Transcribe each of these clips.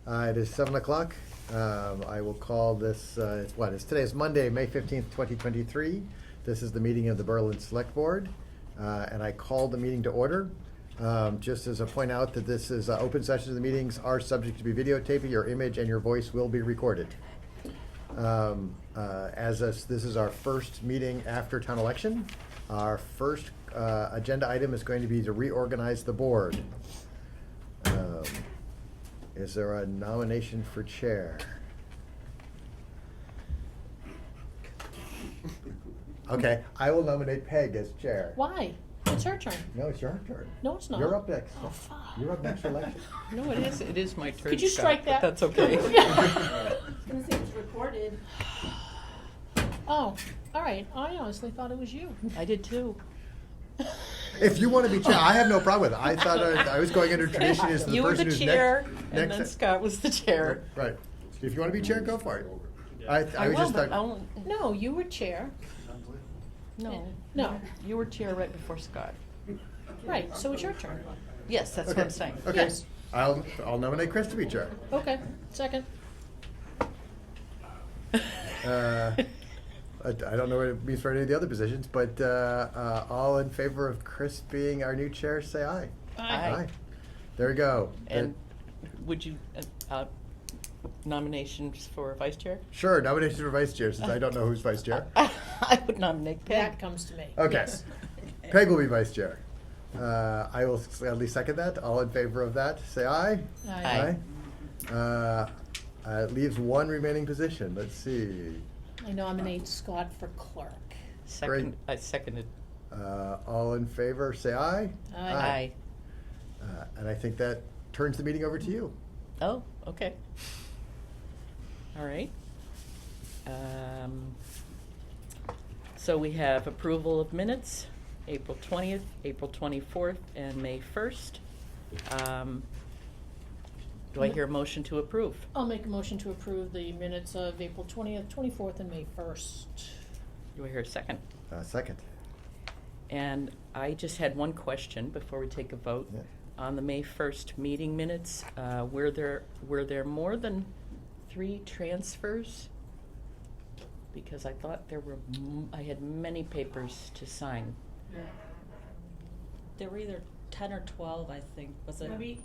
It is 7 o'clock. I will call this, today is Monday, May 15th, 2023. This is the meeting of the Berlin Select Board, and I call the meeting to order. Just as a point out that this is open sessions of the meetings are subject to be videotaped. Your image and your voice will be recorded. This is our first meeting after town election, our first agenda item is going to be to reorganize the board. Is there a nomination for chair? Okay, I will nominate Peg as chair. Why? It's her turn. No, it's your turn. No, it's not. You're up next. Oh, fuck. You're up next for election. No, it is. It is my turn. Could you Scott, strike that? but that's okay. I was gonna say it's recorded. Oh, all right. I honestly thought it was you. I did too. If you want to be chair, I have no problem with it. I thought I was going under tradition as the You were person the who's chair, next. and then Scott was the chair. Right. If you want to be chair, go for it. I I was will, just but thought. No, you were chair. No. No. You were chair right before Scott. Right, so it's your turn. Yes, that's Okay. what I'm saying. Okay. Yes. I'll nominate Chris to be chair. Okay, second. I don't know what it means for any of the other positions, but all in favor of Chris being our new chair, say aye. Aye. There we go. And would you, nominations for vice chair? Sure, nomination for vice chair, since I don't know who's vice chair. I would nominate That Peg. comes to me. Okay. Yes. Peg will be vice chair. I will gladly second that. All in favor of that, say aye. Aye. It leaves one remaining position. Let's see. I nominate Scott for clerk. Second, I seconded. All in favor, say aye. Aye. And I think that turns the meeting over to you. Oh, okay. All right. So we have approval of minutes, April 20th, April 24th, and May 1st. Do I hear a motion to approve? I'll make a motion to approve the minutes of April 20th, 24th, and May 1st. Do I hear a second? Second. And I just had one question before we take a vote. Yeah. On the May 1st meeting minutes, were there more than 3 transfers? Because I thought there were, I had many papers to sign. There were either 10 or 12, I think, was it? Let me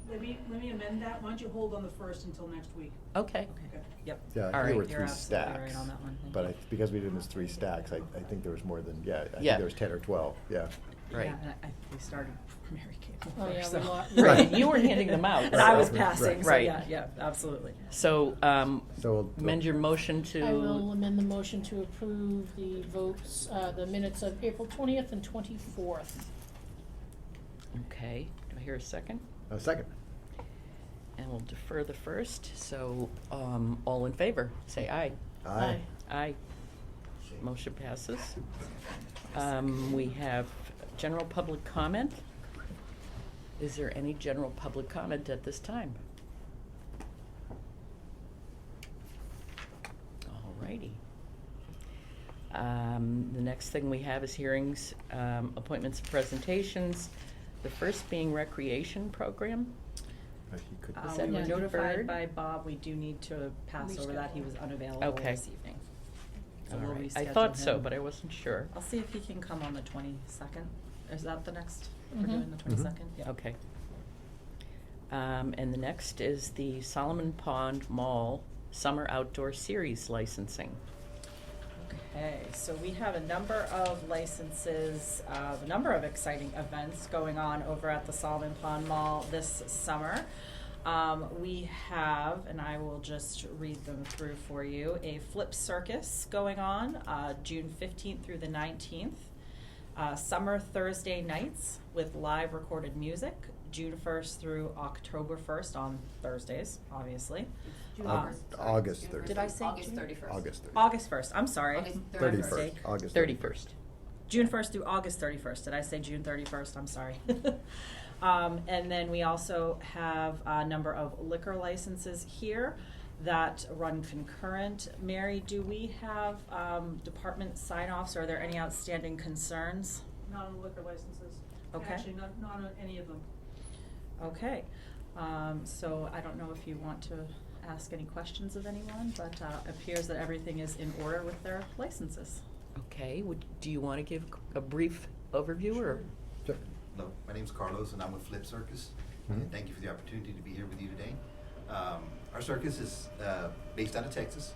amend that. Why don't you hold on the first until next week? Okay. Okay. Yep. Yeah, I All think there were right. You're 3 absolutely stacks. right on that one. Thank But you. because we did them as 3 stacks, I think there was more than, I think Yeah. there was 10 or 12, yeah. Right. Yeah, and we started Mary Kay Oh, before, yeah, so. we lost. Right, and you were handing them out. And I was Right. passing, so Right. yeah, absolutely. So, So we'll- amend your motion to. I will amend the motion to approve the votes, the minutes of April 20th and 24th. Okay, do I hear a second? Second. And we'll defer the first, so, all in favor, say aye. Aye. Aye. Motion passes. We have general public comment. Is there any general public comment at this time? Alrighty. The next thing we have is hearings, appointments, and presentations. The first being recreation program. He could- Is that We were been notified deferred? by Bob, we do need to pass over that, he was unavailable Okay. this evening. So All we'll right. reschedule I thought so, him. but I wasn't sure. I'll see if he can come on the 22nd. Is that the next, we're Mhm. doing the 22nd? Yeah. Okay. And the next is the Solomon Pond Mall Summer Outdoor Series licensing. Okay, so we have a number of licenses, a number of exciting events going on over at the Solomon Pond Mall this summer. We have, and I will just read them through for you, a flip circus going on June 15th through the 19th. Summer Thursday nights with live recorded music, June 1st through October 1st on Thursdays, obviously. August 30th. Did I say August June? 31st. August 30th. August 1st, I'm sorry. August 31st. Mistake. August 31st. June 1st through August 31st. Did I say June 31st? I'm sorry. And then we also have a number of liquor licenses here that run concurrent. Mary, do we have department sign-offs? Are there any outstanding concerns? Not on liquor licenses. Okay. Actually, not on any of them. Okay. So I don't know if you want to ask any questions of anyone, but appears that everything is in order with their licenses. Okay, do you want to give a brief overview or? Sure. Hello, my name's Carlos and I'm with Flip Circus. Mhm. And thank you for the opportunity to be here with you today. Our circus is based out of Texas.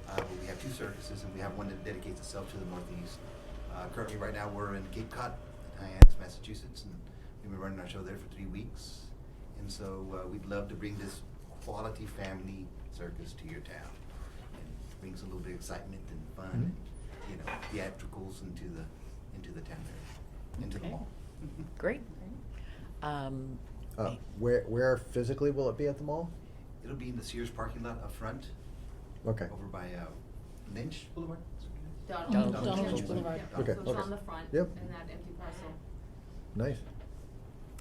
But we have two circuses and we have one that dedicates itself to the Northeast. Currently right now we're in Cape Cod, Hyannis, Massachusetts, and we've been running our show there for 3 weeks. And so we'd love to bring this quality family circus to your town. And brings a little bit of excitement and fun and, you know, theatricals into the town area, into the Okay. mall. Great. Where physically will it be at the mall? It'll be in the Sears parking lot up front, Okay. over by Lynch Boulevard. Donald Donald Lynch Lynch. Boulevard. Yeah. Okay, So it's okay. on the front, Yep. in that empty parcel. Nice.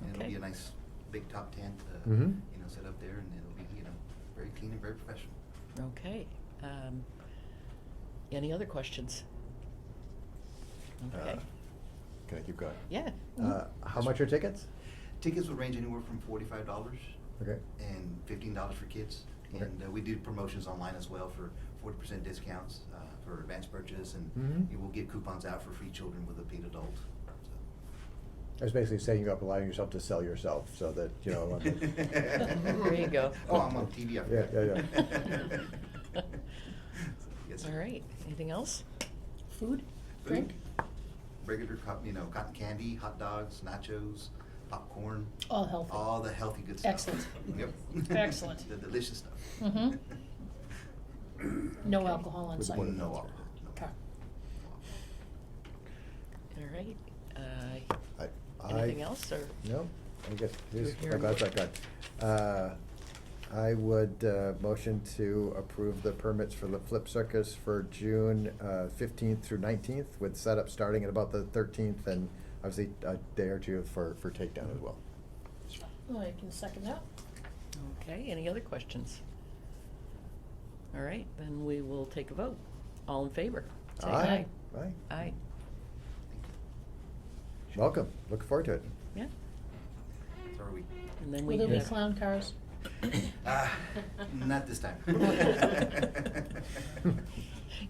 And it'll Okay. be a nice big top tent, Mhm. you know, set up there, and it'll be, you know, very clean and very professional. Okay. Any other questions? Okay. Can I keep going? Yeah. How much are tickets? Tickets will range anywhere from $45 Okay. and $15 for kids. Okay. And we do promotions online as well for 40% discounts for advanced purchase, and Mhm. you will get coupons out for free children with a paid adult. So. I was basically setting you up, allowing yourself to sell yourself, so that, you know. There you go. Oh, I'm on TV. I Yeah, forgot. yeah. Yes, sir. All right. Anything else? Food, drink, Regular, cotton candy, hot dogs, nachos, popcorn. all healthy. All the healthy good stuff. Excellent. Yep. Excellent. The delicious stuff. Mhm. No alcohol on With site. the No one- alcohol. No. Okay. All right. I- Anything else or? No, I guess, here's, You're oh, here. God. I would motion to approve the permits for the Flip Circus for June 15th through 19th, with setup starting at about the 13th, and obviously a day or two for takedown as well. I can second that. Okay. Any other questions? All right. Then we will take a vote. All in favor? Say Aye. Aye. Aye. Welcome, looking forward to it. Yeah. So are we? And then Will we there be have- clown cars? Not this time.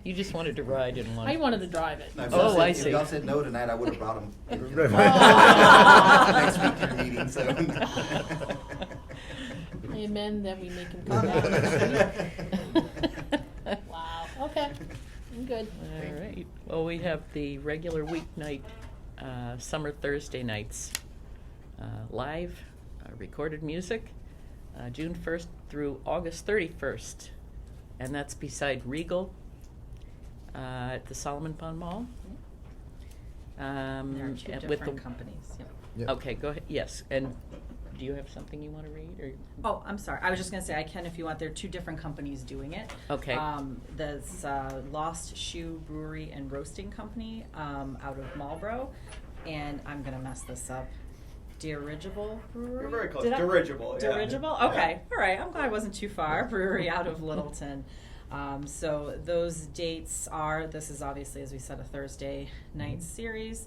You just wanted to ride in one. I wanted to drive it. No, if Oh, y'all said- I see. If y'all said no tonight, I would have brought them. Oh. Next week to your meeting, so. I amend that we make him come out next week. Wow, okay, I'm good. All right. Well, we have the regular weeknight, summer Thursday nights, live, recorded music, June 1st through August 31st. And that's beside Regal, at the Solomon Pond Mall. There are two and with different the- companies, yep. Yep. Okay, go ahead, yes. And do you have something you want to read, or? Oh, I'm sorry. I was just gonna say I can if you want. There are two different companies doing it. Okay. There's Lost Shoe Brewery and Roasting Company out of Marlboro, and I'm gonna mess this up. Dirigible Brewery. You're very close. Did I- Dirigible, yeah. Dirigible. Okay. All right. I'm glad I wasn't too far. Brewery out of Littleton. So those dates are. This is obviously, as we said, a Thursday night series.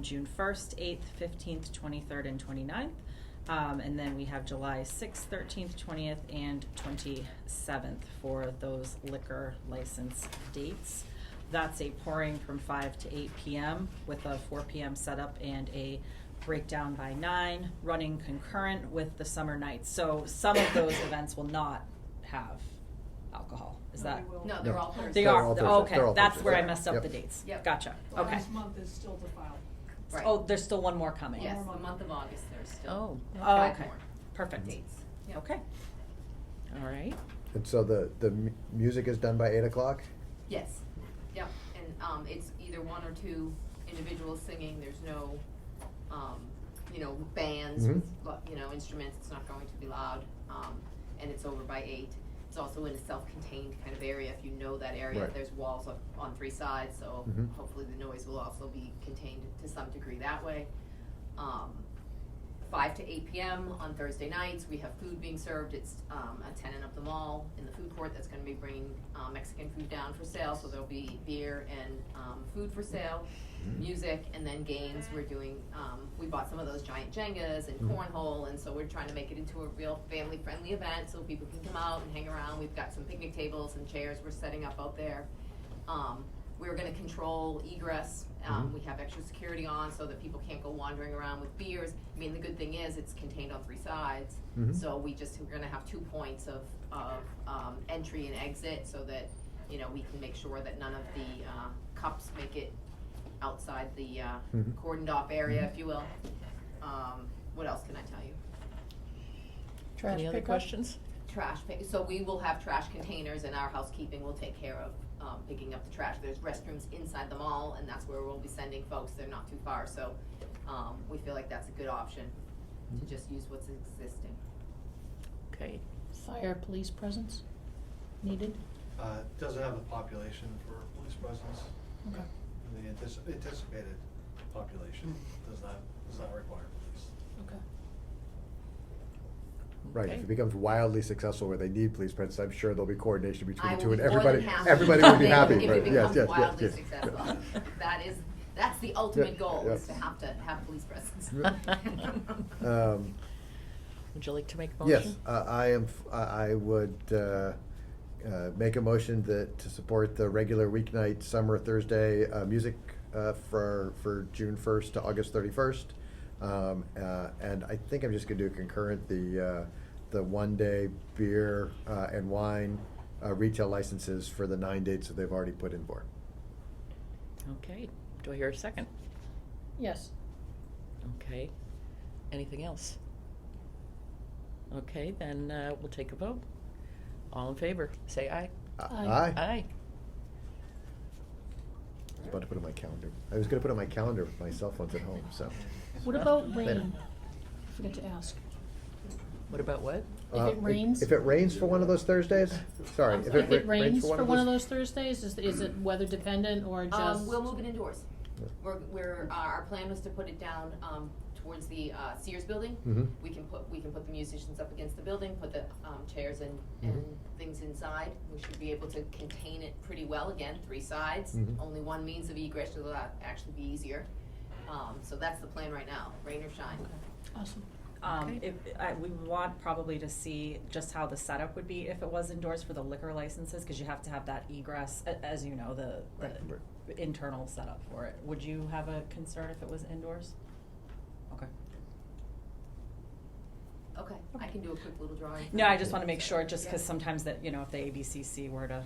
June 1st, 8th, 15th, 23rd, and 29th. And then we have July 6th, 13th, 20th, and 27th for those liquor license dates. That's a pouring from 5 to 8 p.m. with a 4 p.m. setup and a breakdown by 9, running concurrent with the summer nights. So some of those events will not have alcohol. Is No, that? they will. No, they're No. all Thursday. They They're are. all Thursday. Okay, They're all that's Thursday. where I Yep. messed up Yep. the dates. Yep. Gotcha. Well, Okay. this month is still to file. Right. Oh, there's still one more coming. Yes, the month of August, there's still Oh, Oh, five okay. more Perfect. dates. Yep. Okay. all right. And so the music is done by 8 o'clock? Yes, yep, and, it's either one or two individuals singing, there's no, bands with, instruments, it's not going to be loud, and it's over by 8. It's also in a self-contained kind of area, if you know that area, Right. there's walls up on 3 sides, so Mhm. hopefully the noise will also be contained to some degree that way. 5 to 8 p.m. on Thursday nights. We have food being served. It's a tenant of the mall in the food court that's going to be bringing Mexican food down for sale. So there'll be beer and food for sale, music, and then games. We're doing, we bought some of those giant Jengas and cornhole, and so we're trying to make it into a real family-friendly event so people can come out and hang around. We've got some picnic tables and chairs we're setting up out there. We're gonna control egress. We have extra security on so that people can't go wandering around with beers. I mean, the good thing is it's contained on 3 sides. So we're gonna have 2 points of entry and exit so that, you know, we can make sure that none of the cups make it outside the cordoned off area, if you will. What else can I tell you? Trash Any other pickup? questions? So we will have trash containers, and our housekeeping will take care of picking up the trash. There's restrooms inside the mall, and that's where we'll be sending folks. They're not too far, so we feel like that's a good option to just use what's existing. Okay. Fire, police presence needed? Doesn't have the population for police presence. Okay. The anticipated population does not require police. Okay. Right, if Okay. it becomes wildly successful where they need police presence, I'm sure there'll be coordination between I the two, will and be more than everybody, happy everybody will be if happy, it but yes, becomes yes, wildly yes, yes. successful. That's the ultimate goal, is yes. to have police presence. Would you like to make a motion? Yes, I would make a motion to support the regular weeknight summer Thursday music for June 1st to August 31st. And I think I'm just gonna do concurrent the 1-day beer and wine retail licenses for the 9 dates that they've already put in for. Okay. Do I hear a second? Yes. Okay. Anything else? Okay, then we'll take a vote. All in favor, say aye. Aye. Aye. I was about to put it on my calendar. I was gonna put it on my calendar with my cell phones at home, so. What about Later. rain? I forgot to ask. What about what? If it rains? If it rains for one of those Thursdays, sorry. If it rains for one of those Thursdays, is it weather dependent or just? We'll move it indoors. Our plan was to put it down, towards the, Sears building. Mhm. We can put the musicians up against the building, put the, chairs and things inside. We should be able to contain it pretty well, again, 3 sides. Mhm. Only one means of egress, so that'll actually be easier. So that's the plan right now, rain or shine. Awesome. Okay. We want probably to see just how the setup would be if it was indoors for the liquor licenses, cause you have to have that egress, as you know, the internal setup for it. Would you have a concern if it was indoors? Okay. Okay, I can do a quick little drawing. No, I just wanna make sure, just cause sometimes that, you know, if the ABCC were to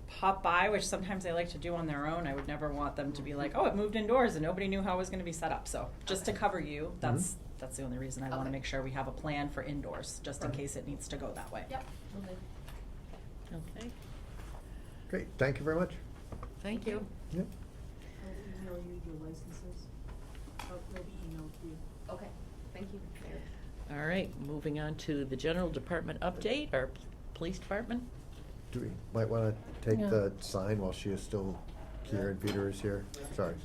pop by, which sometimes they like to do on their own, I would never want them to be like, oh, it moved indoors and nobody knew how it was gonna be set up, so, just to cover you, that's the only reason I wanna Okay. make sure we have a plan for indoors, just in case it needs to go that way. Yep. Okay, Great, thank you very much. thank you. Yep. I'll email you your licenses. They'll be emailed to you. Okay, thank you, Mayor. All right, moving on to the general department update, our police department. Do we, might wanna take Yeah. the sign while she is still here and Peter is here? Sorry.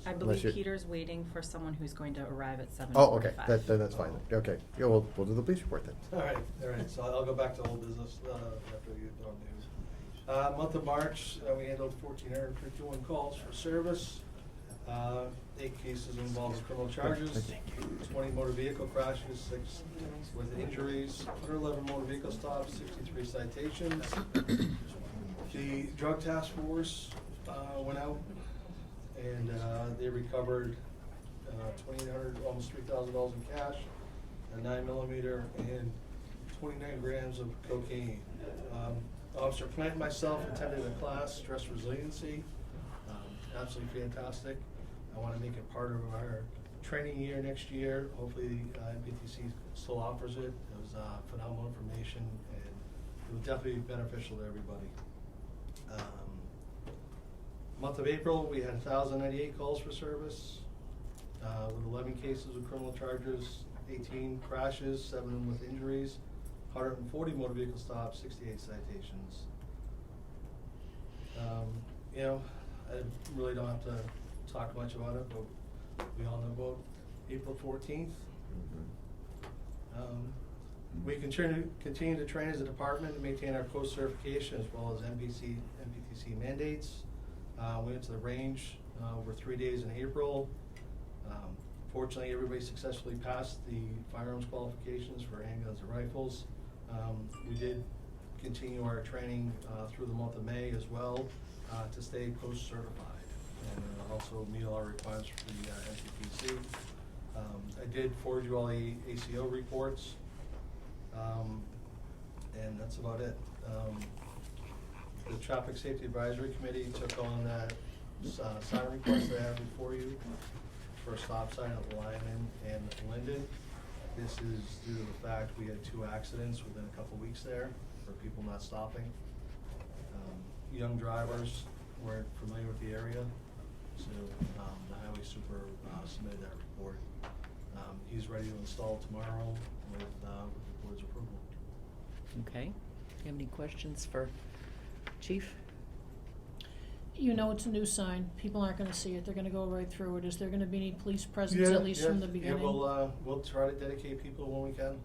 I Unless believe you're- Peter's waiting for someone who's going to arrive at 7:45. Oh, okay, then that's fine. Okay, yeah, we'll do the police report then. All right, so I'll go back to old business, after you get done news. Month of March, we handled 1,451 calls for service. 8 cases involving criminal charges, 20 motor vehicle crashes, 6 with injuries, 111 motor vehicle stops, 63 citations. The drug task force, went out and, they recovered, $2,800, almost $3,000 in cash, a 9mm and 29 grams of cocaine. Officer Plant and myself attended a class, Stress Resiliency, absolutely fantastic. I wanna make it part of our training year next year. Hopefully, MPTC still offers it. It was, phenomenal information, and it was definitely beneficial to everybody. Month of April, we had 1,098 calls for service, with 11 cases of criminal charges, 18 crashes, 7 with injuries, 140 motor vehicle stops, 68 citations. You know, I really don't have to talk much about it, but we all know about April 14th. We continue to train as a department to maintain our coast certification as well as MPTC mandates. We went to the range over 3 days in April. Fortunately, everybody successfully passed the firearms qualifications for handguns and rifles. We did continue our training through the month of May as well to stay post certified and also meet all our requirements for the NCPC. I did forward you all the ACO reports, and that's about it. The Traffic Safety Advisory Committee took on that sign request that I have before you for a stop sign at Lyman and Linden. This is due to the fact we had 2 accidents within a couple weeks there for people not stopping. Young drivers weren't familiar with the area, so the highway super submitted that report. He's ready to install tomorrow with the board's approval. Okay. You have any questions for Chief? You know it's a new sign, people aren't gonna see it, they're gonna go right through it. Is there gonna be any police presence, at least from the beginning? Yeah, we'll try to dedicate people when we can,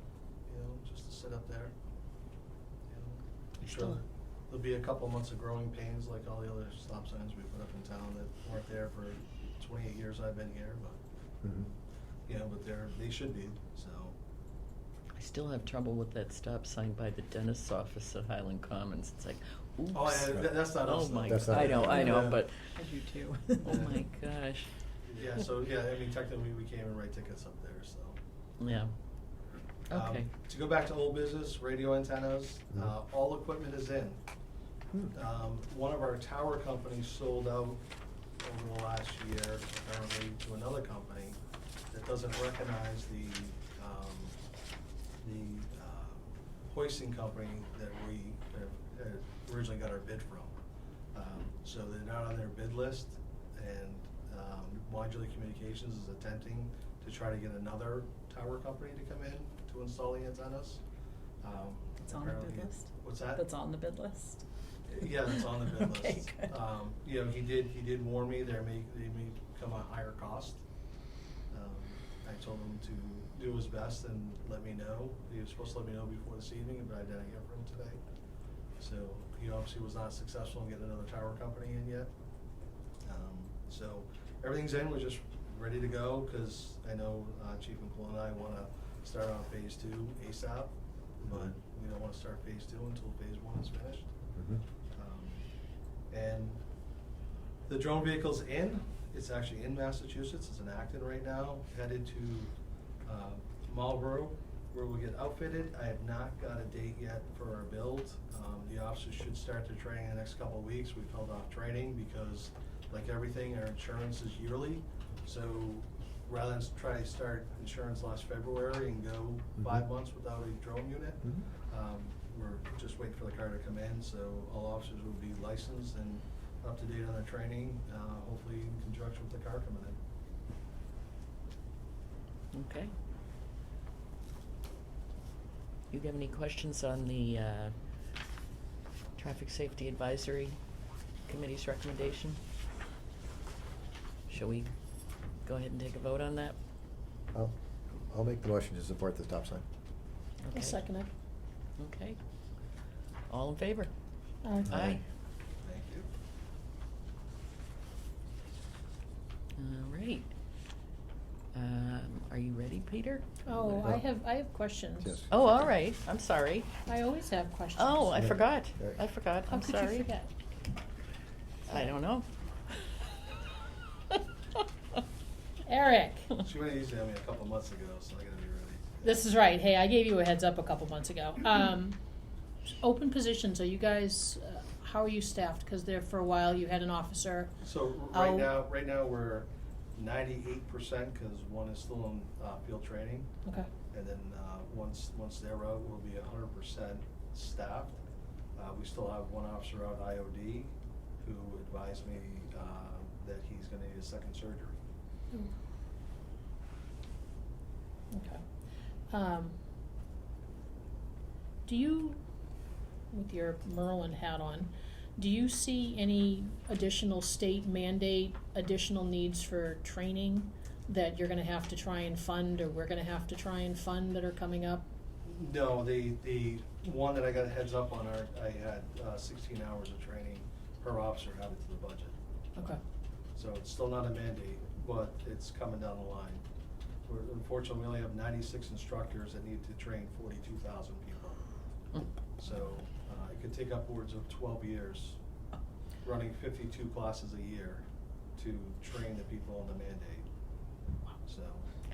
just to sit up there. I'm sure there'll be a couple months of growing pains like all the other stop signs we put up in town that weren't there for 28 years I've been here, but, but they should be, so. I still have trouble with that stop sign by the dentist's office at Highland Commons. It's like, oops. Oh, yeah, that's not us. Oh my, That's not I us. know, Yeah. but, I do too. oh my gosh. Yeah, so, technically we can't even write tickets up there, so. Yeah. Okay. To go back to old business, radio antennas, all equipment is in. One of our tower companies sold out over the last year, apparently, to another company that doesn't recognize the hoisting company that we had originally got our bid from. So they're not on their bid list, and Modular Communications is attempting to try to get another tower company to come in to install the antennas. It's on the bid Apparently- list? What's that? That's on the bid list? Yeah, it's on the bid Okay, list. good. He did warn me they may come a higher cost. I told him to do his best and let me know. He was supposed to let me know before this evening, but I didn't hear from him today. So he obviously was not successful in getting another tower company in yet. So everything's in, we're just ready to go, because I know Chief McClellan and I wanna start on phase 2 ASAP, but we don't wanna start phase 2 until phase 1 is finished. And the drone vehicle's in. It's actually in Massachusetts. It's in Acton right now, headed to Marlboro, where we'll get outfitted. I have not got a date yet for our build. The officers should start their training in the next couple of weeks. We've held off training because, like everything, our insurance is yearly. So rather than try to start insurance last February and go 5 months without a drone unit, we're just waiting for the car to come in, so all officers will be licensed and up to date on their training, hopefully in conjunction with the car coming in. Okay. You have any questions on the Traffic Safety Advisory Committee's recommendation? Shall we go ahead and take a vote on that? I'll make the motion to support the stop sign. I'll Okay. second it. Okay. All in favor? Aye. Aye. Thank you. All right. Are you ready, Peter? Oh, I have questions. Yes. Oh, all right. I'm sorry. I always have questions. Oh, I Yeah. forgot. Right. I forgot. How I'm could sorry. you forget? I don't know. Eric, She went easy on me a couple months ago, so I gotta be ready. this is right. Hey, I gave you a heads up a couple months ago. Open positions, are you guys, how are you staffed? Because there for a while you had an officer. So Oh. right now we're 98%, because one is still in field training. Okay. And then once they're out, we'll be 100% staffed. We still have one officer out IOD who advised me that he's gonna need a second surgery. Okay. Do you, with your Merlin hat on, do you see any additional state mandate, additional needs for training that you're gonna have to try and fund, or we're gonna have to try and fund that are coming up? No, the one that I got a heads up on, I had 16 hours of training per officer added to the budget. Okay, So it's still not a mandate, but it's coming down the line. Unfortunately, we only have 96 instructors that need to train 42,000 people. So it could take upwards of 12 years, running 52 classes a year to train the people on the mandate. So,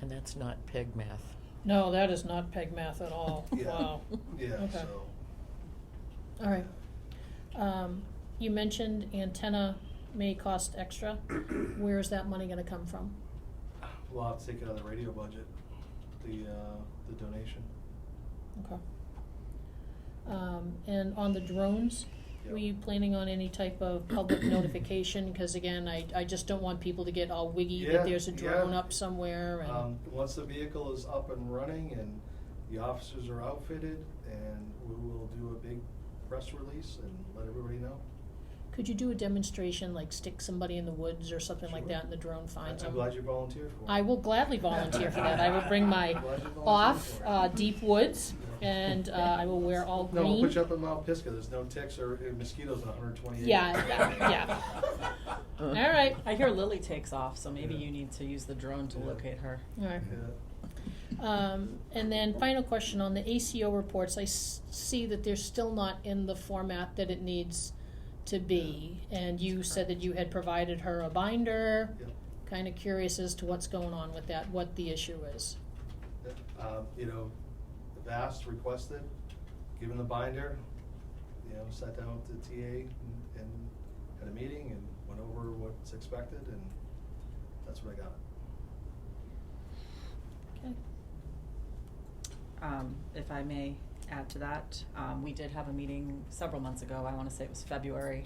And that's not peg math. no, that is not peg math at all, Yeah. wow. yeah, Okay. so. All right. You mentioned antenna may cost extra. Where is that money gonna come from? We'll have to take it out of the radio budget, the donation. Okay. And on the drones, were you planning on any type of public notification? Because again, I just don't want people to get all wiggy Yeah, that there's a drone yeah. up somewhere and, Once the vehicle is up and running and the officers are outfitted, and we will do a big press release and let everybody know. could you do a demonstration, like stick somebody in the woods or something like Sure. that and the drone finds I'm them? glad you volunteered for it. I will gladly volunteer for that. I will bring my Glad you volunteered off, for it. deep woods, and, I will wear all No, we'll green. put you up in Mount Pisgah. There's no ticks or mosquitoes in 128. Yeah. All right. I hear Lily takes off, so maybe Yeah. you need to use the drone to Yeah. locate her. All right. Yeah. And then final question on the ACO reports, I see that they're still not in the format that it needs to be. And you said that you had provided her a binder. Yep. Kind of curious as to what's going on with that, what the issue is. You know, the VAST requested, given the binder, you know, sat down with the TA and had a meeting and went over what's expected, and that's what I got. Okay. If I may add to that, we did have a meeting several months ago, I wanna say it was February,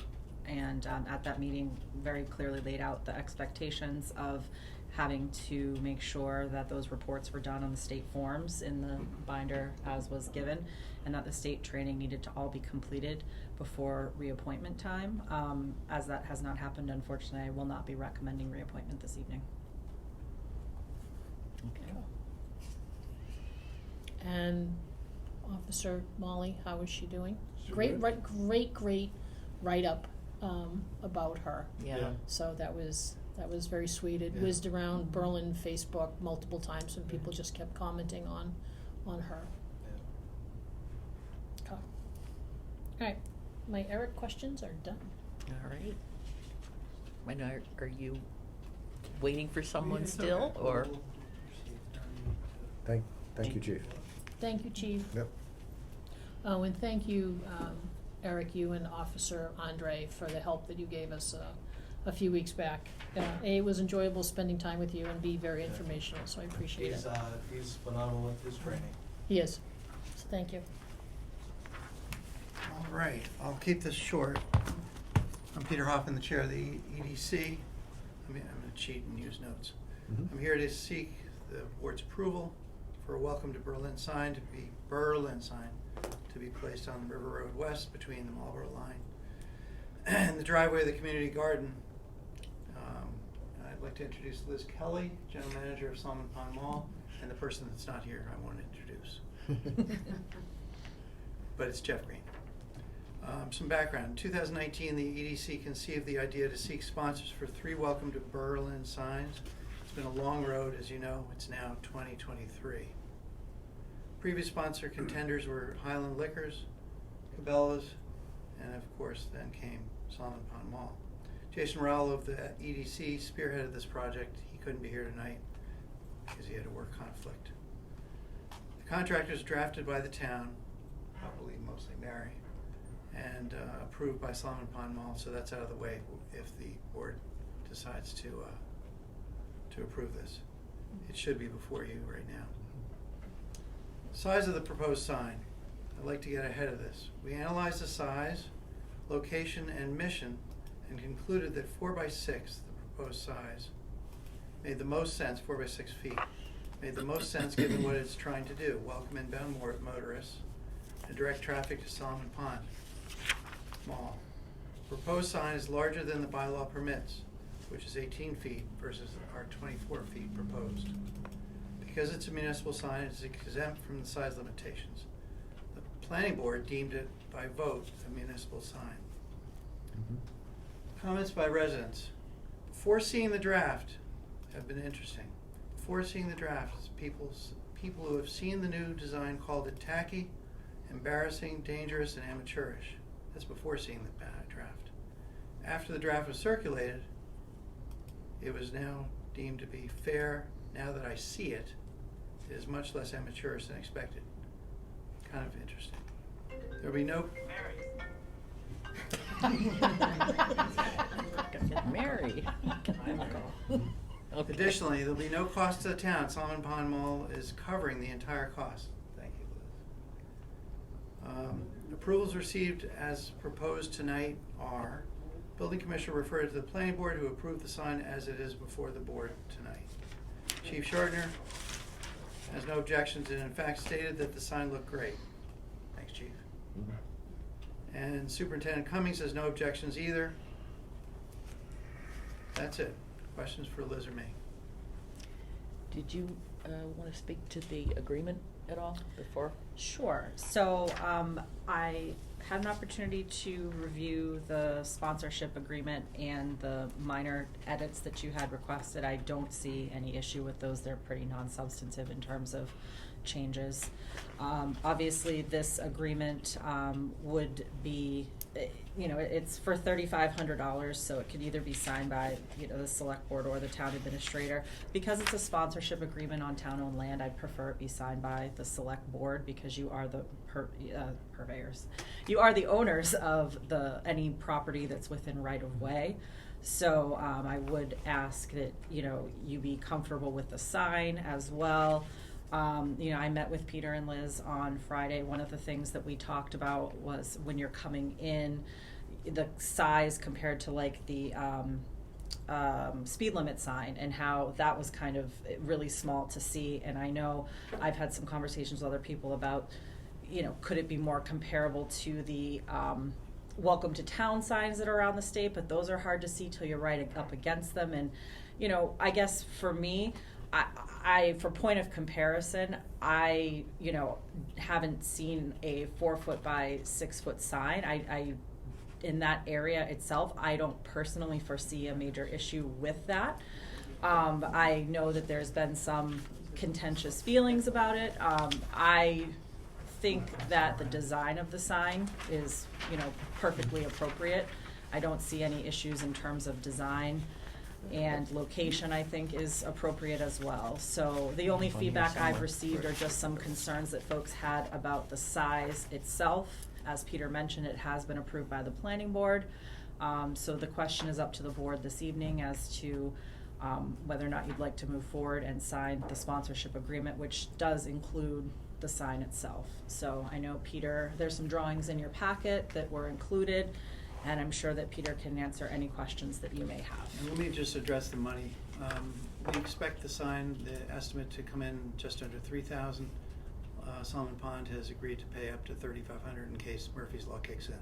and at that meeting, very clearly laid out the expectations of having to make sure that those reports were done on the state forms in the binder as was given, and that the state training needed to all be completed before reappointment time. As that has not happened, unfortunately, I will not be recommending reappointment this evening. Okay. And Officer Molly, how is she doing? She's Great, good. great write-up, about her. Yeah. So that was very sweet. It Yeah. whizzed around Berlin Facebook multiple times and people just kept commenting on her. Yeah. Okay. All right, my Eric questions are done. All right. And are you waiting for someone still, or? Thank you, Chief. Thank you, Chief. Yep. Oh, and thank you, Eric, you and Officer Andre for the help that you gave us a few weeks back. It was enjoyable spending time with you and be very informational, so I appreciate it. He's phenomenal with his training. He is. So thank you. All right, I'll keep this short. I'm Peter Hoffman, the chair of the EDC. I'm going to cheat and use notes. Mhm. I'm here to seek the board's approval for a Welcome to Berlin sign to be placed on River Road West between the Marlboro line and the driveway of the community garden. I'd like to introduce Liz Kelly, General Manager of Solomon Pond Mall, and the person that's not here I want to introduce. But it's Jeff Green. Some background. In 2019, the EDC conceived the idea to seek sponsors for 3 Welcome to Berlin signs. It's been a long road, as you know. It's now 2023. Previous sponsor contenders were Highland Liquors, Cabela's, and of course then came Solomon Pond Mall. Jason Rowell of the EDC spearheaded this project. He couldn't be here tonight because he had a work conflict. The contract was drafted by the town, I believe mostly Mary, and approved by Solomon Pond Mall, so that's out of the way if the board decides to approve this. It should be before you right now. Size of the proposed sign. I'd like to get ahead of this. We analyzed the size, location, and mission and concluded that 4x6, the proposed size, made the most sense, 4x6 feet, made the most sense given what it's trying to do, welcome inbound motorists and direct traffic to Solomon Pond Mall. Proposed sign is larger than the bylaw permits. which is 18 feet versus our 24 feet proposed. Because it's a municipal sign, it's exempt from the size limitations. The planning board deemed it by vote a municipal sign. Comments by residents. Before seeing the draft have been interesting. Before seeing the draft, people who have seen the new design called it tacky, embarrassing, dangerous, and amateurish. That's before seeing the draft. After the draft was circulated, it was now deemed to be fair. Now that I see it, it is much less amateurish than expected. Kind of interesting. There'll be no... Mary. Okay. Additionally, there'll be no cost to the town. Solomon Pond Mall is covering the entire cost. Thank you, Liz. Approvals received as proposed tonight are: Building Commissioner referred to the Planning Board, who approved the sign as it is before the board tonight. Chief Shardner has no objections and in fact stated that the sign looked great. Thanks, Chief. And Superintendent Cummings has no objections either. That's it. Questions for Liz or me? Did you want to speak to the agreement at all before? Sure. So I had an opportunity to review the sponsorship agreement and the minor edits that you had requested. I don't see any issue with those. They're pretty non-substantive in terms of changes. Obviously, this agreement would be, it's for $3,500, so it could either be signed by, the select board or the town administrator. Because it's a sponsorship agreement on town-owned land, I'd prefer it be signed by the select board because you are the purveyors. You are the owners of any property that's within right-of-way. So I would ask that, you be comfortable with the sign as well. I met with Peter and Liz on Friday. One of the things that we talked about was when you're coming in, the size compared to like the speed limit sign and how that was kind of really small to see. And I know I've had some conversations with other people about, could it be more comparable to the welcome to town signs that are around the state, but those are hard to see till you're right up against them. And, I guess for me, I for point of comparison, I haven't seen a 4-foot by 6-foot sign. I in that area itself, I don't personally foresee a major issue with that. I know that there's been some contentious feelings about it. I think that the design of the sign is, perfectly appropriate. I don't see any issues in terms of design. And location, I think, is appropriate as well. So the only feedback I've received are just some concerns that folks had about the size itself. As Peter mentioned, it has been approved by the planning board. So the question is up to the board this evening as to whether or not you'd like to move forward and sign the sponsorship agreement, which does include the sign itself. So I know, Peter, there's some drawings in your packet that were included. And I'm sure that Peter can answer any questions that you may have. And let me just address the money. We expect the estimate to come in just under $3,000. Solomon Pond has agreed to pay up to $3,500 in case Murphy's Law kicks in.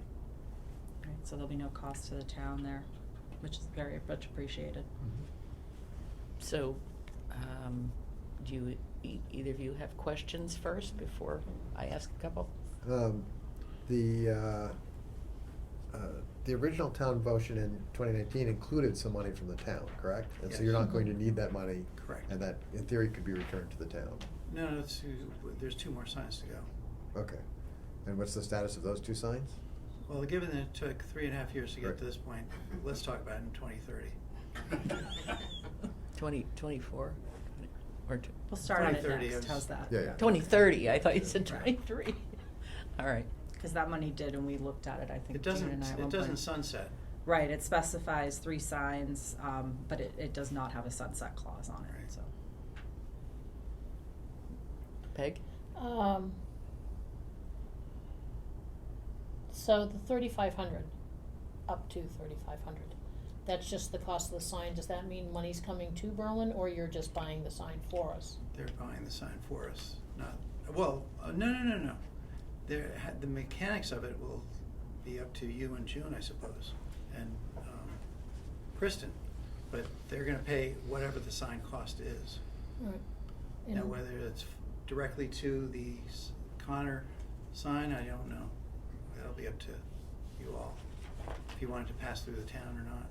Right, so there'll be no cost to the town there, which is very much appreciated. So, do either of you have questions first before I ask a couple? The original town motion in 2019 included some money from the town, correct? And so Yes. you're not going to need that money. Correct. And that, in theory, could be returned to the town. No, there's 2 more signs to go. Okay. And what's the status of those 2 signs? Well, given that it took 3.5 years to get Right. to this point, let's talk about it in 2030. 2024? Or We'll start on it 2030 next. is- How's that? Yeah, yeah. 2030, I thought you said 23. All right. Because that money did, and we looked at it, I think, It Gina and I at one doesn't point. sunset. Right, it specifies 3 signs, but it does not have a sunset clause on it, Right. so. Peg? So the 3,500, up to 3,500, that's just the cost of the sign. Does that mean money's coming to Berlin, or you're just buying the sign for us? They're buying the sign for us. No. The mechanics of it will be up to you and June, I suppose, and Kristen. but they're gonna pay whatever the sign cost is. All right. Now, And- whether it's directly to the Connor sign, I don't know. That'll be up to you all, if you want it to pass through the town or not.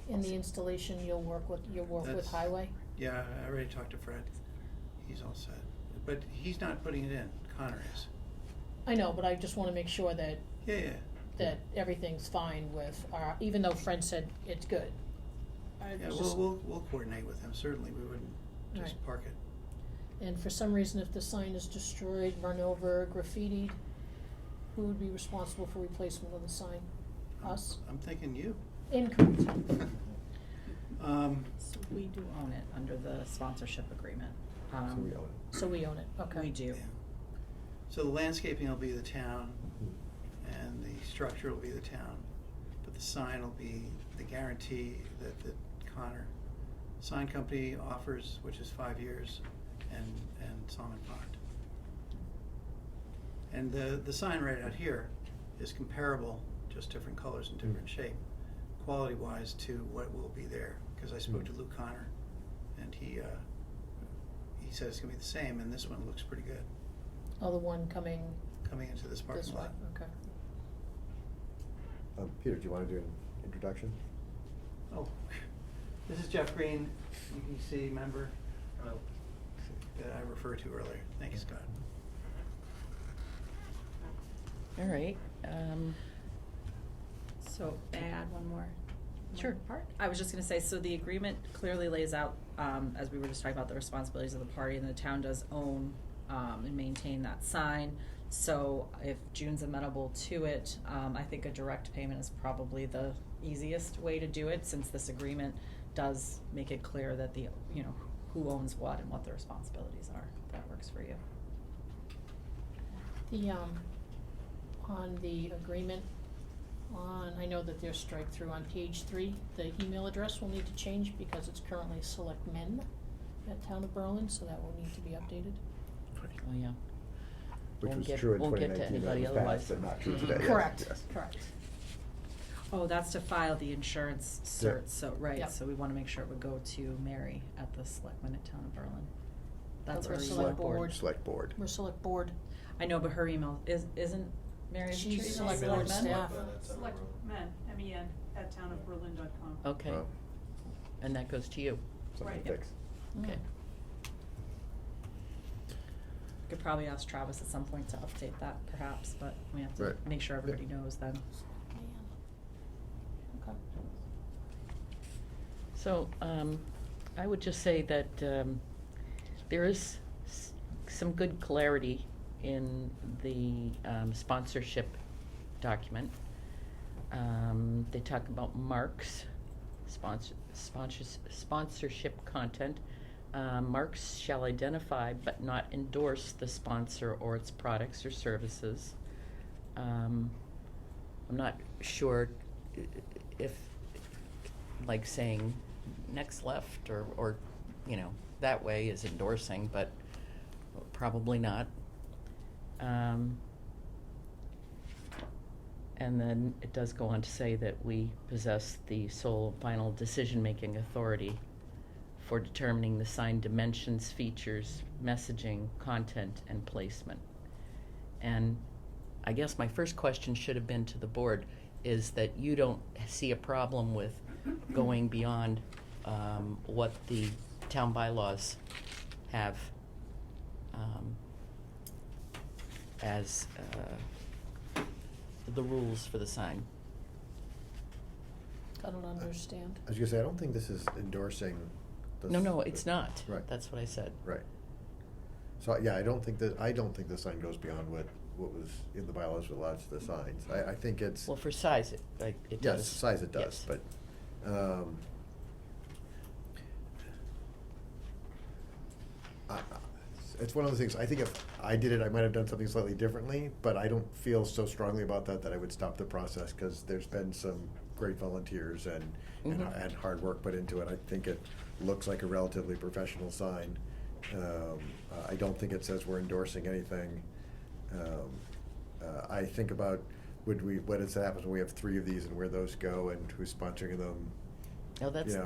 In the installation, you'll work with That's- Highway? Yeah, I already talked to Fred. He's all set. But he's not putting it in, Connor is. I know, but I just wanna make sure that, Yeah. that everything's fine with our, even though Fred said it's good. I Yeah, just- we'll coordinate with him, certainly, we wouldn't just Right. park it. And for some reason, if the sign is destroyed, run over, graffitied, who would be responsible for replacement of the sign? Us? I'm thinking you. Incorrect. So we do own it under the sponsorship agreement. So we own it. So we own it, okay. We do. Yeah. So the landscaping will be the town, and the structure will be the town, but the sign will be the guarantee that the Connor Sign Company offers, which is 5 years, and Salmon Pond. And the sign right out here is comparable, just different colors and different shape, quality-wise, to what will be there. Because I spoke to Luke Connor, and he said it's gonna be the same, and this one looks pretty good, Oh, the one coming coming into this this parking way, lot. okay. Peter, do you wanna do an introduction? Oh, this is Jeff Green, UEC member, that I referred to earlier. Thank you, Scott. All right, So may I add one more? Sure. Part? I was just gonna say, so the agreement clearly lays out, as we were just talking about, the responsibilities of the party, and the town does own, and maintain that sign. So if June's amenable to it, I think a direct payment is probably the easiest way to do it, since this agreement does make it clear that who owns what and what the responsibilities are. If that works for you. The, on the agreement, I know that there's strike through on page 3, the email address will need to change because it's currently selectmen@Town of Berlin, so that will need to be updated. oh yeah. Which Won't was get- true in won't get to 2019, that anybody was otherwise. passed, but not true today. Correct, Yes. correct. Oh, that's to file the insurance Yeah. cert, so, right, Yep. so we wanna make sure it would go to Mary at the Selectmen at Town of Berlin. That's Or her select email. board. Select board. We're select board. I know, but her email isn't Mary? She's Tracy select board board Selectmen? staff. Select men, MEN, @townofberlin.com. Okay, Wow. and that goes to you, Something Right. to fix. okay. Could probably ask Travis at some point to update that perhaps, but we have to Right. make sure Yeah. everybody knows then. Okay. So, I would just say that, there is some good clarity in the, sponsorship document. They talk about marks, sponsorship content. Marks shall identify but not endorse the sponsor or its products or services. I'm not sure if, like saying next left or, that way is endorsing, but probably not. And then it does go on to say that we possess the sole and final decision-making authority for determining the sign dimensions, features, messaging, content, and placement. And I guess my first question should have been to the board, is that you don't see a problem with going beyond what the town bylaws have as the rules for the sign. I don't understand. I was gonna say, I don't think this is endorsing the. No, it's not. Right. That's what I said. Right. So, yeah, I don't think the sign goes beyond what was in the bylaws with regards to the signs. I think it's. Well, for size, it Yeah, does. the size it does, Yes. but, it's one of those things, I think if I did it, I might have done something slightly differently, but I don't feel so strongly about that I would stop the process, because there's been some great volunteers and Mhm. hard work put into it. I think it looks like a relatively professional sign. I don't think it says we're endorsing anything. I think about, what happens when we have 3 of these and where those go and who's sponsoring them. No, you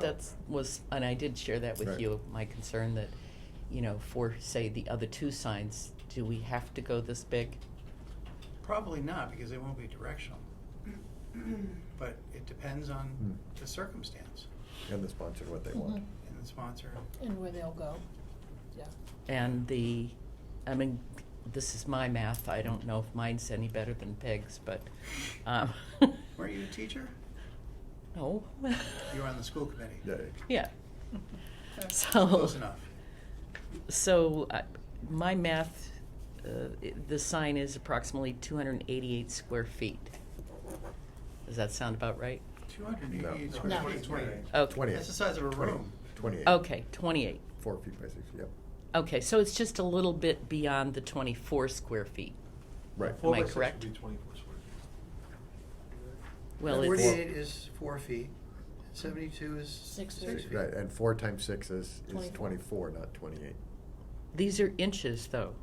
know. and I did share that with Right. you, my concern that, for, say, the other two signs, do we have to go this big? Probably not, because they won't be directional. But it depends on Hmm. the circumstance And the sponsor, what they want. Mhm. and the sponsor. And where they'll go, yeah. And this is my math, I don't know if mine's any better than Peg's, but, Weren't you a teacher? no. You were on the school committee. Yeah. Yeah. So. Close enough. So, my math, the sign is approximately 288 square feet. Does that sound about right? 288 No. square No. feet. 28. Okay. 28. That's the size of a room. 28. Okay, 28. 4 feet by 6, yep. Okay, so it's just a little bit beyond the 24 square feet. Right. Am I 4 by 6 would correct? be 24 square feet. Well, it's, 48 is 4 feet. 72 is 6 6 feet. feet. Right, and 4 times 6 is 24. 24, not 28. these are inches, though.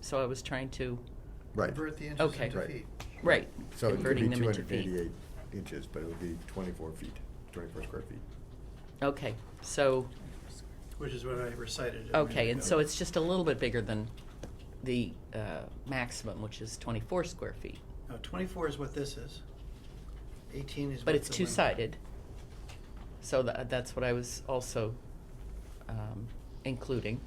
So I was trying to, Right. Convert the inches Okay. into Right. feet. right, So it could converting be them into feet. 288 inches, but it would be 24 feet, 24 square feet. Okay, so, Which is what I recited. a okay, minute and ago. so it's just a little bit bigger than the maximum, which is 24 square feet. No, 24 is what this is. 18 is But what it's the two-sided. So that's what I was also including.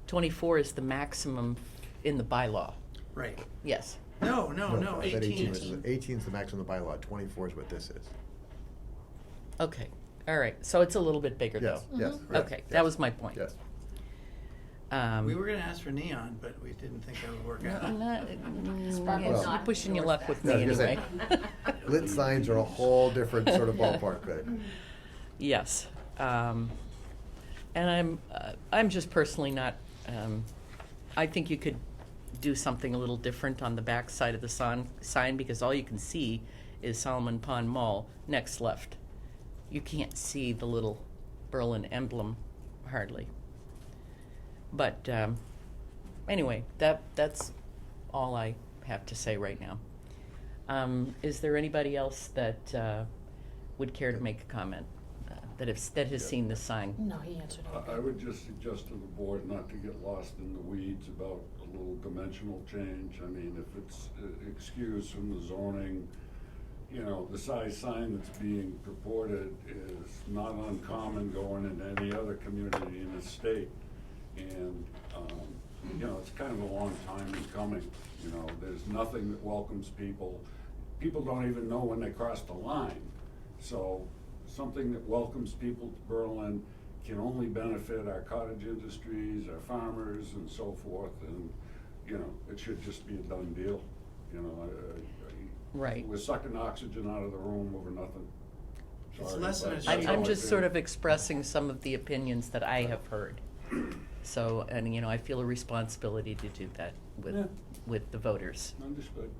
24 is the maximum in the bylaw. Right. Yes. No, I bet 18 is. is. 18 is the maximum of the bylaw, 24 is what this is. Okay. All right. So it's a little bit bigger, Yes, though. yes. Mhm. yes, Okay, yes, that was my point. Yes. We were going to ask for neon, but we didn't think that would work No, out. I'm not. Sparkle's Well- not You're pushing your luck with Yeah, I me was gonna anyway. Lit signs are a whole different sort of ballpark, right? Yes. And I'm just personally not, I think you could do something a little different on the back side of the sign because all you can see is Solomon Pond Mall, next left. You can't see the little Berlin emblem hardly. But anyway, that's all I have to say right now. Is there anybody else that would care to make a comment that has Yeah. seen the sign? No, he answered I it. would just suggest to the board not to get lost in the weeds about a little dimensional change. I mean, if it's excused from the zoning, the size sign that's being purported is not uncommon going in any other community in the state. And, it's kind of a long time in coming. There's nothing that welcomes people. People don't even know when they cross the line. So something that welcomes people to Berlin can only benefit our cottage industries, our farmers, and so forth. And, it should just be a done deal. Right. We're sucking oxygen out of the room over nothing. It's Sorry, less than but a that's sheet. how I'm I just feel. sort of expressing some of the opinions that I have heard. So, and I feel a responsibility to do that Yeah. with the voters. Understood.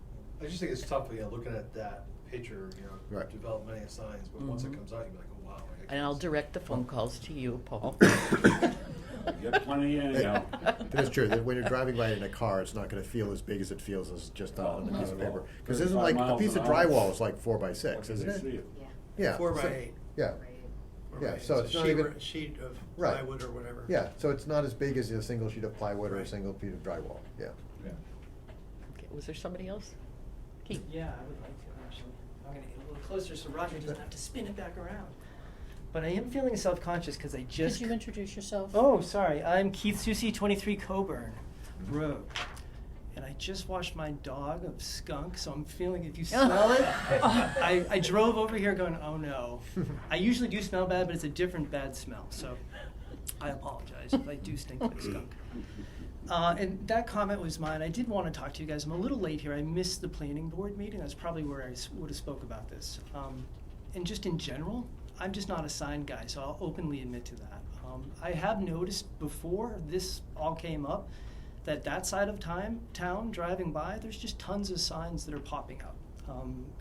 I just think it's tough, looking at that picture, Right. develop many signs, but once it Mhm. comes out, you're like, oh, wow. I And I'll guess. direct the phone calls to you, Paul. You get plenty anyhow. That's true, that when you're driving by in a car, it's not gonna feel as big as it feels as just on a No, piece of not at paper. all. Because isn't 35 like, a miles piece of an hour. drywall is like 4 by 6, What can isn't they it? see it? Yeah. Yeah. 4 by so- 8. Yeah, Right. Yeah, Right, so it's not even- a sheet of Right. plywood or whatever. yeah, so it's not as big as a single sheet of plywood or a Right. single piece of drywall, yeah. Yeah. Okay, was there somebody else? Keith? Yeah, I would like to, actually. I'm gonna get a little closer so Roger doesn't have to spin it back around. But I am feeling self-conscious because I just... Could you introduce yourself? Oh, sorry. I'm Keith Susi, 23 Coburn Road. And I just washed my dog of skunk, so I'm feeling, if you smell it, I drove over here going, oh no. I usually do smell bad, but it's a different bad smell, so I apologize if I do stink like skunk. And that comment was mine. I did want to talk to you guys. I'm a little late here. I missed the planning board meeting. That's probably where I would have spoke about this. And just in general, I'm just not a sign guy, so I'll openly admit to that. I have noticed before this all came up that side of town, driving by, there's just tons of signs that are popping up.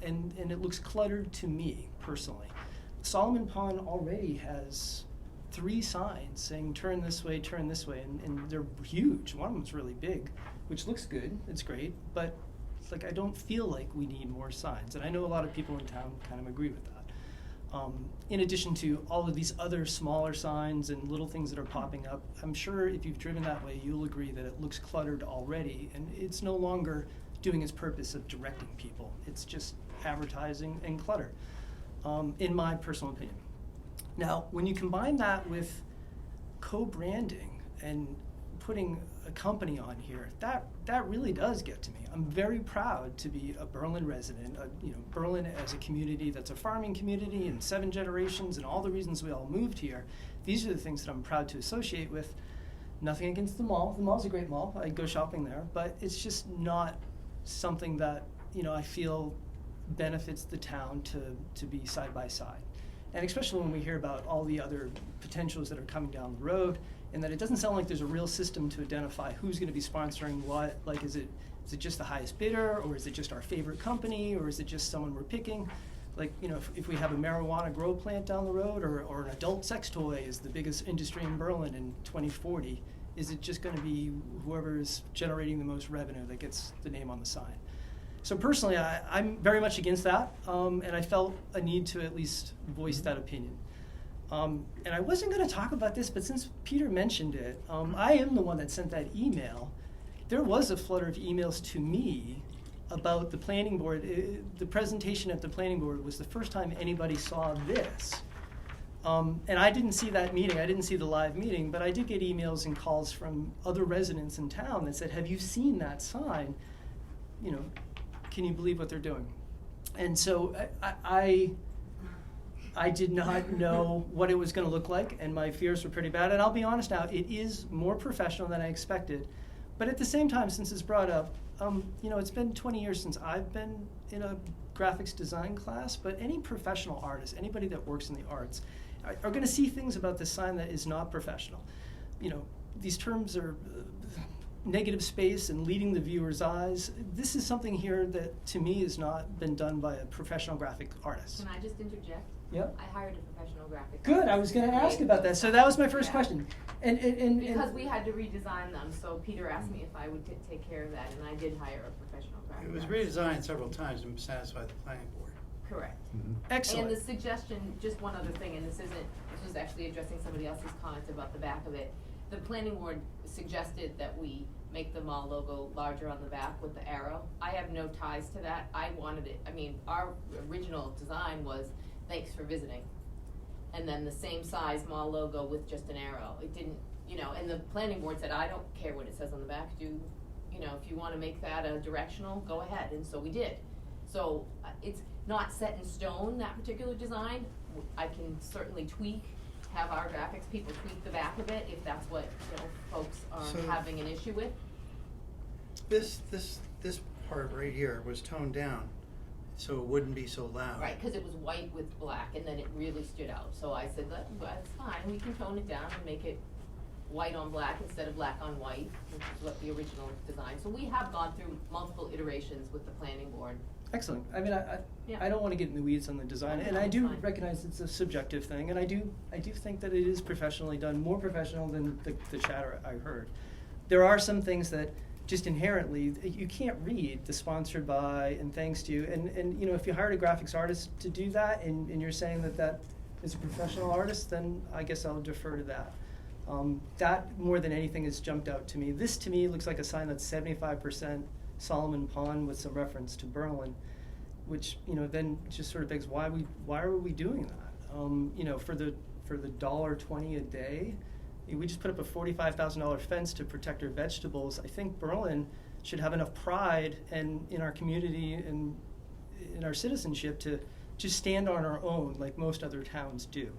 And it looks cluttered to me, personally. Solomon Pond already has 3 signs saying turn this way, and they're huge. One of them's really big, which looks good, it's great, but it's like I don't feel like we need more signs. And I know a lot of people in town kind of agree with that. In addition to all of these other smaller signs and little things that are popping up, I'm sure if you've driven that way, you'll agree that it looks cluttered already, and it's no longer doing its purpose of directing people. It's just advertising and clutter, in my personal opinion. Now, when you combine that with co-branding and putting a company on here, that really does get to me. I'm very proud to be a Berlin resident. Berlin as a community that's a farming community and 7 generations and all the reasons we all moved here. These are the things that I'm proud to associate with. Nothing against the mall. The mall's a great mall. I go shopping there, but it's just not something that I feel benefits the town to be side by side. And especially when we hear about all the other potentials that are coming down the road, and that it doesn't sound like there's a real system to identify who's going to be sponsoring what. Like, is it just the highest bidder, or is it just our favorite company, or is it just someone we're picking? Like, if we have a marijuana grow plant down the road, or an adult sex toy is the biggest industry in Berlin in 2040, is it just going to be whoever is generating the most revenue that gets the name on the sign? So personally, I'm very much against that, and I felt a need to at least voice that opinion. And I wasn't going to talk about this, but since Peter mentioned it, I am the one that sent that email. There was a flutter of emails to me about the planning board. The presentation at the planning board was the first time anybody saw this. And I didn't see that meeting. I didn't see the live meeting, but I did get emails and calls from other residents in town that said, have you seen that sign? Can you believe what they're doing? And so I did not know what it was going to look like, and my fears were pretty bad. And I'll be honest now, it is more professional than I expected. But at the same time, since it's brought up, it's been 20 years since I've been in a graphics design class, but any professional artist, anybody that works in the arts, are going to see things about this sign that is not professional. These terms are negative space and leading the viewer's eyes. This is something here that, to me, has not been done by a professional graphic artist. Can I just interject? Yep. I hired a professional graphic Good, artist. I was going to ask about that. So that was my first Yeah. question. And Because we had to redesign them, so Peter asked me if I would take care of that, and I did hire a professional graphic It was artist. redesigned several times to satisfy the planning board. Correct. Excellent. And the suggestion, just one other thing, and this was actually addressing somebody else's comments about the back of it. The planning board suggested that we make the mall logo larger on the back with the arrow. I have no ties to that. I wanted it, our original design was thanks for visiting. And then the same size mall logo with just an arrow. It didn't, and the planning board said, I don't care what it says on the back. If you want to make that a directional, go ahead. And so we did. So it's not set in stone, that particular design. I can certainly have our graphics people tweak the back of it if that's what folks are So- having an issue with. This part right here was toned down, so it wouldn't be so loud. Right, because it was white with black, and then it really stood out. So I said, that's fine, we can tone it down and make it white on black instead of black on white, which is what the original design. So we have gone through multiple iterations with the planning board. Excellent. Yeah. I don't want to get in the weeds on the design, and I do recognize it's a subjective thing, and I do think that it is professionally done, more professional than the chatter I heard. There are some things that just inherently you can't read the sponsored by and thanks to, and if you hired a graphics artist to do that, and you're saying that is a professional artist, then I guess I'll defer to that. That more than anything has jumped out to me. This to me looks like a sign that's 75% Solomon Pond with some reference to Berlin, which then just sort of begs why are we doing that? For the $1.20 a day, we just put up a $45,000 fence to protect our vegetables. I think Berlin should have enough pride in our community and in our citizenship to just stand on our own like most other towns do.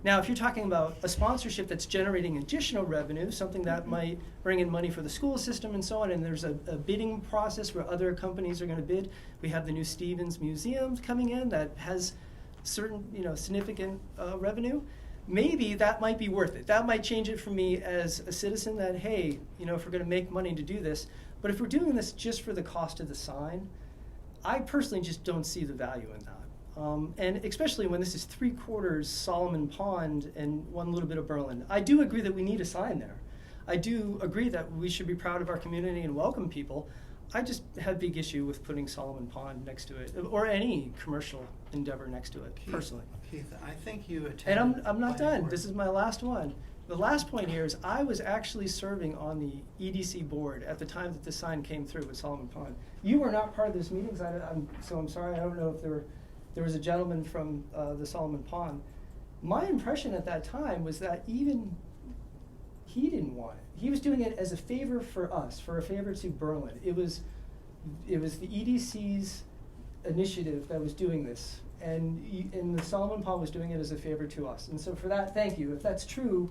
Now, if you're talking about a sponsorship that's generating additional revenue, something that might bring in money for the school system and so on, and there's a bidding process where other companies are going to bid. We have the new Stevens Museum coming in that has certain, significant revenue. Maybe that might be worth it. That might change it for me as a citizen that, hey, if we're going to make money to do this, but if we're doing this just for the cost of the sign, I personally just don't see the value in that. And especially when this is 3/4 Solomon Pond and one little bit of Berlin. I do agree that we need a sign there. I do agree that we should be proud of our community and welcome people. I just have big issue with putting Solomon Pond next to it, or any commercial endeavor next to it, Keith- personally. Keith, I think you attended. And I'm not planning done. board. This is my last one. The last point here is I was actually serving on the EDC board at the time that the sign came through with Solomon Pond. You were not part of this meeting, so I'm sorry. I don't know if there was a gentleman from the Solomon Pond. My impression at that time was that even he didn't want it. He was doing it as a favor for us, for a favor to Berlin. It was the EDC's initiative that was doing this, and the Solomon Pond was doing it as a favor to us. And so for that, thank you. If that's true,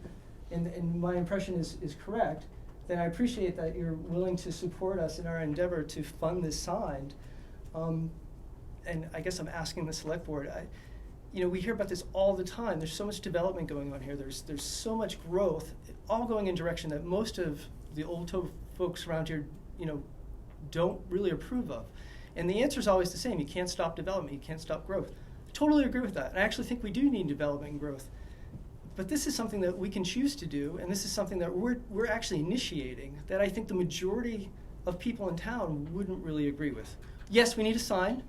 and my impression is correct, then I appreciate that you're willing to support us in our endeavor to fund this sign. And I guess I'm asking the select board. We hear about this all the time. There's so much development going on here. There's so much growth, all going in direction that most of the old folks around here, don't really approve of. And the answer is always the same. You can't stop development. You can't stop growth. I totally agree with that. And I actually think we do need development and growth. But this is something that we can choose to do, and this is something that we're actually initiating that I think the majority of people in town wouldn't really agree with. Yes, we need a sign,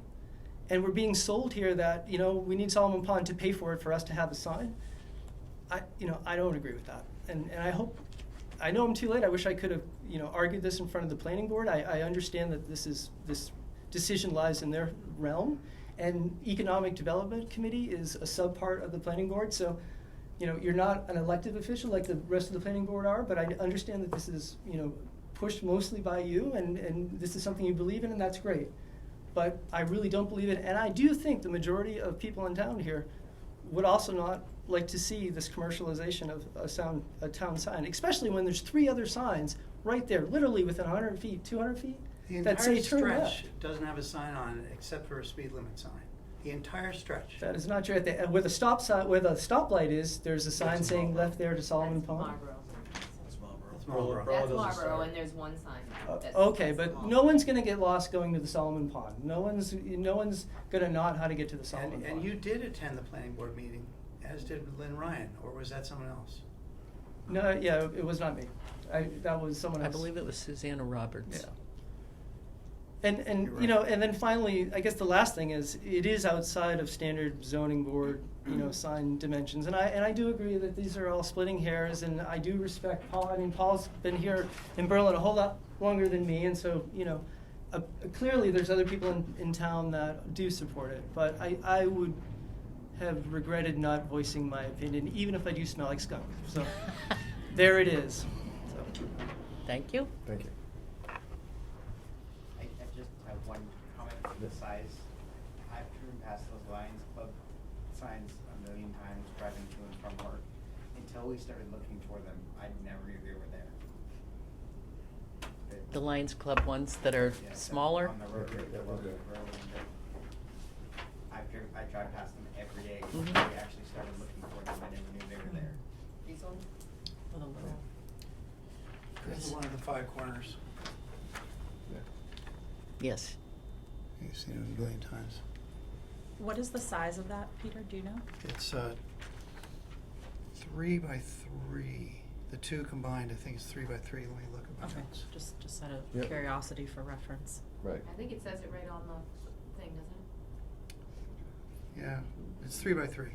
and we're being sold here that, we need Solomon Pond to pay for it for us to have a sign. I don't agree with that. And I know I'm too late. I wish I could have, argued this in front of the planning board. I understand that this decision lies in their realm, and Economic Development Committee is a subpart of the planning board. So, you're not an elected official like the rest of the planning board are, but I understand that this is, pushed mostly by you, and this is something you believe in, and that's great. But I really don't believe it, and I do think the majority of people in town here would also not like to see this commercialization of a town sign, especially when there's 3 other signs right there, literally within 100 feet, 200 feet, The that say entire turn stretch left. doesn't have a sign on it except for a speed limit sign. The entire stretch. That is not true. Where the stoplight is, there's a sign saying left there to Solomon That's Pond. Marlboro. That's Marlboro. That's Marlboro. That's doesn't Marlboro, start. and there's one sign. That's Okay, the but mall. no one's gonna get lost going to the Solomon Pond. No one's gonna not how to get to the Solomon Pond. And you did attend the planning board meeting, as did Lynn Ryan, or was that someone else? No, yeah, it was not me. That was someone I else. believe it was Susanna Roberts. Yeah. And You're you know, right. and then finally, I guess the last thing is it is outside of standard zoning board, sign dimensions. And I do agree that these are all splitting hairs, and I do respect Paul. I mean, Paul's been here in Berlin a whole lot longer than me, and so clearly there's other people in town that do support it. But I would have regretted not voicing my opinion, even if I do smell like skunk. So there it is. So. Thank you. Thank you. I just have one comment for the size. I've driven past those Lions Club signs a million times driving to and from work. Until we started looking for them, I never knew they were there. The Lions Club ones that are Yeah, smaller. On the road, Okay, the okay. road. I drive past them every day. Mhm. We actually started looking for them, I never knew they were there. These ones? With a little- This is one of the 5 corners. Yes. You've seen it a million times. What is the size of that, Peter? Do you know? It's 3 by 3. The 2 combined, I think, is 3 by 3. Let me look at my Okay, notes. just out of Yep. curiosity for reference. Right. I think it says it right on the thing, doesn't it? Yeah, it's 3 by 3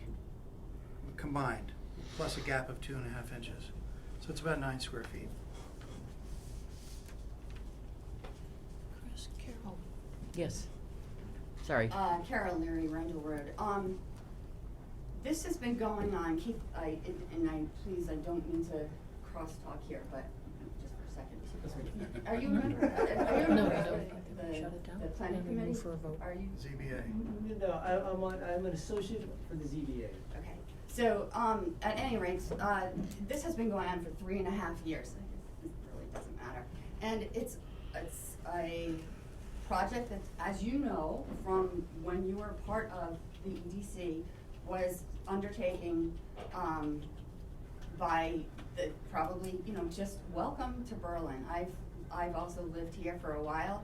combined, plus a gap of 2.5 inches. So it's about 9 square feet. Chris, Carol. Yes. Sorry. Carol Leary, Randall Road. This has been going on, Keith, please, I don't mean to crosstalk here, but just for a second. Are you a member? Are you a No, member I of don't. the Shut it down. the planning And we move committee? for a vote. Are you? ZBA. No, I'm an associate for the ZBA. Okay, so, at any rate, this has been going on for 3.5 years. It really doesn't matter. And it's a project that, as you know, from when you were part of the EDC, was undertaken, by the, probably, just welcome to Berlin. I've also lived here for a while,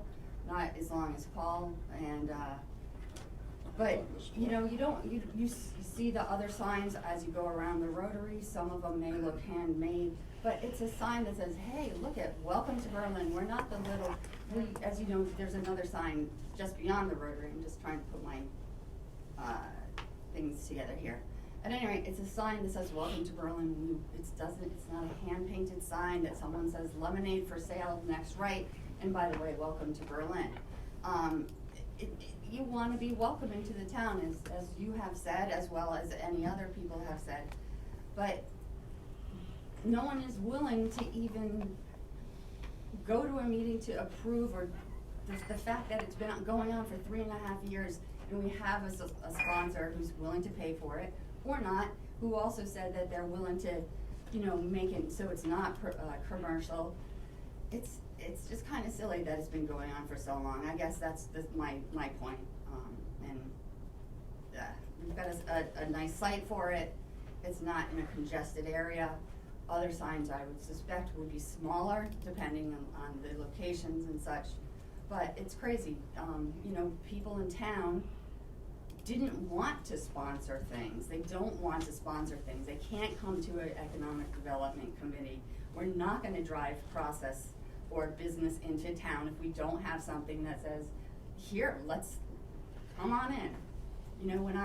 not as long as Paul, and, but, you see the other signs as you go around the Rotary. Some of them may look handmade, But it's a sign that says, hey, look at, welcome to Berlin, we're not the little, as you know, there's another sign just beyond the Rotary, I'm just trying to put my, things together here. At any rate, it's a sign that says, welcome to Berlin, it's not a hand-painted sign that someone says lemonade for sale next right, and by the way, welcome to Berlin. You wanna be welcome into the town, as you have said, as well as any other people have said, but no one is willing to even go to a meeting to approve, or the fact that it's been going on for 3.5 years, and we have a sponsor who's willing to pay for it, or not, who also said that they're willing to, make it so it's not commercial. It's just kind of silly that it's been going on for so long. I guess that's my point. We've got a nice site for it. It's not in a congested area. Other signs I would suspect would be smaller depending on the locations and such. But it's crazy. People in town didn't want to sponsor things. They don't want to sponsor things. They can't come to an economic development committee. We're not gonna drive process or business into town if we don't have something that says, here, let's come on in. When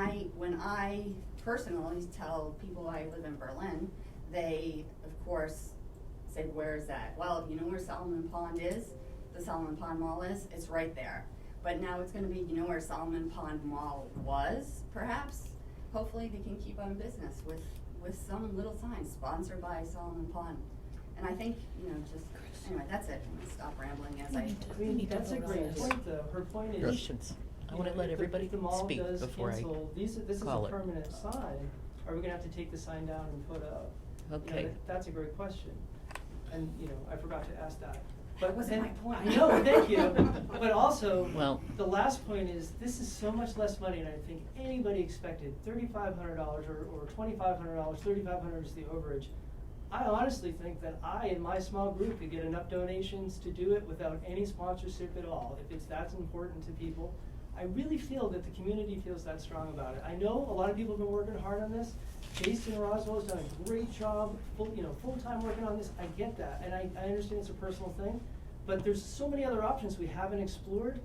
I personally tell people I live in Berlin, they, of course, say, where is that? Well, you know where Solomon Pond is? The Solomon Pond Mall is? It's right there. But now it's gonna be, where Solomon Pond Mall was, perhaps? Hopefully they can keep on business with some little sign, sponsored by Solomon Pond. And I think, anyway, that's it. I'm gonna stop rambling as We need to That's a vote on great this. point, though. Her point is. Patience. I want to let everybody If the mall speak does before I cancel, this is a call it. permanent sign, are we gonna have to take the sign down and put up? Okay. That's a great question. And, I forgot to ask that. That wasn't my point. I know, thank you. But also, Well- the last point is, this is so much less money than I think anybody expected. $3,500 or $2,500, $3,500 is the overage. I honestly think that I and my small group could get enough donations to do it without any sponsorship at all, if it's that important to people. I really feel that the community feels that strong about it. I know a lot of people have been working hard on this. Jason Roswell has done a great job, full-time working on this. I get that, and I understand it's a personal thing, but there's so many other options we haven't explored.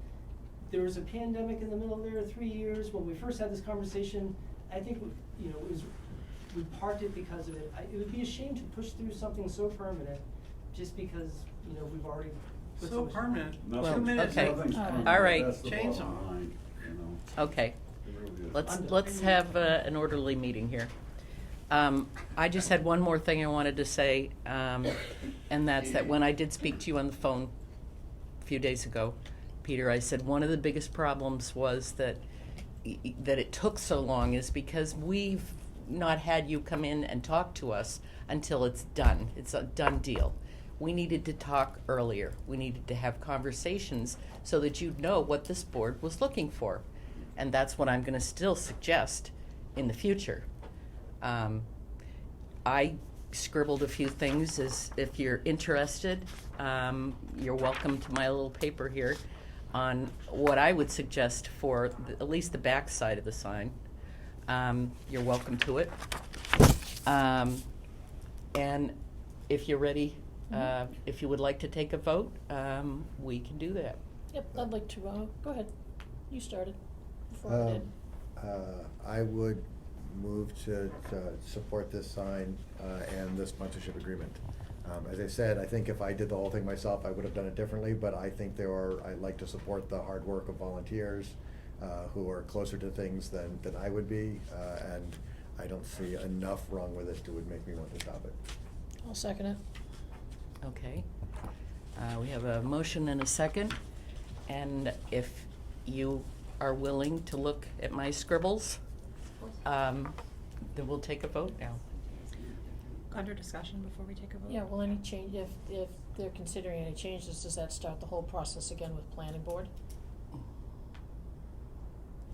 There was a pandemic in the middle there, 3 years. When we first had this conversation, I think, we parked it because of it. It would be a shame to push through something so permanent just because, we've already put So much. permanent, Well, 2 minutes. okay. Nothing's permanent. All right. That's the Chainsaw. bottom line, Okay. It really is. Let's have an orderly meeting here. I just had one more thing I wanted to say, and that's that when I did speak to you on the phone a few days ago, Peter, I said one of the biggest problems was that it took so long is because we've not had you come in and talk to us until it's done. It's a done deal. We needed to talk earlier. We needed to have conversations so that you'd know what this board was looking for. And that's what I'm going to still suggest in the future. I scribbled a few things. As if you're interested, you're welcome to my little paper here on what I would suggest for at least the back side of the sign. You're welcome to it. And if you're ready, if you would like to take a vote, we can do that. Yep, I'd like to, go ahead. You started before I did. I would move to support this sign and the sponsorship agreement. As I said, I think if I did the whole thing myself, I would have done it differently, but I think I'd like to support the hard work of volunteers who are closer to things than I would be, and I don't see enough wrong with it that would make me want to stop it. I'll second it. Okay. We have a motion and a second, and if you are willing to look at my scribbles, then we'll take a vote now. Under discussion before we take a vote? Yeah, well, any change, if they're considering any changes, does that start the whole process again with planning board?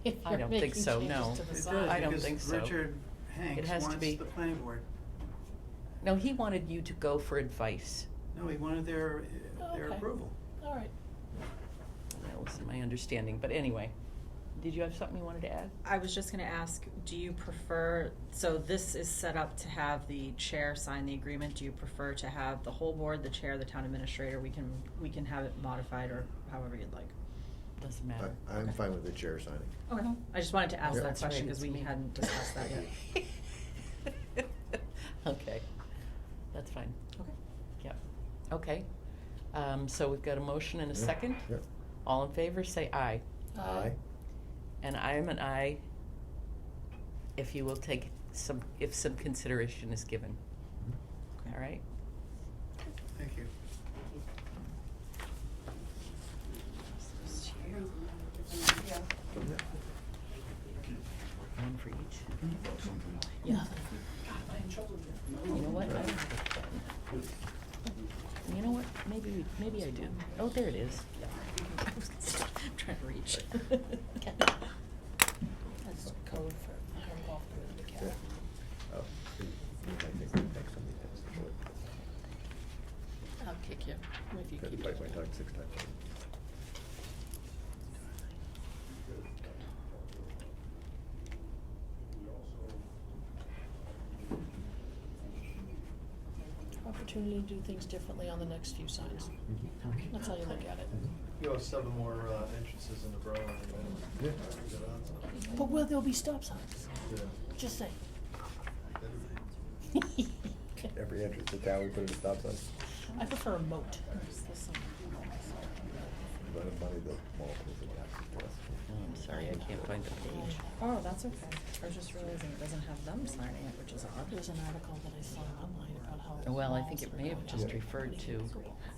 If I you're don't think making so, changes no. to the It sign. does, I don't because think so. Richard Hanks has to wants be- the planning board. No, he wanted you to go for advice. No, he wanted their Okay. approval. All right. That was my understanding, but anyway, did you have something you wanted to add? I was just gonna ask, do you prefer, so this is set up to have the chair sign the agreement, do you prefer to have the whole board, the chair, the town administrator, we can have it modified or however you'd like? Doesn't matter. I'm Okay. fine with the chair signing. Okay, I just wanted to ask Yeah. that That's right, question, cause it's we me. hadn't discussed that yet. Okay, that's fine. Okay. Yep, okay. So we've got a motion and a Yeah. second. Yeah. All in favor, say aye. Aye. And I am an aye if you will take if some consideration is given. All right? Thank you. One for each. Yeah. You know what? I don't have a pen. You know what? Maybe I do. Oh, there it is. I'm trying to reach. That's code for her off the Yeah. cat. Oh, see, you might think the next one you can do it. I'll kick you if you Got to keep bite my doing tongue it. 6 times. Opportunity to do things differently on the next few signs. That's how you look at it. You have 7 more entrances in the borough. Yeah. But will there be stop signs? Just saying. Every entrance to town, we put in a stop sign. I prefer a moat. Let them money the mall is a gas to us. Oh, I'm sorry, I can't find the page. Oh, that's okay. I was just realizing it doesn't have them signing it, which is odd. There's an article that I saw online about how. Well, I malls think it are may have going just out. referred to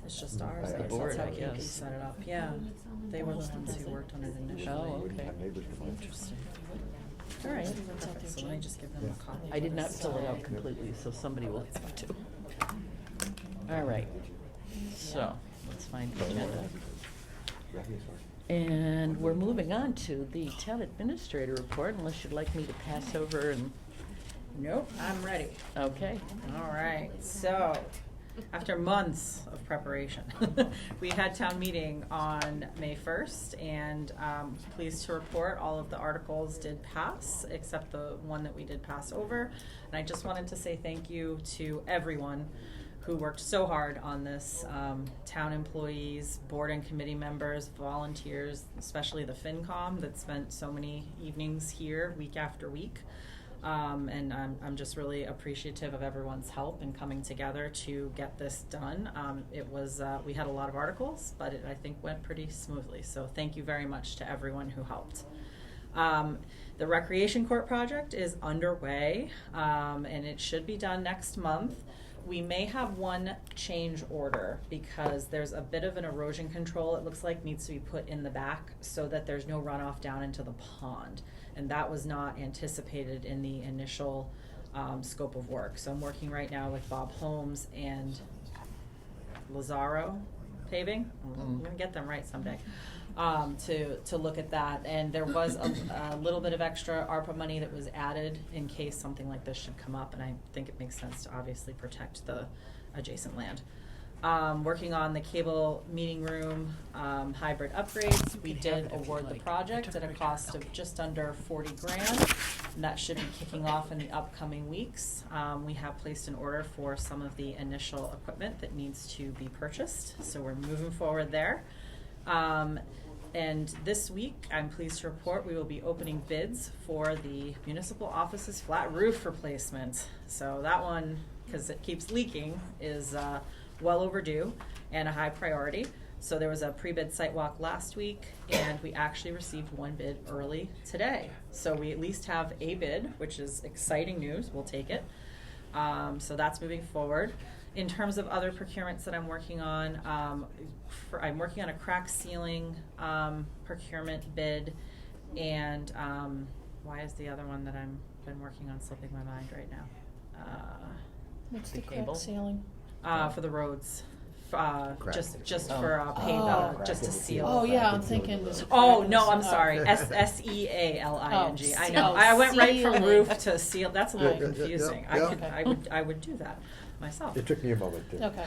It's just ours, The I guess board, that's how I Kinky guess. set it up, yeah. They were the ones who worked on it initially. Oh, Wouldn't okay. have neighbors to mind. Interesting. All right, Everyone's out perfect, there so let me too. just give them Yeah. a copy. I did not fill it out completely, so somebody will have to. All right, so, let's find the agenda. And we're moving on to the town administrator report, unless you'd like me to pass over and, Nope, I'm ready. okay. All right, so after months of preparation, we had town meeting on May 1st, and pleased to report all of the articles did pass, except the one that we did pass over. And I just wanted to say thank you to everyone who worked so hard on this, town employees, board and committee members, volunteers, especially the FinCom that spent so many evenings here week after week. And I'm just really appreciative of everyone's help in coming together to get this done. It was, we had a lot of articles, but it, I think, went pretty smoothly. So thank you very much to everyone who helped. The Recreation Court project is underway, and it should be done next month. We may have one change order because there's a bit of an erosion control, it looks like, needs to be put in the back so that there's no runoff down into the pond. And that was not anticipated in the initial scope of work. So I'm working right now with Bob Holmes and Lazaro Paving. I'm gonna get them right someday. To look at that, and there was a little bit of extra ARPA money that was added in case something like this should come up, and I think it makes sense to obviously protect the adjacent land. Working on the cable meeting room hybrid upgrades, we You can have did it if you award the like. project at a cost of just under 40 grand, and that should be kicking off in the upcoming weeks. We have placed an order for some of the initial equipment that needs to be purchased, so we're moving forward there. And this week, I'm pleased to report, we will be opening bids for the municipal office's flat roof replacement. So that one, because it keeps leaking, is well overdue and a high priority. So there was a pre-bid site walk last week, and we actually received one bid early today. So we at least have a bid, which is exciting news, we'll take it. So that's moving forward. In terms of other procurements that I'm working on, I'm working on a crack ceiling procurement bid, and why is the other one that I'm been working on slipping my mind right now? What's The the cable? crack ceiling? For the roads, just Oh. for pave, Oh. just to seal. Oh, yeah, I'm thinking there's a Oh, crack no, in I'm the- sorry, SEALING, I know, Oh, I went right from ceiling. roof to seal, that's a little Yeah, yeah, yeah, confusing. yeah. I would do that myself. It took me a moment to. Okay.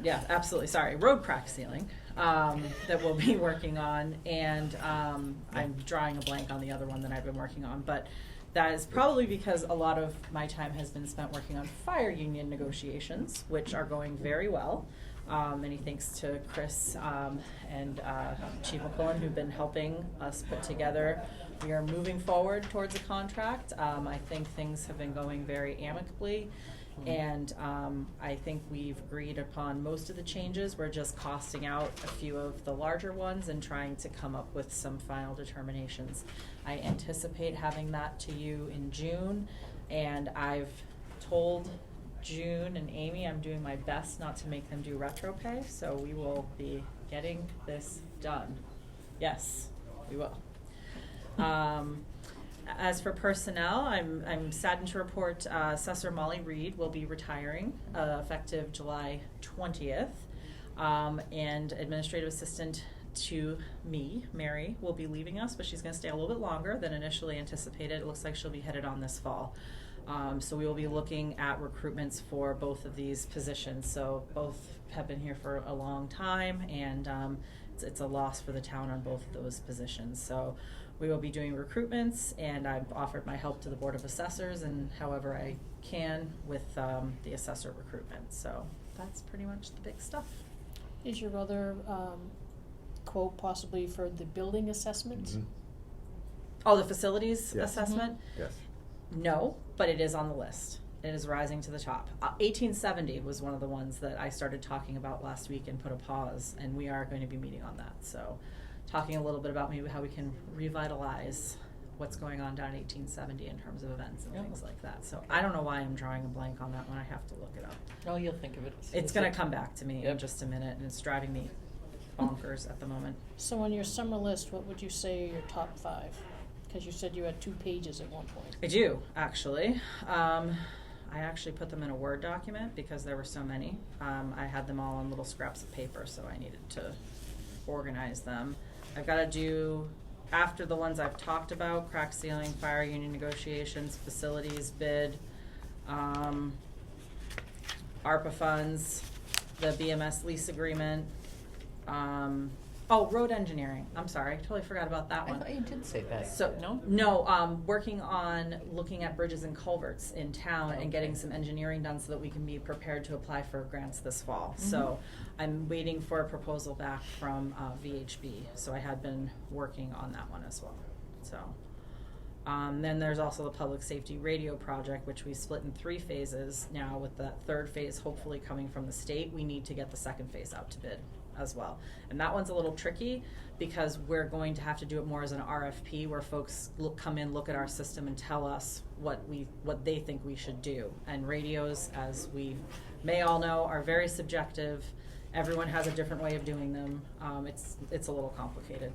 Yeah, absolutely, sorry, road crack ceiling. that we'll be working on, and I'm drawing a blank on the other one that I've been working on, but that is probably because a lot of my time has been spent working on fire union negotiations, which are going very well. Many thanks to Chris and Chief McClellan, who've been helping us put together. We are moving forward towards a contract. I think things have been going very amicably, and I think we've agreed upon most of the changes. We're just costing out a few of the larger ones and trying to come up with some final determinations. I anticipate having that to you in June, and I've told June and Amy I'm doing my best not to make them do retro pay, so we will be getting this done. Yes, we will. As for personnel, I'm saddened to report Assessor Molly Reed will be retiring effective July 20th, and Administrative Assistant to me, Mary, will be leaving us, but she's going to stay a little bit longer than initially anticipated. It looks like she'll be headed on this fall. So we will be looking at recruitments for both of these positions. So both have been here for a long time, and it's a loss for the town on both of those positions. So we will be doing recruitments, and I've offered my help to the Board of Assessors and however I can with the assessor recruitment. So that's pretty much the big stuff. Is your other quote possibly for the building assessment? Mhm. Oh, the facilities Yes. assessment? Yes. No, but it is on the list. It is rising to the top. 1870 was one of the ones that I started talking about last week and put a pause, and we are going to be meeting on that. So talking a little bit about maybe how we can revitalize what's going on down at 1870 in terms of events and things like that. So I don't know why I'm drawing a blank on that one. I have to look it up. Oh, you'll think of it. It's going to come back to me in Yep. just a minute, and it's driving me bonkers at the moment. So on your summer list, what would you say are your top 5? Because you said you had 2 pages at one point. I do, actually. I actually put them in a Word document because there were so many. I had them all on little scraps of paper, so I needed to organize them. I've got to do, after the ones I've talked about, crack ceiling, fire union negotiations, facilities bid, ARPA funds, the BMS lease agreement, road engineering. I'm sorry, totally forgot about that I one. thought you did say that. So No? working on looking at bridges and culverts in town and getting some engineering done so that we can be prepared to apply for grants this fall. So I'm waiting for a proposal back from VHB. So I had been working on that one as well. So then there's also the public safety radio project, which we split in 3 phases now, with that 3rd phase hopefully coming from the state. We need to get the 2nd phase out to bid as well. And that one's a little tricky because we're going to have to do it more as an RFP where folks come in, look at our system and tell us what they think we should do. And radios, as we may all know, are very subjective. Everyone has a different way of doing them. It's a little complicated,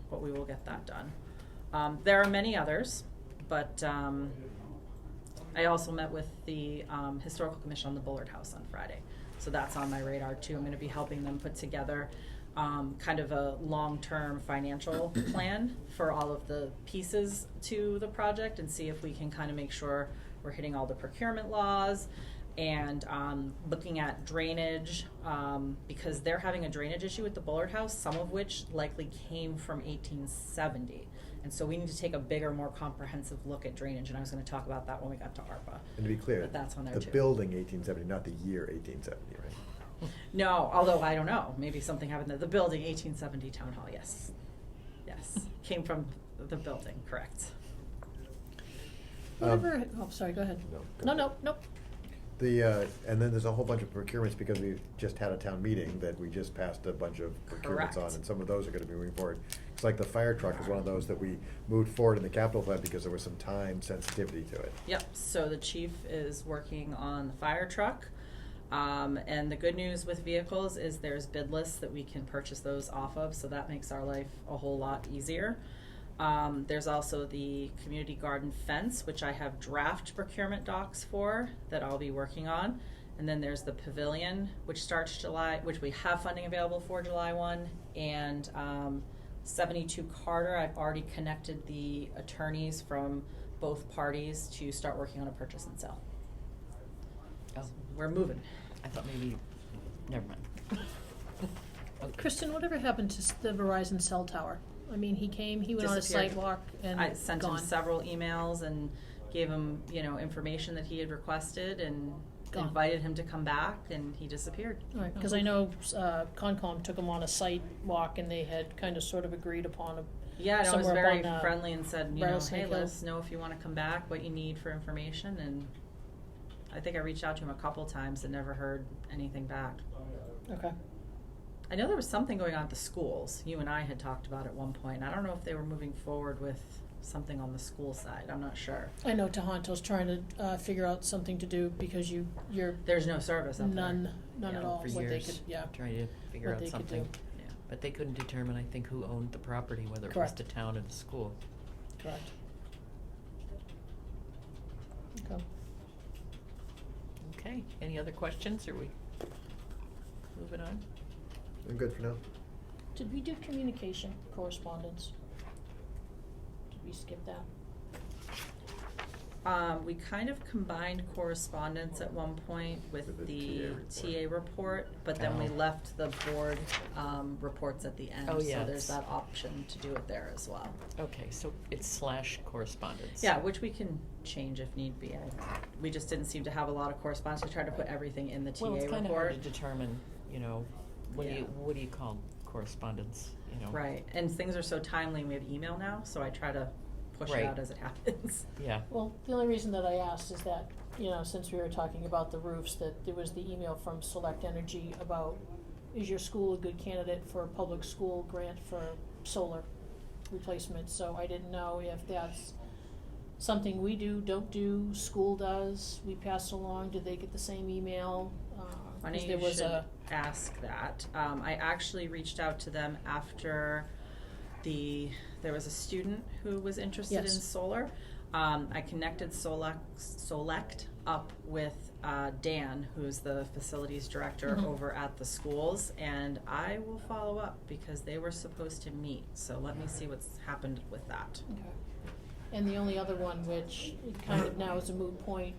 but we will get that done. There are many others, but I also met with the Historical Commission on the Bullard House on Friday. So that's on my radar too. I'm going to be helping them put together kind of a long-term financial plan for all of the pieces to the project and see if we can kind of make sure we're hitting all the procurement laws and looking at drainage because they're having a drainage issue with the Bullard House, some of which likely came from 1870. And so we need to take a bigger, more comprehensive look at drainage, and I was going to talk about that when we got to ARPA. And to be clear, But that's on there the too. building 1870, not the year 1870, right? No, although I don't know, maybe something happened there. The building, 1870 Town Hall, yes. Yes, came from the building, correct. Whoever, sorry, go ahead. No. And then there's a whole bunch of procurements because we just had a town meeting that we just passed a bunch of procurements on, Correct. and some of those are gonna be moving forward. It's like the fire truck is one of those that we moved forward in the capital fund because there was some time sensitivity to it. Yep, so the chief is working on the fire truck. And the good news with vehicles is there's bid lists that we can purchase those off of, so that makes our life a whole lot easier. There's also the community garden fence, which I have draft procurement docs for that I'll be working on. And then there's the pavilion, which starts which we have funding available for July 1. And 72 Carter, I've already connected the attorneys from both parties to start working on a purchase and sale. Oh, We're moving. I thought maybe, never mind. Kristen, whatever happened to the Verizon cell tower? I mean, he came, he went on a Disappeared. sidewalk and I sent him gone. several emails and gave him, information that he had requested and Gone. invited him to come back, and he disappeared. Right, because I know Concom took him on a site walk and they had kind of sort of agreed upon a Yeah, and I was somewhere up very on, friendly and said, Rattlesnake hey, Hill. let us know if you want to come back, what you need for information, and I think I reached out to him a couple times and never heard anything back. Okay. I know there was something going on at the schools. You and I had talked about at one point. I don't know if they were moving forward with something on the school side. I'm not sure. I know Tohonto's trying to figure out something to do because you're There's no service up there. none at Yeah, all for what they years, could, yeah. trying to figure what out they could something. do. Yeah. But they couldn't determine, I think, who owned the property, whether it was Correct. the town or the school. Correct. Okay. Okay, any other questions, or we moving on? I'm good for now. Did we do communication correspondence? Did we skip that? We kind of combined correspondence at one point with With the the TA report, but then we Oh. left the board reports at the end. Oh, yeah, So there's it's- that option to do it there as well. Okay, so it's / correspondence. Yeah, which we can change if need be. We just didn't seem to have a lot of correspondence. We tried to put everything in the TA Well, it's report. kind of hard to determine, what Yeah. do you call correspondence, Right, and things are so timely, and we have email now, so I try to push it Right. out as it happens. Yeah, Well, the only reason that I asked is that, since we were talking about the roofs, that there was the email from Select Energy about, is your school a good candidate for a public school grant for solar replacement? So I didn't know if that's something we do, don't do, school does, we pass along, did they get the same email? Funny 'Cause there you was should a, ask that. I actually reached out to them after there was a student who was interested in Yes. solar. I connected Select up with Dan, who's the facilities director Mhm. over at the schools, and I will follow up because they were supposed to meet. So let me see what's happened with that. okay. And the only other one, which it kind of now is a moot point,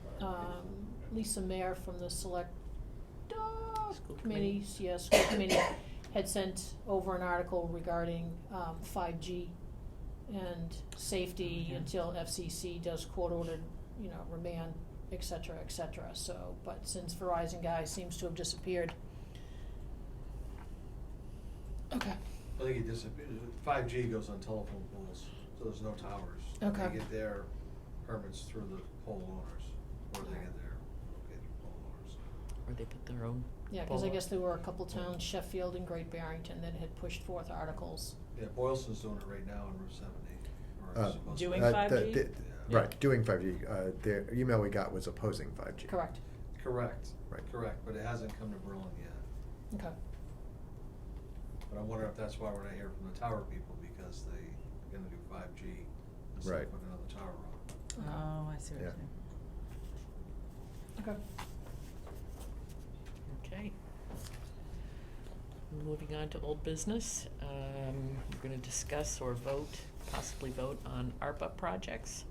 Lisa Mayer from the Select School committees, yes, school committee, had sent over an article regarding 5G and safety Okay. until FCC does court-ordered, remand, et cetera, et cetera. So, but since Verizon guy seems to have disappeared. Okay. I think he disappeared. 5G goes on telephone poles, so there's no towers. Okay. They get their permits through the pole owners, or they get their, pole owners. or they put their own. Yeah, because I pole guess there were a couple towns, Sheffield and Great Barrington, that had pushed forth articles. Yeah, Boylston's doing it right now on Route 70. or Uh, supposed to. Doing the- 5G? Yeah. Right, doing 5G. The email we got was opposing 5G. Correct. Correct. Right. Correct, but it hasn't come to Berlin yet. Okay. But I wonder if that's why we're not hearing from the tower people, because they're gonna do 5G instead Right. of putting another tower on. Oh, I see what you're Yeah. saying. Okay. Okay. Moving on to old business, we're gonna discuss or possibly vote on ARPA projects.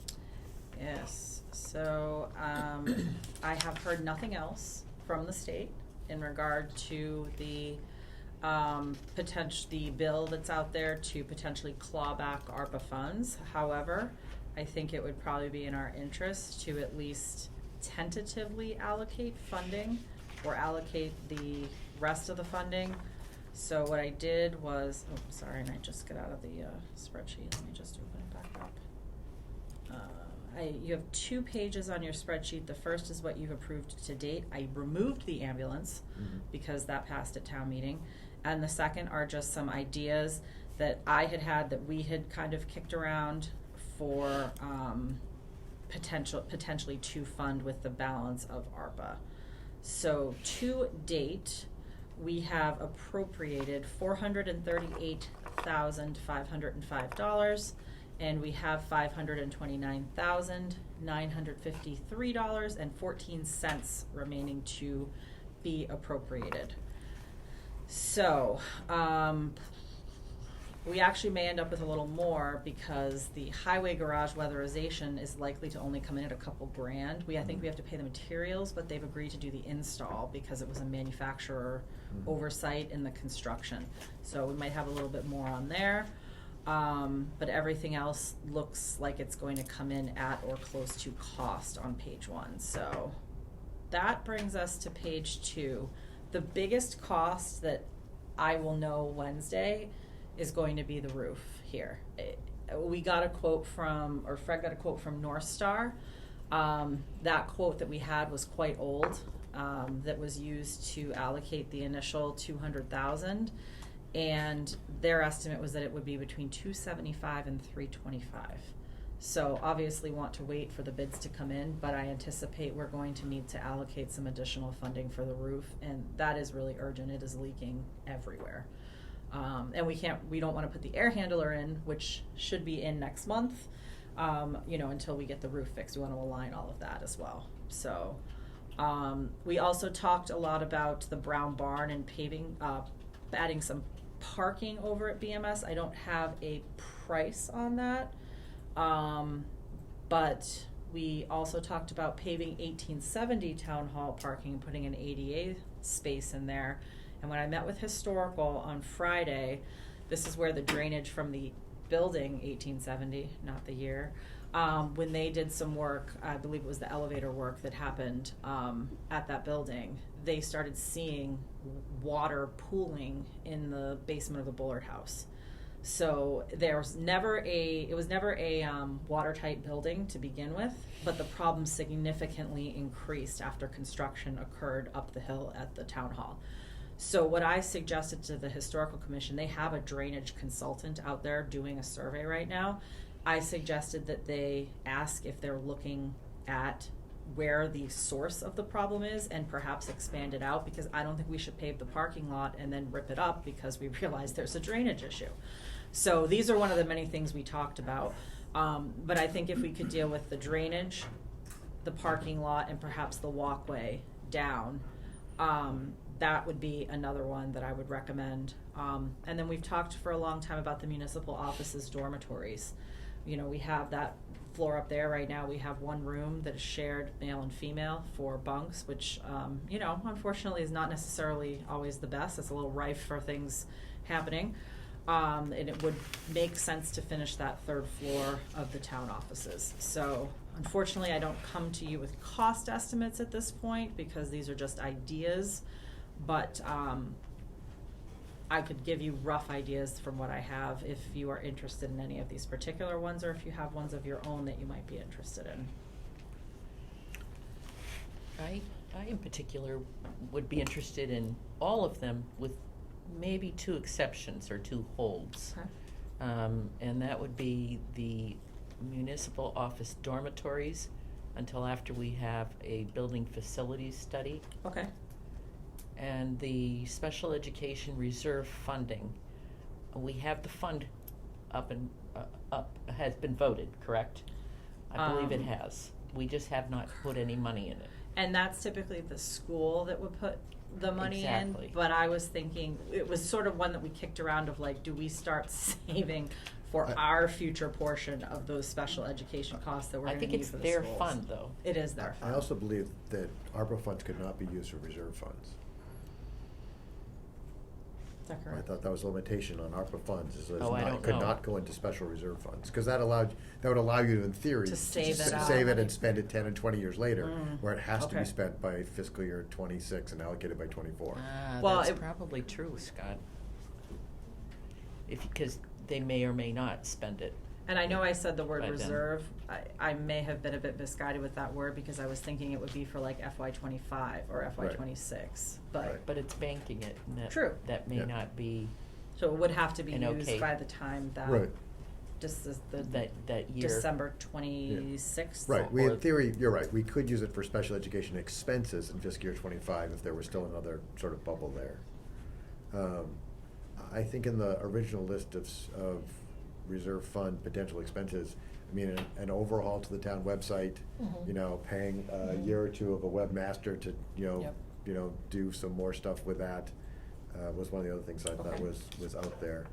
Yes, so, I have heard nothing else from the state in regard to the, the bill that's out there to potentially claw back ARPA funds. However, I think it would probably be in our interest to at least tentatively allocate funding or allocate the rest of the funding. So what I did was, and I just got out of the spreadsheet, let me just open it back up. You have 2 pages on your spreadsheet. The first is what you've approved to date. I removed the ambulance Mhm. because that passed at town meeting. And the second are just some ideas that I had that we had kind of kicked around for potentially to fund with the balance of ARPA. So to date, we have appropriated $438,505, and we have $529,953.14 remaining to be appropriated. So, we actually may end up with a little more because the highway garage weatherization is likely to only come in at a couple grand. I think we have to pay the materials, but they've agreed to do the install because it was a manufacturer oversight in the construction. So we might have a little bit more on there. But everything else looks like it's going to come in at or close to cost on page 1. So that brings us to page 2. The biggest cost that I will know Wednesday is going to be the roof here. We got a quote from, or Fred got a quote from North Star. That quote that we had was quite old, that was used to allocate the initial $200,000, and their estimate was that it would be between $275 and $325. So obviously want to wait for the bids to come in, but I anticipate we're going to need to allocate some additional funding for the roof, and that is really urgent. It is leaking everywhere. And we don't want to put the air handler in, which should be in next month, until we get the roof fixed. We want to align all of that as well. So, we also talked a lot about the Brown Barn and paving, adding some parking over at BMS. I don't have a price on that. But we also talked about paving 1870 Town Hall parking and putting an ADA space in there. And when I met with Historical on Friday, this is where the drainage from the building, 1870, not the year, when they did some work, I believe it was the elevator work that happened at that building, they started seeing water pooling in the basement of the Bullard House. So it was never a watertight building to begin with, but the problem significantly increased after construction occurred up the hill at the town hall. So what I suggested to the Historical Commission, they have a drainage consultant out there doing a survey right now. I suggested that they ask if they're looking at where the source of the problem is and perhaps expand it out, because I don't think we should pave the parking lot and then rip it up because we realize there's a drainage issue. So these are one of the many things we talked about. But I think if we could deal with the drainage, the parking lot, and perhaps the walkway down, that would be another one that I would recommend. And then we've talked for a long time about the municipal offices dormitories. We have that floor up there right now. We have one room that is shared male and female for bunks, which, unfortunately is not necessarily always the best. It's a little rife for things happening. And it would make sense to finish that third floor of the town offices. So unfortunately, I don't come to you with cost estimates at this point because these are just ideas, but I could give you rough ideas from what I have if you are interested in any of these particular ones, or if you have ones of your own that you might be interested in. I in particular would be interested in all of them, with maybe 2 exceptions or 2 holds. Okay. And that would be the municipal office dormitories until after we have a building facilities study, Okay. and the special education reserve funding. We have the fund up has been voted, correct? I believe it has. We just have not put any money in it. And that's typically the school that would put the money Exactly. in, but I was thinking, it was sort of one that we kicked around of like, do we start saving for our future portion of those special education costs that we're I gonna think need it's for the their schools? fund, though. It is their fund. I also believe that ARPA funds could not be used for reserve funds. Is that I correct? thought that was a limitation on ARPA funds, is that Oh, I it don't could know. not go into special reserve funds. Because that would allow you, in theory, To save it out. save it and spend it 10 and 20 years later, Mm. where it has to be Okay. spent by fiscal year 26 and allocated by 24. Well, That's it- probably true, Scott. Because they may or may not spend it. And I know I said the word By then. reserve, I may have been a bit misguided with that word because I was thinking it would be for like FY '25 or FY '26, but, Right. But it's banking it, and that, True. that may Yeah. not be so it would have to be And used okay. by the time that, Right. just as the that year. December 26th. Right, we, in or- theory, you're right, we could use it for special education expenses in fiscal year 25 if there was still another sort of bubble there. I think in the original list of reserve fund potential expenses, I mean, an overhaul to the town website, Mhm. paying a Mhm. year or 2 of a webmaster to, Yep. do some more stuff with that, was one of the other things I thought Okay. was out there.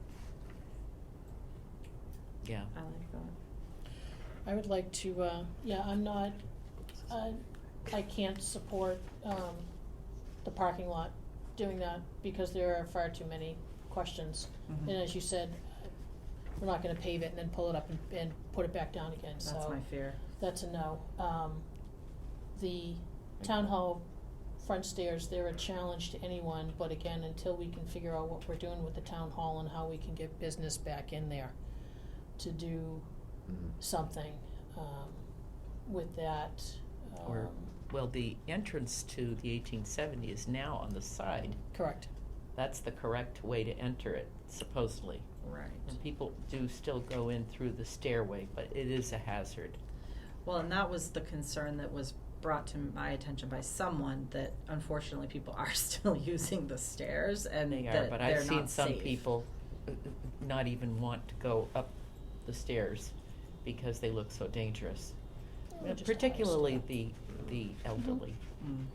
Yeah. I like that. I would like to, I'm not, I can't support, the parking lot doing that because there are far too many questions. Mhm. And as you said, we're not gonna pave it and then pull it up and put it back down again, so. That's my fear. That's a no. The town hall front stairs, they're a challenge to anyone, but again, until we can figure out what we're doing with the town hall and how we can get business back in there to do something, with that, Or, well, the entrance to the 1870 is now on the side. correct. That's the correct way to enter it, supposedly. Right. And people do still go in through the stairway, but it is a hazard. Well, and that was the concern that was brought to my attention by someone, that unfortunately people are still using the stairs and They are, that but they're I've seen not some safe. people not even want to go up the stairs because they look so dangerous. Or just Particularly eyes. the elderly. Mm.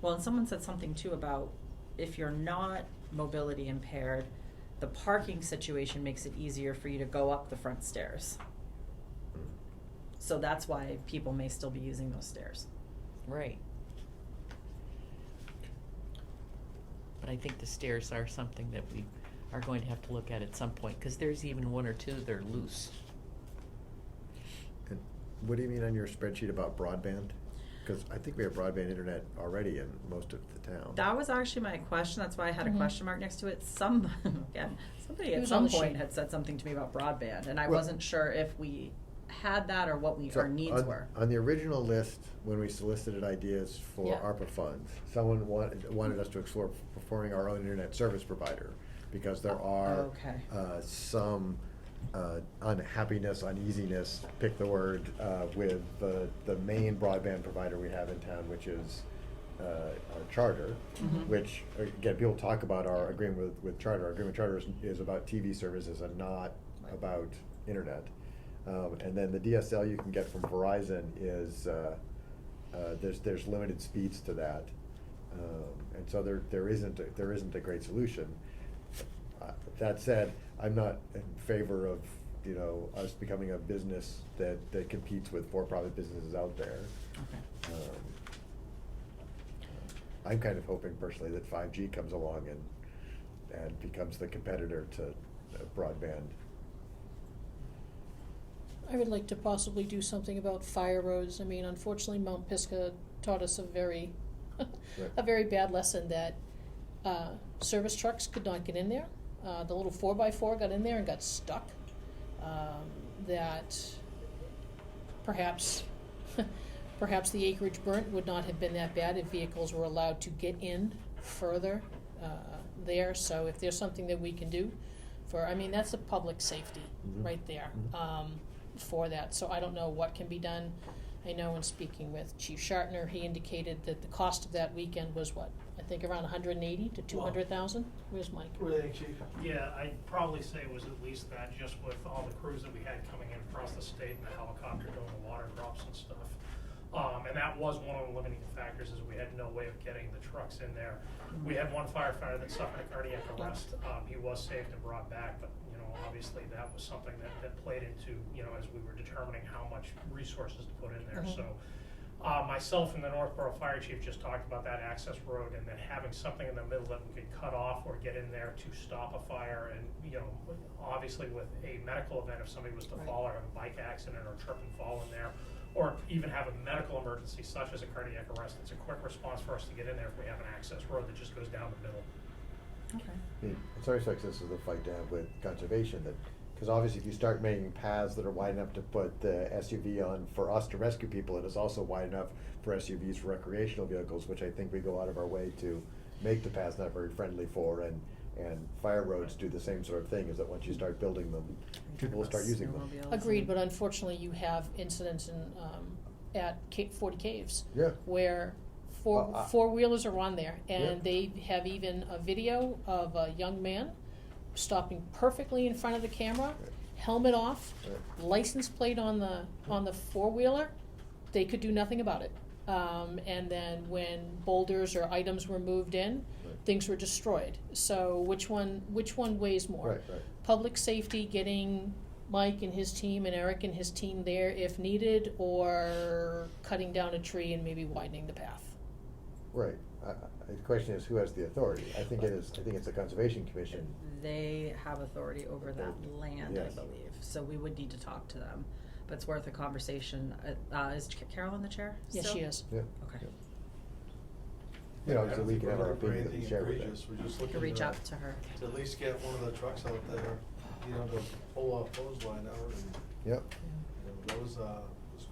Well, and someone said something too about if you're not mobility impaired, the parking situation makes it easier for you to go up the front stairs. So that's why people may still be using those stairs. Right. But I think the stairs are something that we are going to have to look at some point, because there's even one or two that are loose. And what do you mean on your spreadsheet about broadband? Because I think we have broadband internet already in most of the town. That was actually my question. That's why I had a Mhm. question mark next to it. Somebody It at was some on the point sheet. had said something to me about broadband, and I Well- wasn't sure if we had that or what So our needs on- were. On the original list, when we solicited ideas for Yeah. ARPA funds, someone wanted us to explore performing our own internet service provider, because there are Okay. some unhappiness, uneasiness, pick the word, with the main broadband provider we have in town, which is our Charter, Mhm. which, again, people talk about our agreement with Charter. Our agreement with Charter is about TV services and not about internet. And then the DSL you can get from Verizon is, there's limited speeds to that. And so there isn't a great solution. That said, I'm not in favor of, us becoming a business that competes with for-profit businesses out there. Okay. I'm kind of hoping personally that 5G comes along and becomes the competitor to broadband. I would like to possibly do something about fire roads. I mean, unfortunately, Mount Pisgah taught us a very, a very bad lesson that service trucks could not get in there. The little 4x4 got in there and got stuck. That perhaps, perhaps the acreage burnt would not have been that bad if vehicles were allowed to get in further there. So if there's something that we can do that's a public safety Mhm. right there. Mhm. For that, so I don't know what can be done. I know in speaking with Chief Shartner, he indicated that the cost of that weekend was what? I think around 180 to 200,000. Where's Mike? What do you think, Chief? Yeah, I'd probably say it was at least that, just with all the crews that we had coming in across the state and the helicopter doing the water drops and stuff. And that was one of the limiting factors, is we had no way of getting the trucks in there. We had one firefighter that suffered a cardiac arrest. He was saved and brought back, but obviously that was something that played into, as we were determining how much resources to put in there. Mhm. So myself and the Northborough Fire Chief just talked about that access road, and then having something in the middle that we could cut off or get in there to stop a fire. And, obviously with a medical event, if somebody was to Right. fall or have a bike accident or trip and fall in there, or even have a medical emergency such as a cardiac arrest, it's a quick response for us to get in there if we have an access road that just goes down the middle. Okay. It's always like this is the fight to have with conservation, because obviously if you start making paths that are wide enough to put the SUV on for us to rescue people, it is also wide enough for SUVs for recreational vehicles, which I think we go out of our way to make the paths not very friendly for, and fire roads do the same sort of thing, is that once you start building them, people will start using them. Agreed, but unfortunately, you have incidents in at 40 Caves. Yeah. Where four-wheelers are on there, and they have even a video of a young man stopping perfectly in front of the camera, helmet off, license plate on the four-wheeler. They could do nothing about it. And then when boulders or items were moved in, things were destroyed. So which one weighs more? Right. public safety getting Mike and his team and Eric and his team there if needed, or cutting down a tree and maybe widening the path? Right. The question is, who has the authority? I think it's the Conservation Commission. They have authority over that land, I Yes. believe, so we would need to talk to them. But it's worth a conversation. Is Carol in the chair Yes, still? she is. Yeah. Okay. You know, I so don't we think can have we're our looking for opinion and anything share with them. egregious. We're just We looking can reach to out to her. to at least get one of the trucks out there, you know, to pull a hose line out, and, Yep. you know, that was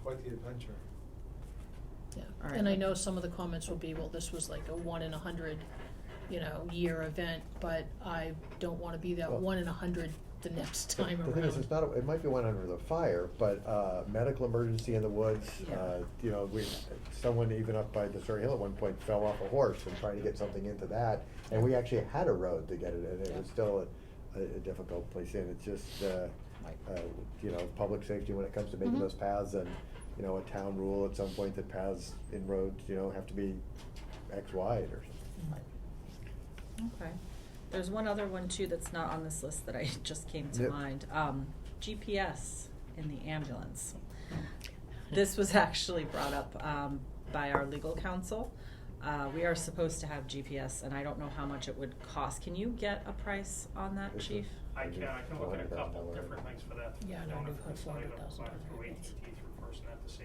quite the adventure. Yeah, All right. and I know some of the comments will be, well, this was like a 1 in 100, year event, but I don't wanna be that Well, 1 in 100 the next time The around. thing is, it's not, it might be one under the fire, but medical emergency in the woods, Yeah. someone even up by the Surrey Hill at one point fell off a horse and trying to get something into that, and we actually had a road to get it in, it was still a difficult place in, it's just, public safety when it comes to making Mhm. those paths, and, a town rule at some point that paths in roads, have to be X wide or something. Okay. There's one other one too that's not on this list that I just came to Yep. mind. GPS in the ambulance. This was actually brought up by our legal counsel. We are supposed to have GPS, and I don't know how much it would cost. Can you get a price on that, It's a- Chief? I can look at a couple $400,000. different things for that. Yeah, I don't know, know if it's not even $400,000 applied through AT&T through FirstNet to see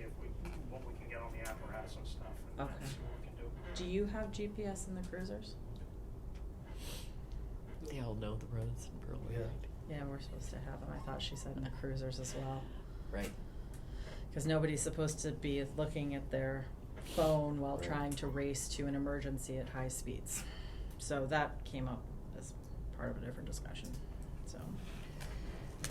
what we can get on the apparatus and stuff, and Okay. see what we can do. Do you have GPS in the cruisers? They all know the roads in Berlin, Yeah. right? Yeah, we're supposed to have them. I thought she said in the cruisers as well. Right. Because nobody's supposed to be looking at their phone while Right. trying to race to an emergency at high speeds. So that came up as part of a different discussion. So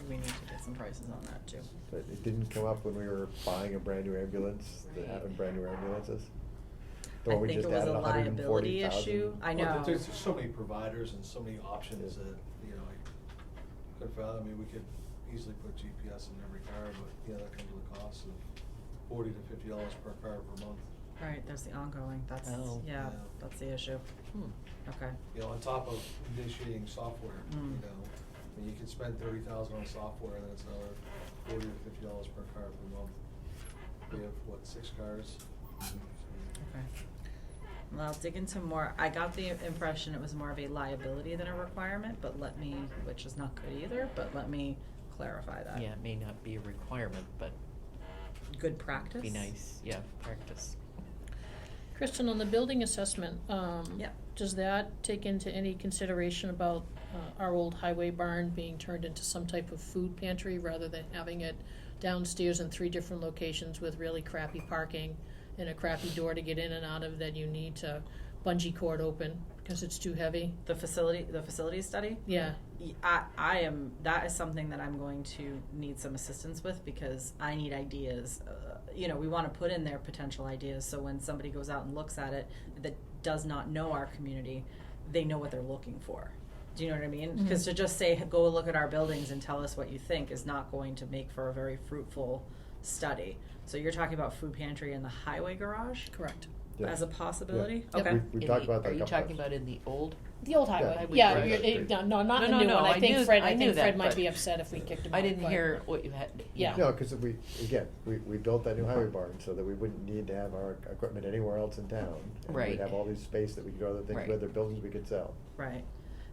we need to get some prices on that too. But it didn't come up when we were buying a brand new ambulance, having brand new ambulances? The I one we think it just was added a liability 140,000. issue. I Well, know. there's so many providers and so many options Yeah. that, I could fathom, we could easily put GPS in every car, but, that comes with a cost of $40 to $50 per car per month. Right, there's the ongoing. That's Oh. yeah, Yeah. that's the issue. Okay. On top of initiating software, Mm. you could spend $30,000 on software, and then it's another $40 to $50 per car per month. We have, 6 cars? Okay. Well, I'll dig into more. I got the impression it was more of a liability than a requirement, but which is not good either, but let me clarify that. Yeah, it may not be a requirement, but Good practice? be nice, yeah, practice. Kristen, on the building assessment, Yeah. does that take into any consideration about our old highway barn being turned into some type of food pantry rather than having it downstairs in 3 different locations with really crappy parking and a crappy door to get in and out of that you need to bungee cord open because it's too heavy? The facility study? Yeah. That is something that I'm going to need some assistance with because I need ideas. We want to put in there potential ideas so when somebody goes out and looks at it that does not know our community, they know what they're looking for. Do you know what I mean? Because to just say, go look at our buildings and tell us what you think is not going to make for a very fruitful study. So you're talking about food pantry in the highway garage? Correct. Yeah. As a possibility? Yeah. Okay. We talked about that Are a you couple talking times. about in the old? The old highway. Highway Yeah, garage. no, not No, the no, new no, one. I think knew- Fred. I knew think Fred that, might but be upset if we kicked him out. I didn't but- hear what you had. Yeah. No, because we built that new highway barn so that we wouldn't need to have our equipment anywhere else in town. And Right. we'd have all this space that we could do other things Right. with, or buildings we could sell. Right.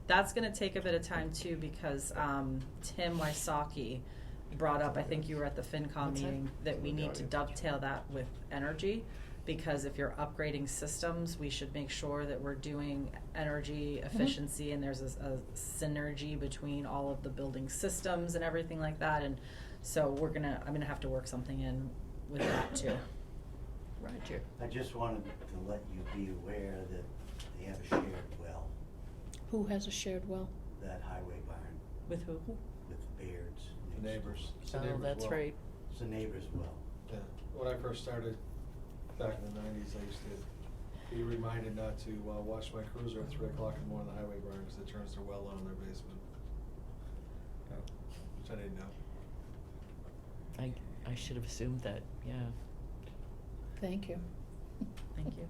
That's going to take a bit of time too because Tim Wysocki brought up, I think you were at the FinCom What's that? meeting, that we need to dovetail that with energy because if you're upgrading systems, we should make sure that we're doing energy efficiency and there's a synergy between all of the building systems and everything like that. And so I'm going to have to work something in with that too. Roger. I just wanted to let you be aware that they have a shared well, Who has a shared well? that highway barn, With who? with Baird's. The neighbors. It's the Oh, neighbors' that's well. right. It's a neighbor's well. Yeah, when I first started back in the 90s, I used to be reminded not to wash my cruiser at 3 o'clock in the morning in the highway barn because it turns their well on in their basement. Which I didn't know. I should have assumed that, yeah. Thank you. Thank you.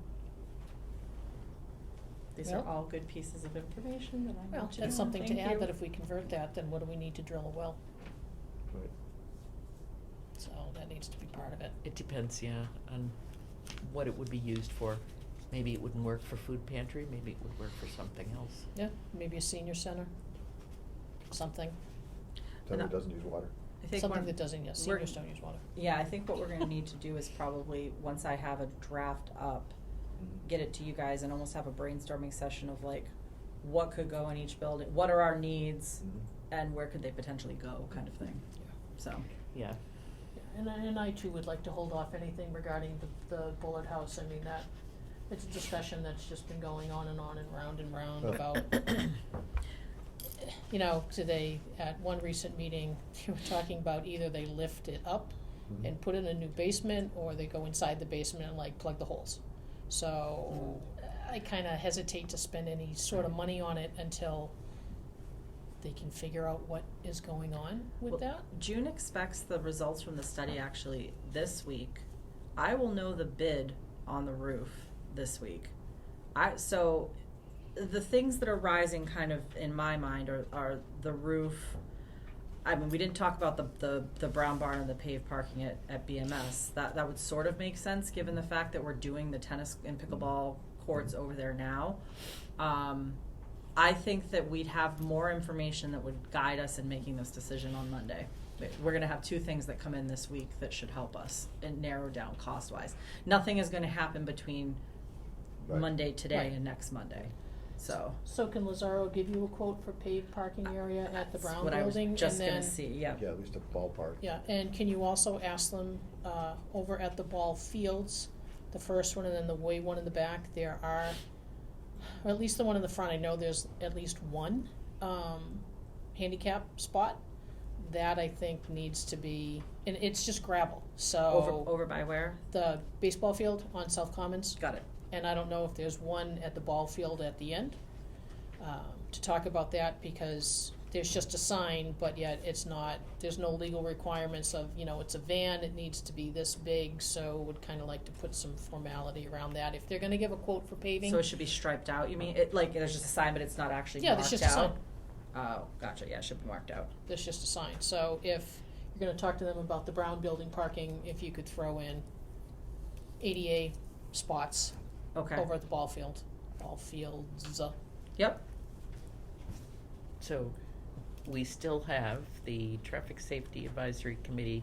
These Well- are all good pieces of information that I Well, want you that's know. something to Thank add, you. that if we convert that, then what do we need to drill a well? Right. So that needs to be part of it. It depends, yeah, on what it would be used for. Maybe it wouldn't work for food pantry, maybe it would work for something else. Yeah, maybe a senior center, something, Something that doesn't use water. I think something one- that doesn't, yes, we're- seniors don't use water. Yeah, I think what we're gonna need to do is probably, once I have a draft up, get it to you guys and almost have a brainstorming session of like, what could go in each building, what are our needs, and where could they potentially go, kind of thing. So, Yeah. And I too would like to hold off anything regarding the Bullard House. I mean, that, it's a discussion that's just been going on and round Oh. about, you know, today, at one recent meeting, they were talking about either they lift it up Mhm. and put in a new basement, or they go inside the basement and like plug the holes. So, I kinda hesitate to spend any sort of money on it until they can figure out what is going on with well, that. June expects the results from the study actually this week. I will know the bid on the roof this week. So the things that are rising kind of in my mind are the roof. I mean, we didn't talk about the brown barn and the paved parking at BMS. That would sort of make sense given the fact that we're doing the tennis and pickleball courts over there now. I think that we'd have more information that would guide us in making this decision on Monday. We're gonna have two things that come in this week that should help us and narrow down cost-wise. Nothing is gonna happen between Right. Monday today Right. and next Monday, so. So can Lazaro give you a quote for paved parking area at the That's Brown what I was Building? just and gonna then- see, yeah. Yeah, at least a ballpark. Yeah, and can you also ask them, over at the ball fields, the first one and then the way one in the back, there are, or at least the one in the front, I know there's at least one, handicap spot. That I think needs to be, and it's just gravel, so. Over by where? The baseball field on South Commons. Got it. And I don't know if there's one at the ball field at the end, to talk about that, because there's just a sign, but yet it's not, there's no legal requirements of, you know, it's a van, it needs to be this big, so would kinda like to put some formality around that. If they're gonna give a quote for paving. So it should be striped out, you mean? It, like, there's just a sign, but it's not actually Yeah, marked there's out? just a sign. Oh, gotcha, yeah, it should be marked out. There's just a sign, so if you're gonna talk to them about the Brown Building parking, if you could throw in ADA spots. Okay. Over at the ball fields. Yep. So, we still have the Traffic Safety Advisory Committee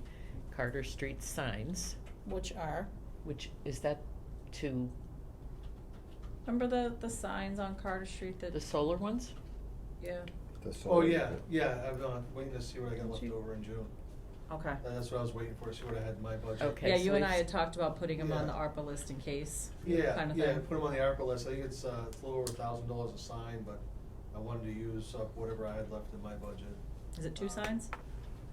Carter Street signs, Which are, which, is that to Remember the signs on Carter Street that? the solar ones? Yeah. The Oh, solar- yeah, I'm waiting to see what I got left Did you- over in June. Okay. That's what I was waiting for, to see what I had in my budget. Okay. Yeah, so you and we've- I had talked about putting them on the Yeah. ARPA list in case. Yeah, Kind of yeah, thing. put them on the ARPA list, I think it's a little over $1,000 a sign, but I wanted to use up whatever I had left in my budget. Is it two signs?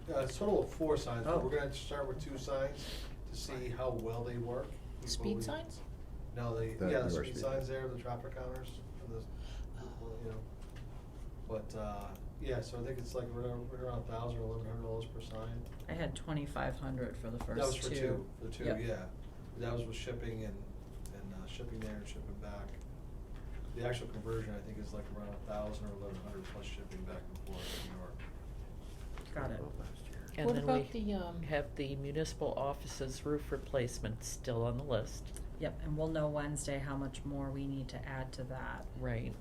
It's a total of 4 signs, Oh. but we're gonna start with 2 signs to see how well they work. before speed we- signs? No, The yeah, the newer speed speed signs signs. there, the traffic counters, for the, you know. But, yeah, so I think it's like right around $1,000 or $1,100 per sign. I had 2,500 for the first two. That was for two, the two, Yep. yeah. That was with shipping and shipping there and shipping back. The actual conversion, I think, is like around 1,000 or 1,100 plus shipping back and forth to New York. Got it. And What then about we the, have the municipal offices roof replacement still on the list. Yep, and we'll know Wednesday how much more we need to add to that. Right.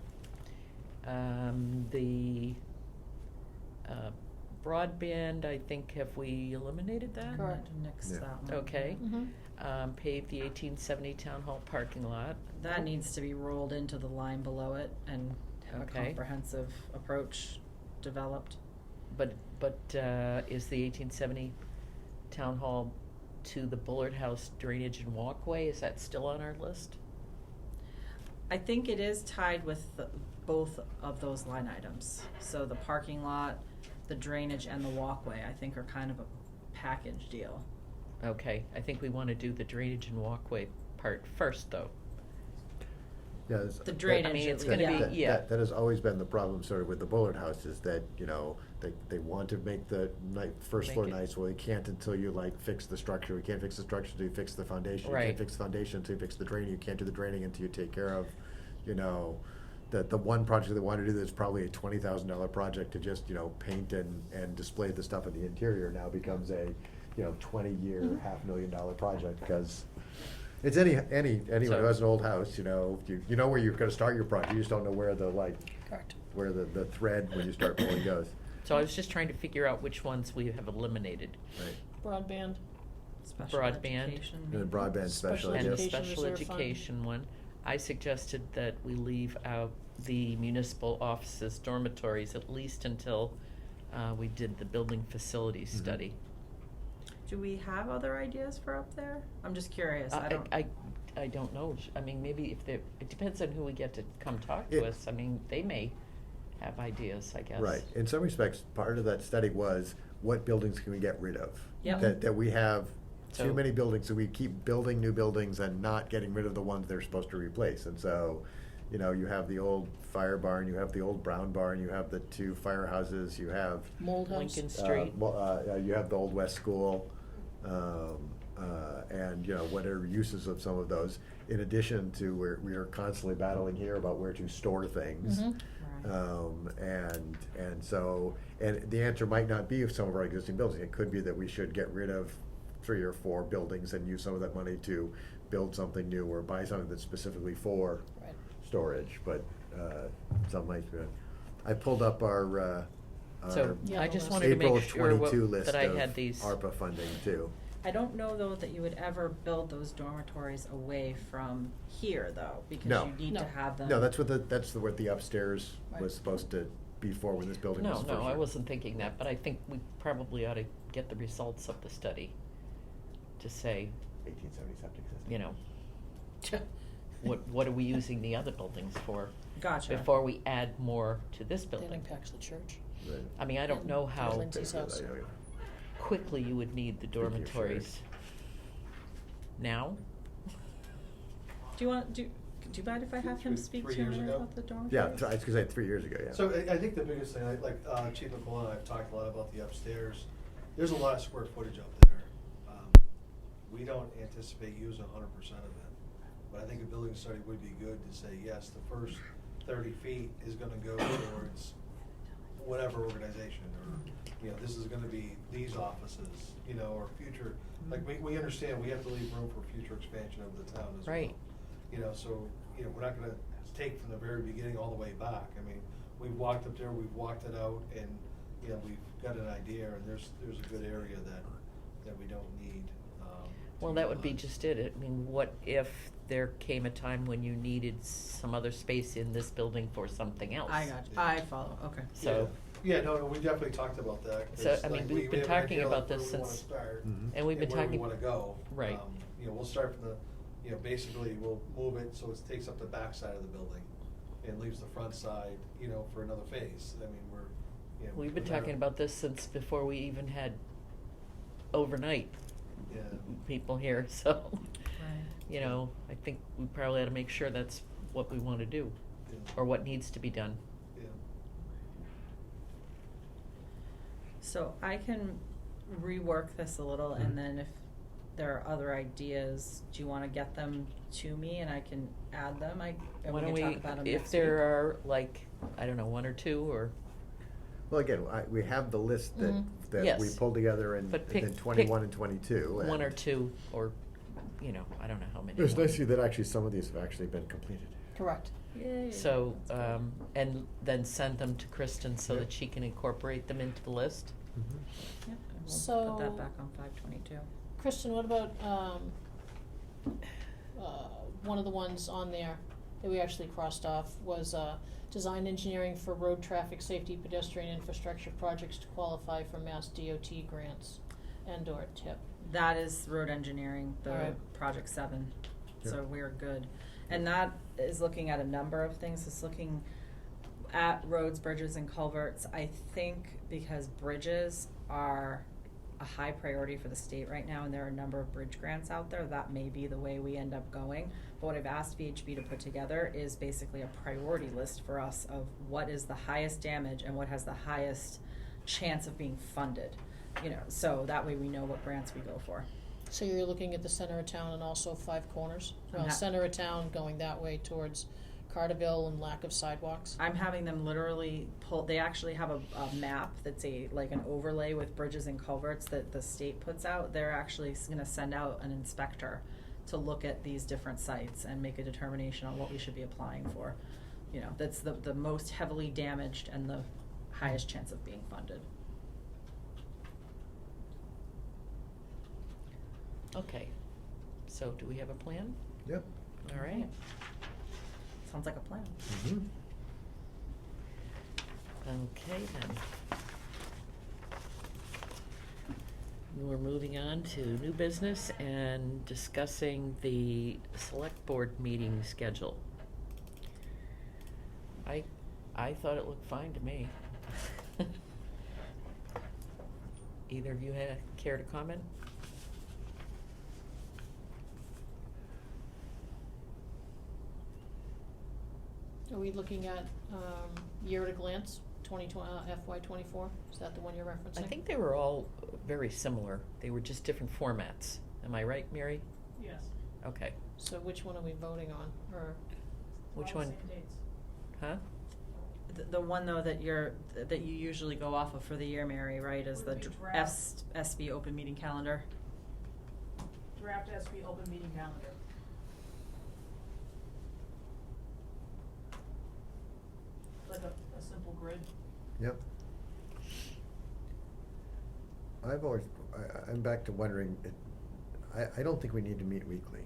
The broadband, I think, have we eliminated that? Correct. Nix Yeah. that one. Okay. Mhm. Pave the 1870 Town Hall parking lot. That needs to be rolled into the line below it and have a Okay. comprehensive approach developed. But is the 1870 Town Hall to the Bullard House drainage and walkway, is that still on our list? I think it is tied with both of those line items. So the parking lot, the drainage, and the walkway, I think are kind of a package deal. Okay, I think we want to do the drainage and walkway part first, though. Yeah, it's- The drainage, I mean, it's at gonna least, be- yeah. yeah. That has always been the problem sort of with the Bullard House, is that, you know, they want to make the first Make floor it- nice, well, they can't until you like fix the structure. You can't fix the structure until you fix the foundation. You Right. can't fix the foundation until you fix the draining. You can't do the draining until you take care of, you know, the one project they want to do that's probably a $20,000 project to just, paint and display the stuff in the interior now becomes a, 20-year, Mhm. $500,000 project, because it's anyone So- who has an old house, you know where you're gonna start your project, you just don't know where the, Correct. where the thread, when you start pulling, goes. So I was just trying to figure out which ones we have eliminated. Right. Broadband. Special Broadband. education, And the maybe. broadband Special special, And the yes. education special reserve fund. education one. I suggested that we leave out the municipal offices dormitories, at least until we did the building facilities Mhm. study. Do we have other ideas for up there? I'm just curious. I don't. I don't know. I mean, maybe if they, it depends on who we get to come talk to It- us. I mean, they may have ideas, I guess. Right, in some respects, part of that study was, what buildings can we get rid of? Yep. That we have So- too many buildings, so we keep building new buildings and not getting rid of the ones they're supposed to replace. And so, you have the old fire barn, you have the old brown barn, you have the 2 firehouses, you have Mold house. Lincoln Street. you have the Old West School, and, what are uses of some of those, in addition to, we are constantly battling here about where to store things. Mhm. And the answer might not be of some of our existing buildings. It could be that we should get rid of 3 or 4 buildings and use some of that money to build something new or buy something that's specifically for Right. storage, but, some might be. I pulled up our So Yeah, I the just list. wanted to April make of sure 22 list that I of had these. ARPA funding too. I don't know though that you would ever build those dormitories away from here though, because No. you need to No. have them. No, that's what the upstairs Right. was supposed to be for when this building was No, first. no, I wasn't thinking that, but I think we probably ought to get the results of the study to say, 1870 septic system. what are we using the other buildings for? Gotcha. Before we add more to this That building. impacts the church. Right. I mean, I don't know how Lindsay's house. quickly you would need the Think you're dormitories. Now? Do you want, do you mind if I have him speak Three to years me ago? about the dormitories? Yeah, I was gonna say 3 years ago, yeah. So I think the biggest thing, Chief McClellan and I have talked a lot about the upstairs. There's a lot of square footage up there. We don't anticipate using 100% of it. But I think a building study would be good to say, yes, the first 30 feet is gonna go towards whatever organization, or, this is gonna be these offices, or future, we understand we have to leave room for future expansion of the town as well. Right. So, we're not gonna take from the very beginning all the way back. I mean, we've walked up there, we've walked it out, and, we've got an idea, and there's a good area that we don't need. Well, to that would be utilize. just it. I mean, what if there came a time when you needed some other space in this building for something else? I got you. I follow, okay. So, Yeah, no, we definitely talked about that. So, 'cause, I mean, like, we've been have an talking idea, about like, this where we wanna since- start Mhm. and we've been where talking. we wanna go. Right. We'll start from basically we'll move it so it takes up the back side of the building and leaves the front side, for another phase. I mean, We've been no matter- talking about this since before we even had overnight Yeah. people here, so, Right. I think we probably ought to make sure that's what we want to do, Yeah. or what needs to be done. Yeah. So I can rework this a little, Mhm. and then if there are other ideas, do you wanna get them to me and I can add them? And Why we don't can talk about them if next there week? are, like, I don't know, 1 or 2, or, Well, again, we have the list that Mhm. that we Yes. pulled together in But pick- 21 and 22. 1 or and 2, or, I don't know how many. It's more. nice to see that actually some of these have actually been completed. Correct. Yay. So, That's good. and then send them to Kristen so Yeah. that she can incorporate them into the list? Yep, and we'll So- put that back on 522. Kristen, what about, one of the ones on there that we actually crossed off was, design engineering for road traffic safety pedestrian infrastructure projects to qualify for Mass DOT grants and/or TIP. That is road engineering, the Alright. project 7, so Yep. we're good. And that is looking at a number of things, it's looking at roads, bridges, and culverts. I think because bridges are a high priority for the state right now, and there are a number of bridge grants out there, that may be the way we end up going. But what I've asked VHB to put together is basically a priority list for us of what is the highest damage and what has the highest chance of being funded. So that way we know what grants we go for. So you're looking at the center of town and also Five Corners? Well, Yeah. center of town going that way towards Carterville and lack of sidewalks? I'm having them literally they actually have a map that's like an overlay with bridges and culverts that the state puts out. They're actually gonna send out an inspector to look at these different sites and make a determination on what we should be applying for. You know, that's the most heavily damaged and the highest chance of being funded. Okay, so do we have a plan? Yep. All right. Sounds like a plan. Mhm. Okay, then. We're moving on to new business and discussing the select board meeting schedule. I thought it looked fine to me. Either of you care to comment? Are we looking at, year at a glance, FY '24? Is that the one you're referencing? I think they were all very similar. They were just different formats. Am I right, Mary? Yes. Okay. So which one are we voting on, or? Which All the one? same dates. Huh? The one though that you usually go off of for the year, Mary, right, is the Would be draft. SB open meeting calendar. Draft SB open meeting calendar. Like a simple grid. Yep. I'm back to wondering, I don't think we need to meet weekly.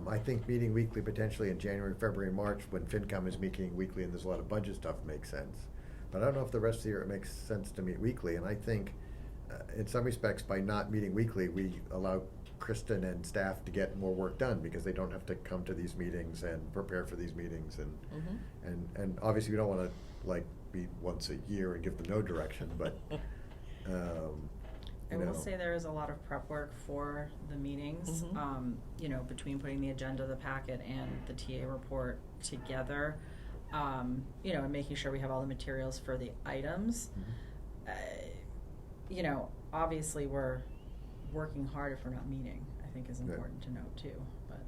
I think meeting weekly potentially in January, February, and March, when FinCom is meeting weekly and there's a lot of budget stuff, makes sense. But I don't know if the rest of the year it makes sense to meet weekly, and I think, in some respects, by not meeting weekly, we allow Kristen and staff to get more work done, because they don't have to come to these meetings and prepare for these meetings, and obviously we don't wanna, like, meet once a year and give them no direction, but, I will say there is a lot of prep work for the meetings, Mhm. you know, between putting the agenda, the packet, and the TA report together, you know, and making sure we have all the materials for the items. You know, obviously we're working hard if we're not meeting, I think is important to note too, but.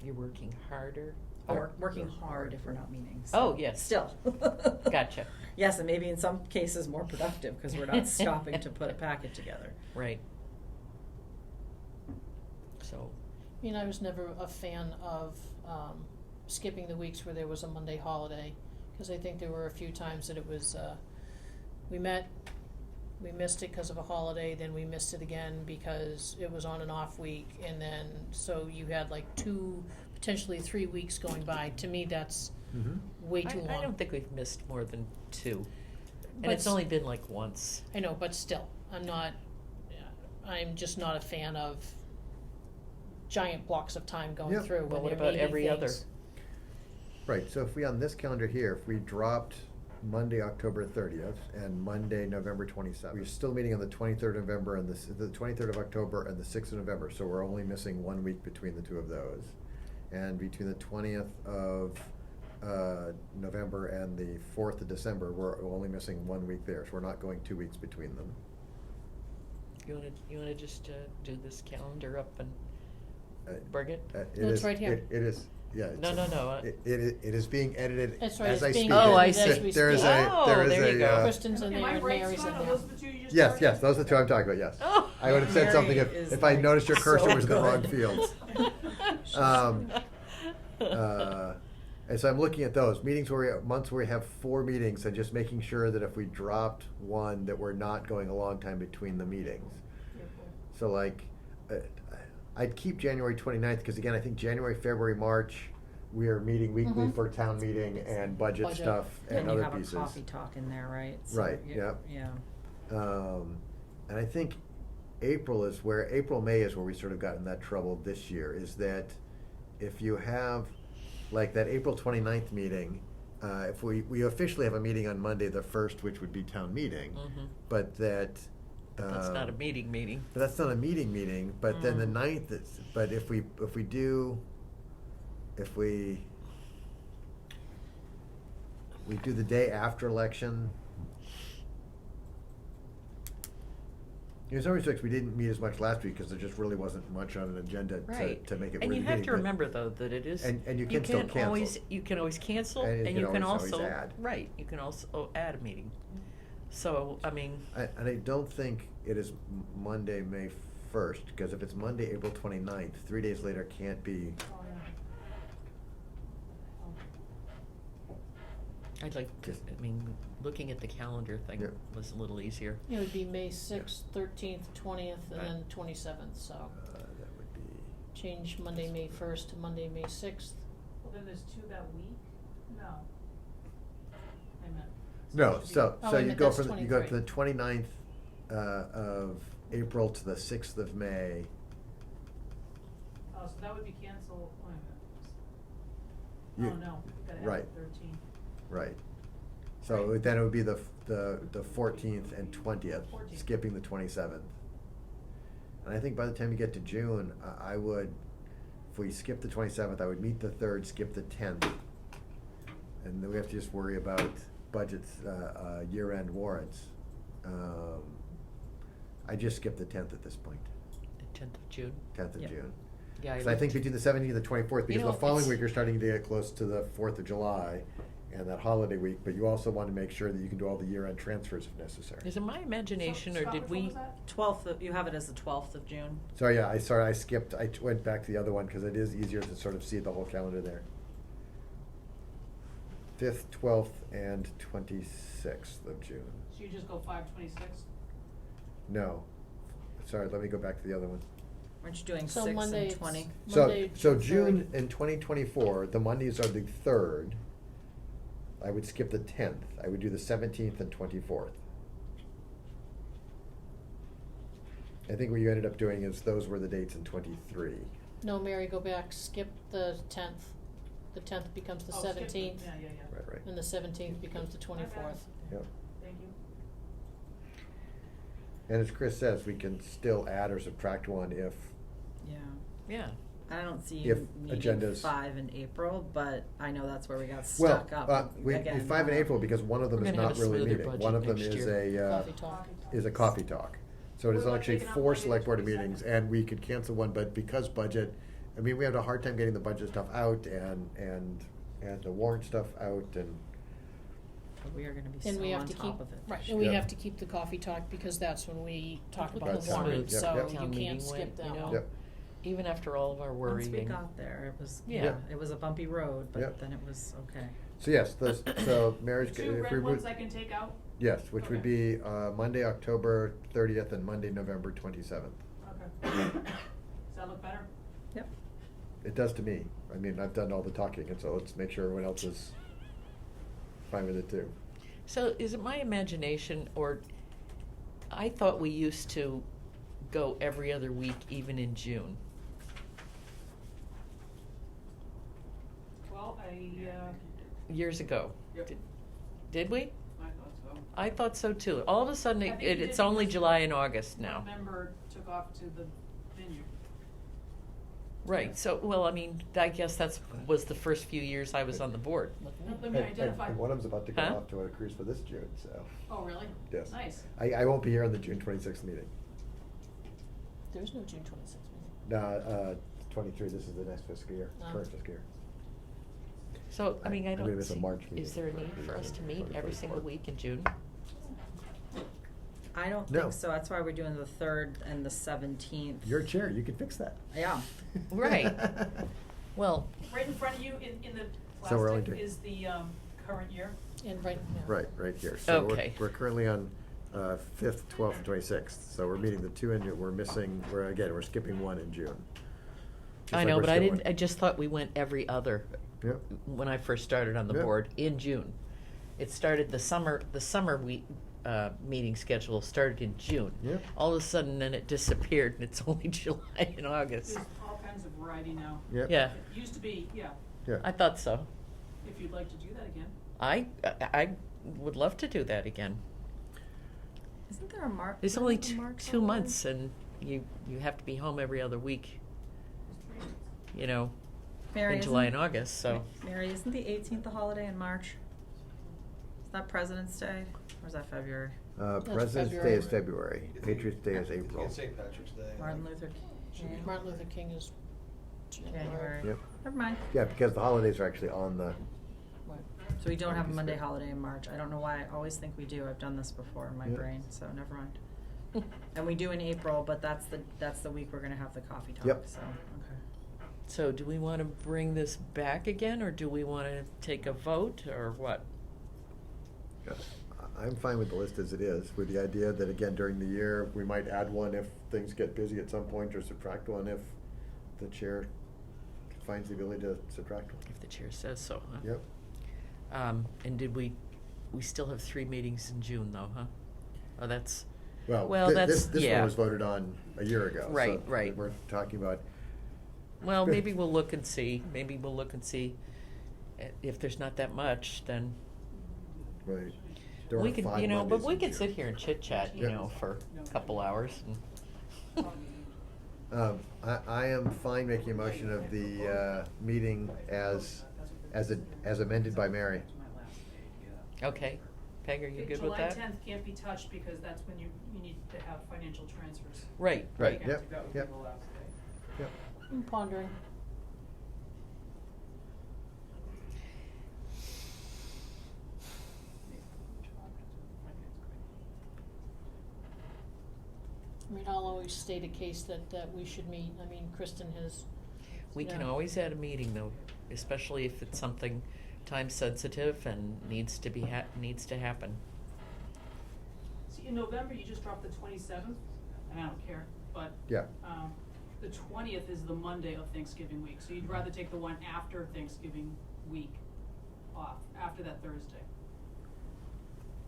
You're working harder? Or working hard if we're not meeting. Oh, yes. Still. Gotcha. Yes, and maybe in some cases more productive, because we're not stopping to put a packet together. Right. So. I mean, I was never a fan of, skipping the weeks where there was a Monday holiday, because I think there were a few times that it was, we missed it because of a holiday, then we missed it again because it was on an off week, and then, so you had like 2, potentially 3 weeks going by. To me, that's way too long. I don't think we've missed more than 2. And But it's only been like once. I know, but still, I'm just not a fan of giant blocks of time going Yep. through Well, when what there about may be every other? things. right, so if we, on this calendar here, if we dropped Monday, October 30th, and Monday, November 27th, we're still meeting on the 23rd of November and the 23rd of October and the 6th of November, so we're only missing 1 week between the two of those. And between the 20th of November and the 4th of December, we're only missing 1 week there, so we're not going 2 weeks between them. You wanna just do this calendar up and bring it? It No, it's is- right here. It is, yeah. No. It is being edited That's right, as I it's being speak. Oh, I edited as see. we There is speak. a, there is there you a, go. Kristen's in Am there I and right, Mary's in Scott? Are there. those the two you just yes, started? yes, those are the two I'm talking about, yes. Oh. I would have said something Mary if is I like noticed your cursor so was in the wrong good. field. And so I'm looking at those meetings months where we have 4 meetings, and just making sure that if we dropped one, that we're not going a long time between the meetings. So like, I'd keep January 29th, because again, I think January, February, March, we are meeting weekly for town meeting and budget Budget. stuff and And you other have pieces. a coffee talk in there, right? So Right, you- yep. Yeah. And I think April, May is where we sort of got in that trouble this year, is that if you have, like that April 29th meeting, if we officially have a meeting on Monday the 1st, which would be town meeting, Mhm. but that. That's not a meeting. But that's not a meeting, but then the 9th is, but if we do the day after election, January 6th, we didn't meet as much last week because there just really wasn't much on an agenda Right. to make it And worth you the have meeting, to but- remember though, that it is. And you can still can't cancel. always- You can always cancel, And and you you can can always also, add. right, you can also add a meeting. So, I mean, And I don't think it is Monday, May 1st, because if it's Monday, April 29th, 3 days later can't be, Oh, yeah. I'd like to, I mean, looking at the calendar thing Yeah. was a little easier. It would be May 6th, 13th, 20th, and Right. then 27th, so that would be, change Monday, May 1st to Monday, May 6th. Well, then there's two that week? No. I meant. no, so, Oh, so wait a you minute, go that's from, you go from 23. the 29th of April to the 6th of May. Oh, so that would be canceled, wait a minute. You- Oh, no, we gotta right. add 13. Right. So then it would be the 14th and 20th, 14th. skipping the 27th. And I think by the time you get to June, I would, if we skip the 27th, I would meet the 3rd, skip the 10th. And then we have to just worry about budgets, year-end warrants. I just skipped the 10th at this point, The 10th of June. 10th of Yep. June. Yeah, So I think between the 17th and the 24th, because know, the following it's- week you're starting to get close to the 4th of July and that holiday week, but you also want to make sure that you can do all the year-end transfers if necessary. Is it my imagination, So, or Scott, did which we? one was that? 12th, you have it as the 12th of June. So yeah, I skipped, went back to the other one because it is easier to sort of see the whole calendar there. 5th, 12th, and 26th of June. So you just go 5/26? No, sorry, let me go back to the other one. Weren't you doing So 6 Monday and it's- 20? Monday, So June June 3rd. in 2024, the Mondays are the 3rd. I would skip the 10th. I would do the 17th and 24th. I think what you ended up doing is those were the dates in 23. No, Mary, go back, skip the 10th. The 10th becomes the Oh, skip 17th. Yeah, yeah, yeah. Right, right. And the 17th becomes the 24th. Yep. Thank you. And as Chris says, we can still add or subtract one if, Yeah. Yeah. I don't see If you needing agendas- 5 in April, but I know that's where we got well, stuck up. we again. 5 in April because one of them We're is gonna have not a really smoother meeting. budget One of them next is year. a, Coffee talk. is a coffee talk. So it What is about actually taking out 4 Monday the select board 22nd? meetings, and we could cancel one, but because budget, I mean, we had a hard time getting the budget stuff out and the warrant stuff out, and But we are gonna be And so we have on to keep, top of it. right, and we Yep. have to keep the coffee talk because that's when we talk Look about at the how warrant, smooth so yep. you town meeting can't skip went, that you one. know? Yep. Even after all of our worrying. Once we got there, it was, Yeah. yeah, it was a bumpy road, but Yep. then it was okay. so yes, so Mary's, The two if we red ones would, I can take out? yes, which would be Monday, October 30th and Monday, November 27th. Okay. Does that look better? Yep. It does to me. I mean, I've done all the talking, and so let's make sure everyone else is fine with it too. So is it my imagination, or I thought we used to go every other week, even in June? Well, Years ago. Yep. Did we? I thought so. I thought so too. All of a sudden, I think you it's did only because July and August now. One member took off to the venue. Right, so, well, I mean, I guess was the first few years I was on the board. Let me identify. And one of them's about to go Huh? off to a cruise for this June, so. Oh, really? Yes. Nice. I won't be here on the June 26th meeting. There's no June 26th meeting. 23, this is the next fiscal year, Oh. current fiscal year. So, I mean, I I'm gonna don't miss a see, March meeting is there a for need for us to meet every 2024. single week in June? I don't No. think so. That's why we're doing the 3rd and the 17th. You're chair, you can fix that. Yeah. Right. Well, Right in front of you in the So we're only plastic doing- is the current year. And right, yeah. Right here. So Okay. we're currently on 5th, 12th, and 26th. So we're meeting the 2 in, we're skipping 1 in June. Just I like know, we're but I skipping didn't, I just thought we went every other, Yep. when I first started on the Yep. board, in June. It started, the summer meeting schedule started in June. Yep. All of a sudden, then it disappeared, and it's only July and August. There's all kinds of variety now. Yep. Yeah, It used to be, yeah, Yeah. I thought so. if you'd like to do that again. I would love to do that again. Isn't there a mark? There's only 2 months, and you have to be home every other week, you know, Mary, in July isn't- and August, so. Mary, isn't the 18th a holiday in March? Is that President's Day? Or is that February? President's Day is February, Patriots Day is April. It's St. Patrick's Day. Martin Luther King. Martin Luther King is January. Yep. Never mind. Yeah, because the holidays are actually on the, So we don't have a Monday holiday in March. I don't know why. I always think we do. I've done this before in my Yep. brain, so never mind. And we do in April, but that's the week we're gonna have the coffee talk. Yep. So okay. So do we want to bring this back again, or do we want to take a vote, or what? I'm fine with the list as it is, with the idea that, again, during the year, we might add one if things get busy at some point, or subtract one if the chair finds the ability to subtract one. If the chair says so, huh? Yep. And did we still have 3 meetings in June though, huh? Oh, that's, Well, well, that's, this yeah. one was voted on a year ago. Right, so right. We're talking about. Well, maybe we'll look and see, if there's not that much, then Right. There we are could, 5 you know, but Mondays we in could June. sit here and chit chat, you Yeah. know, for a couple hours. I am fine making a motion of the meeting as amended by Mary. Okay, Peg, are you good with that? July 10th can't be touched because that's when you need to have financial transfers. Right. Right, They have yep, to go yep. the last day. Yep. I'm pondering. I mean, I'll always state a case that we should meet. I mean, Kristen has. We can Yeah. always add a meeting though, especially if it's something time sensitive and needs to happen. See, in November, you just dropped the 27th, and I don't care, but. Yeah. The 20th is the Monday of Thanksgiving week, so you'd rather take the one after Thanksgiving week off, after that Thursday.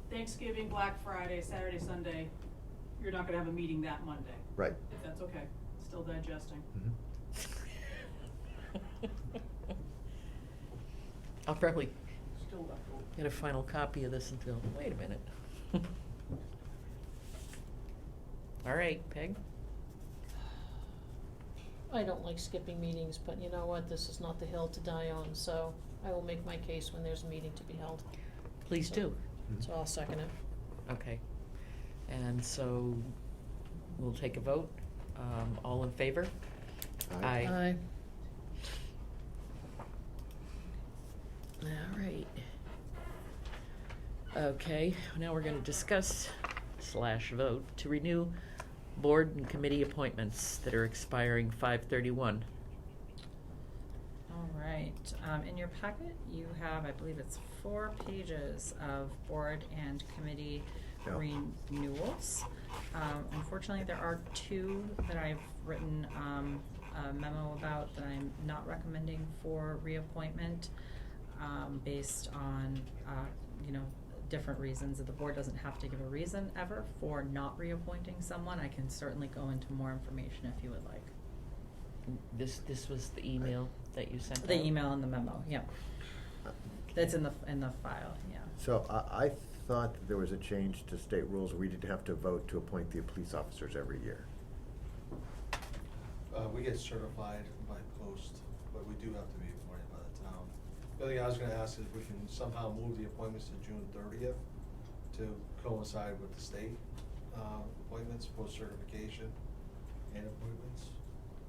Thanksgiving, Black Friday, Saturday, Sunday, you're not gonna have a meeting that Monday. Right. If that's okay, still digesting. I'll probably Still left over. get a final copy of this and feel, wait a minute. All right, Peg? I don't like skipping meetings, but you know what? This is not the hill to die on, so I will make my case when there's a meeting to be held. Please do. So I'll second it. Okay. And so we'll take a vote. All in favor? Aye. All right. Okay, now we're gonna discuss / vote to renew board and committee appointments that are expiring 5/31. All right. In your packet, you have, I believe it's 4 pages of board and committee Yeah. renewals. Unfortunately, there are 2 that I've written a memo about that I'm not recommending for reappointment based on, different reasons. The board doesn't have to give a reason ever for not reappointing someone. I can certainly go into more information if you would like. This was the email that you sent out? The email and the memo, yeah. That's in the file, yeah. So I thought that there was a change to state rules. We didn't have to vote to appoint the police officers every year. We get certified by post, but we do have to be appointed by the town. The other thing I was gonna ask is if we can somehow move the appointments to June 30th to coincide with the state appointments, post certification and appointments.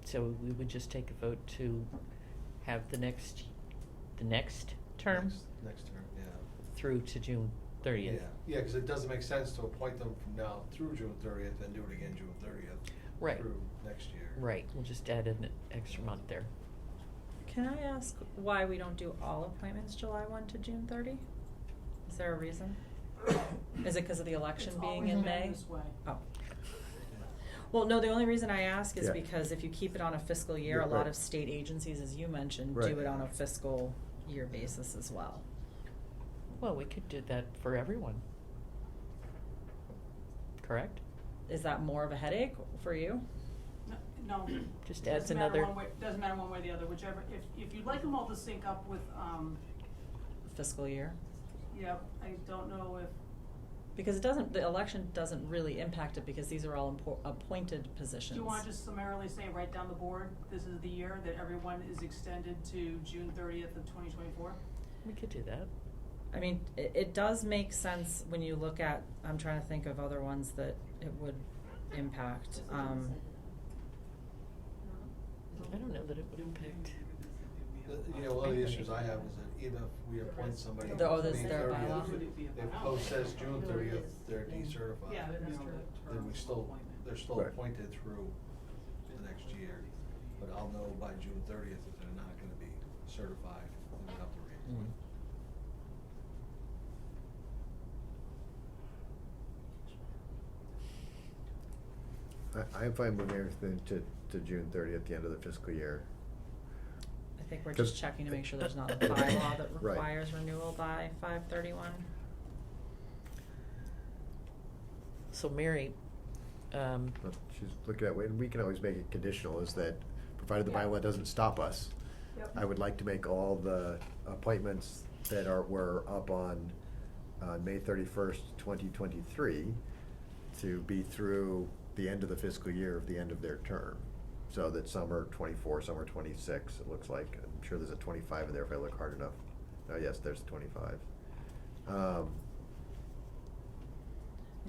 So we would just take a vote to have the next term Next term, yeah. through to June 30th. Yeah, because it doesn't make sense to appoint them from now through June 30th and do it again June 30th. Right. Through next year. Right, we'll just add an extra month there. Can I ask why we don't do all appointments July 1 to June 30? Is there a reason? Is it because of the election It's being always in been May? this way. Oh. Well, no, the only reason I ask is Yeah. because if you keep it on a fiscal year, Yeah, a lot right. of state agencies, as you mentioned, Right. do it on a fiscal year basis as well. Well, we could do that for everyone. Correct? Is that more of a headache for you? No. Just Doesn't adds matter another. one way- Doesn't matter one way or the other, whichever, if you'd like them all to sync up with, Fiscal year? yeah, I don't know if, Because the election doesn't really impact it because these are all appointed positions. do you want to just summarily say right down the board, this is the year that everyone is extended to June 30th of 2024? We could do that. I mean, it does make sense when you look at, I'm trying to think of other ones that it would impact. I don't know that it would impact. You know, one of the issues I have is that even if we appoint somebody Oh, May this is their 30th, bylaw? if post says June 30th, they're decertified. Yeah, that's true. Then they're still Right. appointed through the next year. But I'll know by June 30th if they're not gonna be certified, and we have to reappoint. I'm fine moving everything to June 30th at the end of the fiscal year. I think we're 'Cause- just checking to make sure there's not a bylaw that Right. requires renewal by 5/31. So Mary, But she's looking at, and we can always make it conditional, is that provided the Yeah. bylaw doesn't stop us, Yep. I would like to make all the appointments that were up on May 31st, 2023, to be through the end of the fiscal year of the end of their term. So that some are 24, some are 26, it looks like. I'm sure there's a 25 in there if I look hard enough. Oh, yes, there's 25. And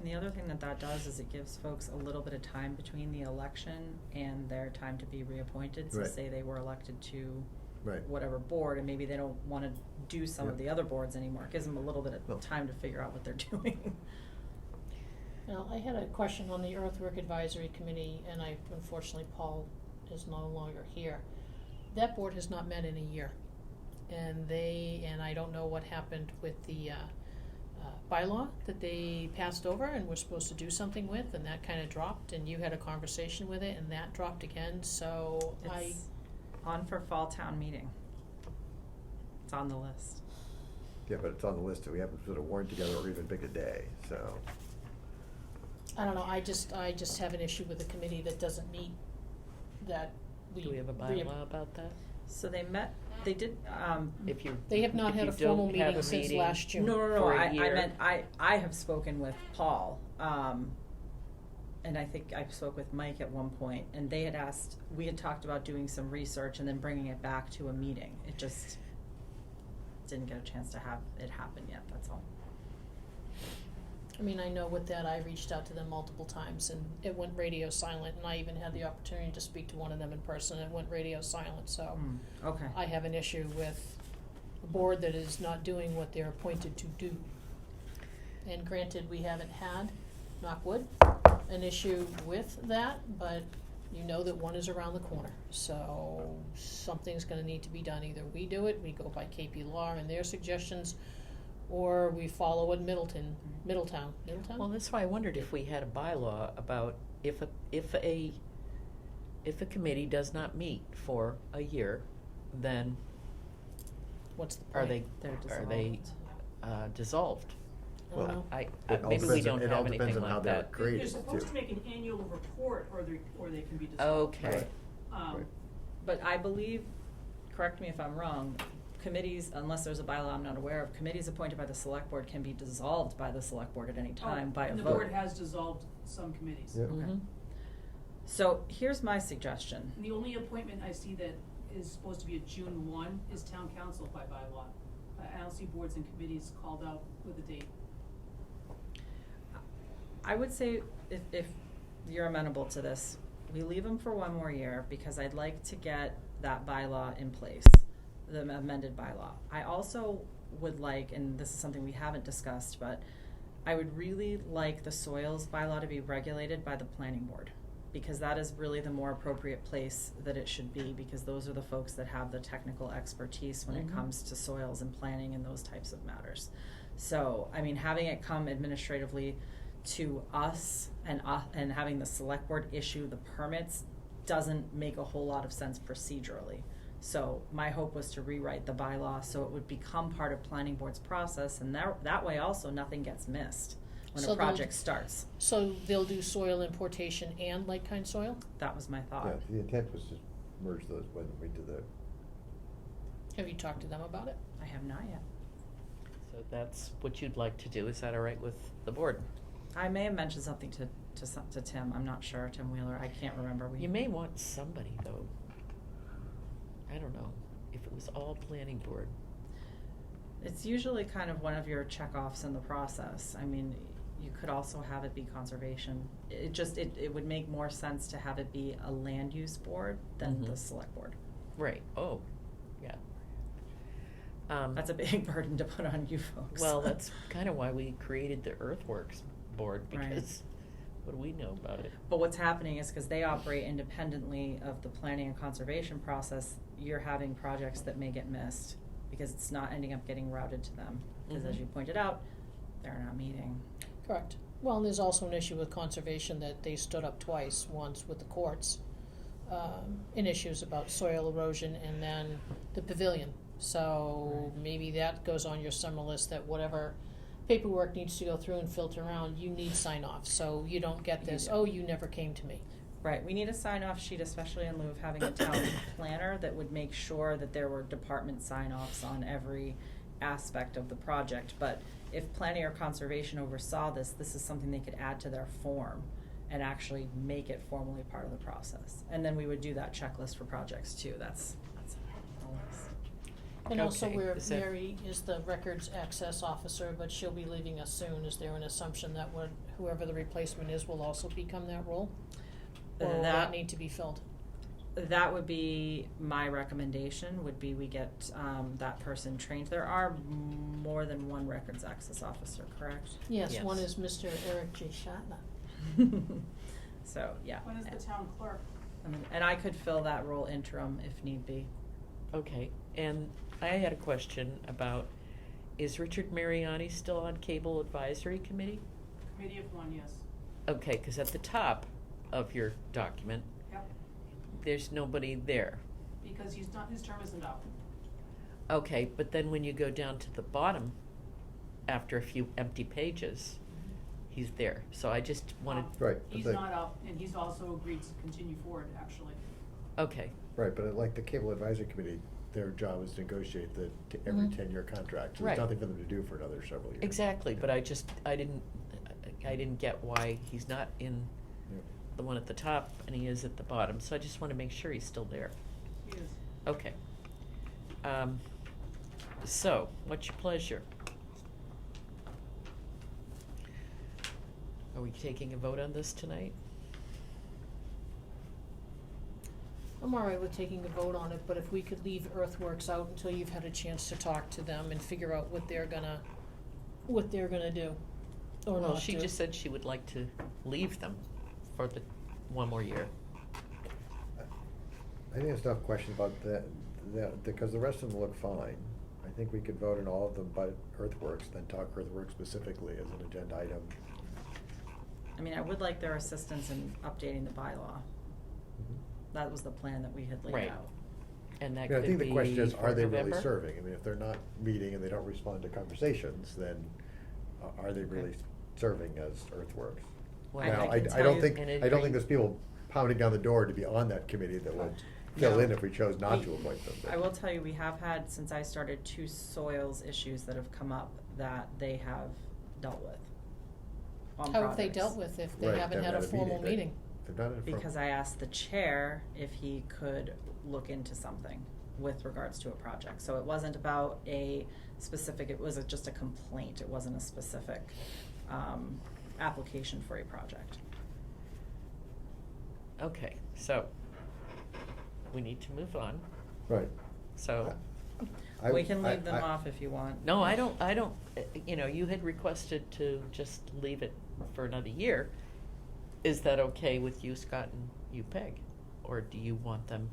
the other thing that does is it gives folks a little bit of time between the election and their time to be reappointed. So Right. say they were elected to Right. whatever board, and maybe they don't wanna do some of Yeah. the other boards anymore. It gives them a little bit No. of time to figure out what they're doing. Now, I had a question on the Earthwork Advisory Committee, and unfortunately, Paul is no longer here. That board has not met in a year. And I don't know what happened with the bylaw that they passed over and were supposed to do something with, and that kinda dropped, and you had a conversation with it, and that dropped again, so It's on for fall town meeting. It's on the list. Yeah, but it's on the list, and we haven't sort of warned together or even picked a day, so. I don't know, I just have an issue with a committee that doesn't meet, that we. do we have a bylaw about that? So they met, they did, If you. They have not if had you a formal don't have meeting a since meeting last June. No, for a I year. meant, I have spoken with Paul, and I think I spoke with Mike at one point, and they had asked, we had talked about doing some research and then bringing it back to a meeting. It just didn't get a chance to have it happen yet, that's all. I mean, I know with that, I reached out to them multiple times and it went radio silent, and I even had the opportunity to speak to one of them in person, and it went radio silent, so. Okay. I have an issue with a board that is not doing what they're appointed to do. And granted, we haven't had, knock wood, an issue with that, but you know that one is around the corner. So something's gonna need to be done. Either we do it, we go by KP Law and their suggestions, or we follow what Middletown? Well, that's why I wondered if we had a bylaw about if a committee does not meet for a year, then What's the are point? they They're dissolved? I don't know. It all Maybe we depends on- don't it all have depends anything on how like they're that. created, They're supposed too. to make an annual report, or they can be dissolved. Okay. Right. But I believe, correct me if I'm wrong, committees, unless there's a bylaw I'm not aware of, committees appointed by the select board can be dissolved by the select board at any time by a And the vote. board has dissolved some committees. Yeah. Mhm. So here's my suggestion. And the only appointment I see that is supposed to be a June 1 is town council by bylaw. I don't see boards and committees called out with a date. I would say if you're amenable to this, we leave them for one more year because I'd like to get that bylaw in place, the amended bylaw. I also would like, and this is something we haven't discussed, but I would really like the soils bylaw to be regulated by the planning board, because that is really the more appropriate place that it should be, because those are the folks that have the technical expertise when it Mhm. comes to soils and planning and those types of matters. So, I mean, having it come administratively to us and having the select board issue the permits doesn't make a whole lot of sense procedurally. So my hope was to rewrite the bylaw so it would become part of planning board's process, and that way also nothing gets missed when So a project starts. So they'll do soil importation and like-kind soil? That was my thought. Yeah, the intent was to merge those when we did the. Have you talked to them about it? I have not yet. So that's what you'd like to do. Is that all right with the board? I may have mentioned something to Tim. I'm not sure. Tim Wheeler. I can't remember. You may want somebody, though. I don't know, if it was all planning board. It's usually kind of one of your checkoffs in the process. I mean, you could also have it be conservation. It would make more sense to have it be a land use board than the select board. Right, oh, yeah. That's a big burden to put on you folks. Well, that's kind of why we created the Earthworks board, Right. because what do we know about it? But what's happening is because they operate independently of the planning and conservation process, you're having projects that may get missed because it's not ending up getting routed to them. Because as Mhm. you pointed out, they're not meeting. Correct. Well, and there's also an issue with conservation that they stood up twice, once with the courts, in issues about soil erosion and then the pavilion. So maybe that goes on your summer list, that whatever paperwork needs to go through and filter around, you need sign off, so you don't get this, You do. oh, you never came to me. Right, we need a sign-off sheet, especially in lieu of having a town planner that would make sure that there were department sign-offs on every aspect of the project. But if planning or conservation oversaw this, this is something they could add to their form and actually make it formally part of the process. And then we would do that checklist for projects too, that's a list. And also Okay, where is that- Mary is the records access officer, but she'll be leaving us soon, is there an assumption that whoever the replacement is will also become that role? Or will that That- need to be filled? That would be my recommendation, would be we get that person trained. There are more than one records access officer, correct? Yes, one Yes. is Mr. Eric J. Shatna. So, yeah. When is the town clerk? And I could fill that role interim if need be. Okay, and I had a question about, is Richard Mariani still on Cable Advisory Committee? Committee of one, yes. Okay, because at the top of your document, Yep, there's nobody there. because he's not, his term isn't up. Okay, but then when you go down to the bottom, after a few empty pages, he's there. So I just wanted, Right, but He's the- not up, and he's also agreed to continue forward, actually. okay, Right, but like the Cable Advisory Committee, their job is to negotiate every Mhm. 10-year contract. So Right. there's nothing for them to do for another several years. exactly, but I didn't get why he's not in Yep. the one at the top and he is at the bottom. So I just want to make sure he's still there. He is. Okay. So, what's your pleasure? Are we taking a vote on this tonight? I'm all right with taking a vote on it, but if we could leave Earthworks out until you've had a chance to talk to them and figure out what they're gonna do, or Well, not she do. just said she would like to leave them for the one more year. I think there's enough question about that, because the rest of them look fine. I think we could vote on all of them but Earthworks, then talk Earthworks specifically as an agenda item. I mean, I would like their assistance in updating the bylaw. That was the plan that we had laid Right. out. And that Yeah, I could think the question be is, for are they really November? serving? I mean, if they're not meeting and they don't respond to conversations, then are they really serving as Earthworks? Well, Now, I can I tell don't you- think, And I don't think agree- there's people pounding down the door to be on that committee that would fill No. in if we chose not to appoint them. I will tell you, we have had, since I started, 2 soils issues that have come up that they have dealt with on How have they projects. dealt with if they Right, haven't had a formal right? meeting? They've not had a Because I asked the chair if he could look into something with regards to a project. So it wasn't about a specific, it was just a complaint, it wasn't a specific application for a project. Okay, so we need to move on. Right. So, We can leave them off if you want. no, I don't, you had requested to just leave it for another year. Is that okay with you, Scott, and you, Peg? Or do you want them?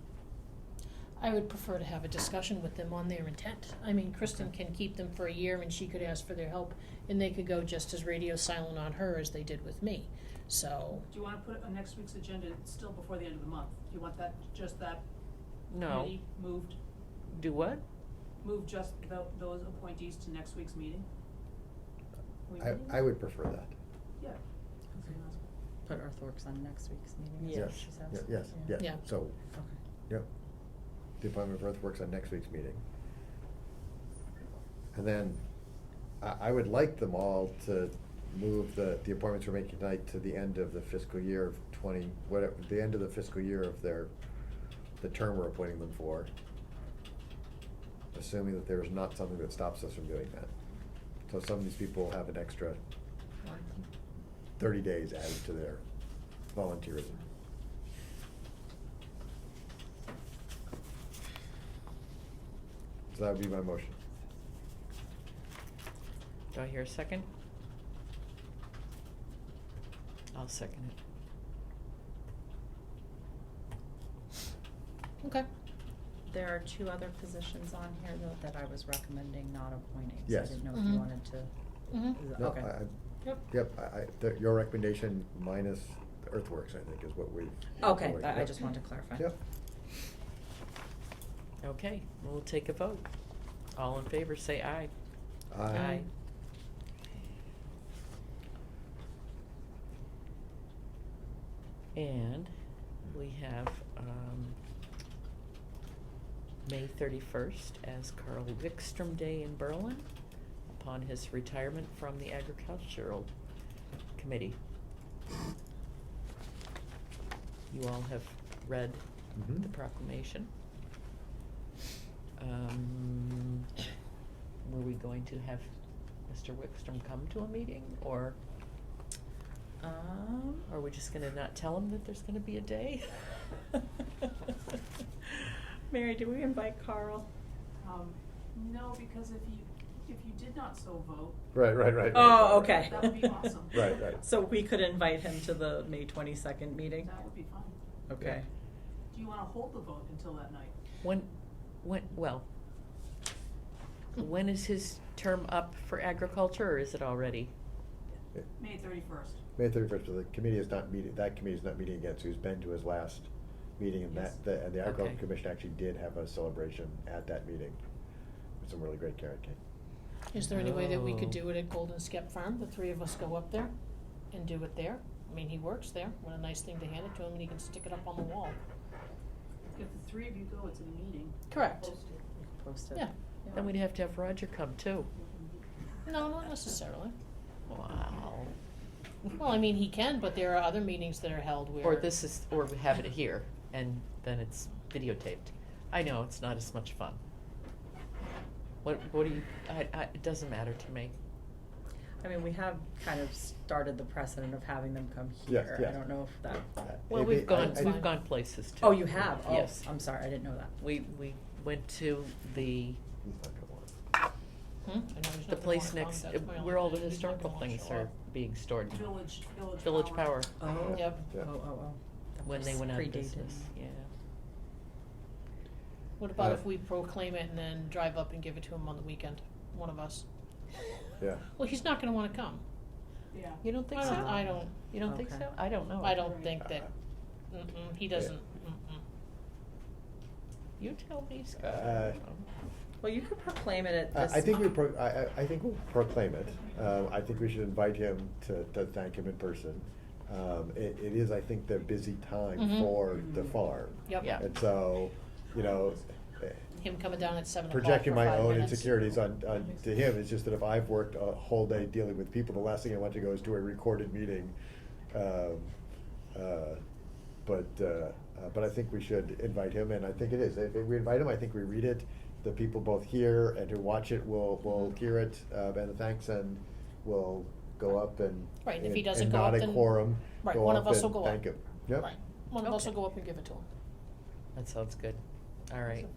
I would prefer to have a discussion with them on their intent. I mean, Kristen can keep them for a year and she could ask for their help, and they could go just as radio silent on her as they did with me. So, Do you wanna put it on next week's agenda still before the end of the month? Do you want that, just that No. committee moved? Do what? Move just those appointees to next week's meeting? We meeting? I would prefer that. Yeah. Put Earthworks on next week's meeting, is Yes. what she says? Yes, Yeah. yes. So, Okay. yep. The appointment of Earthworks on next week's meeting. And then I would like them all to move the appointments we're making tonight to the end of the fiscal year of the end of the fiscal year of the term we're appointing them for. assuming that there is not something that stops us from doing that. So some of these people have an extra 30 days added to their volunteerism. So that would be my motion. Do I hear a second? I'll second it. Okay. There are two other positions on here though that I was recommending not appointing, so I Yes. didn't know if Mhm. you wanted to. Mhm. Is- No, Okay. Yep. Yep, your recommendation minus Earthworks, I think, is what we. Okay, I Yep. just wanted to clarify. Yep. Okay, we'll take a vote. All in favor, say aye. Aye. And we have, May 31st as Carl Wickstrom Day in Berlin upon his retirement from the Agricultural Committee. You all have read Mhm. the proclamation. Were we going to have Mr. Wickstrom come to a meeting, or are we just gonna not tell him that there's gonna be a day? Mary, do we invite Carl? No, because if you did not so vote. Right. Oh, okay. That would be awesome. Right. So we could invite him to the May 22nd meeting? That would be fine. Okay. Do you wanna hold the vote until that night? When is his term up for agriculture, or is it already? May 31st. May 31st, so the committee is not meeting, that committee is not meeting again, so he's been to his last meeting, and Yes. and the Agricultural Okay. Commission actually did have a celebration at that meeting with some really great carrot cake. Is there any way that we could Oh. do it at Golden Skep Farm, the three of us go up there and do it there? I mean, he works there, what a nice thing to hand it to him, and he can stick it up on the wall. If the three of you go, it's a meeting. Correct. Post it. Post it. Yeah. Then we'd have to have Roger come too. No, not necessarily. Wow. Well, I mean, he can, but there are other meetings that are held where. Or we have it here, and then it's videotaped. I know, it's not as much fun. What do you, it doesn't matter to me. I mean, we have kind of started the precedent of having them come Yes, here. yes. I don't know if that. Well, Maybe- we've gone, I- we've gone places too. Oh, you have? Oh, Yes. I'm sorry, I didn't know that. We went to the, He's not gonna want I know there's the nothing place wrong with next, that's my only where all the thing. He's not historical gonna wanna things show are up. being stored. Village Power, Oh. Yep. Yeah. Oh. That when they was went out of predated. business, yeah. What about Uh, if we proclaim it and then drive up and give it to him on the weekend, one of us? Yeah. Well, he's not gonna wanna come. Yeah. You don't think so? I don't. You don't think Okay. so? I don't know. I don't think that, he doesn't, You tell me, Scott. Well, you could proclaim it at this. I think I think we'll proclaim it. I think we should invite him to thank him in person. It is, I think, the busy time Mhm. for the farm. Yep. Yeah. And so, Him coming down at 7 o'clock projecting for my 5 own minutes. insecurities on to him, it's just that if I've worked a whole day dealing with people, the last thing I want to go is to a recorded meeting. But I think we should invite him, and I think it is. If we invite him, I think we read it. The people both here and who watch it will hear it, and the thanks, and will go up and Right, and if he and doesn't go not up, a then. quorum, Right, go one up of us will and go up. thank him. Yep. Right, one of us will Okay. go up and give it to him. That sounds good. All right.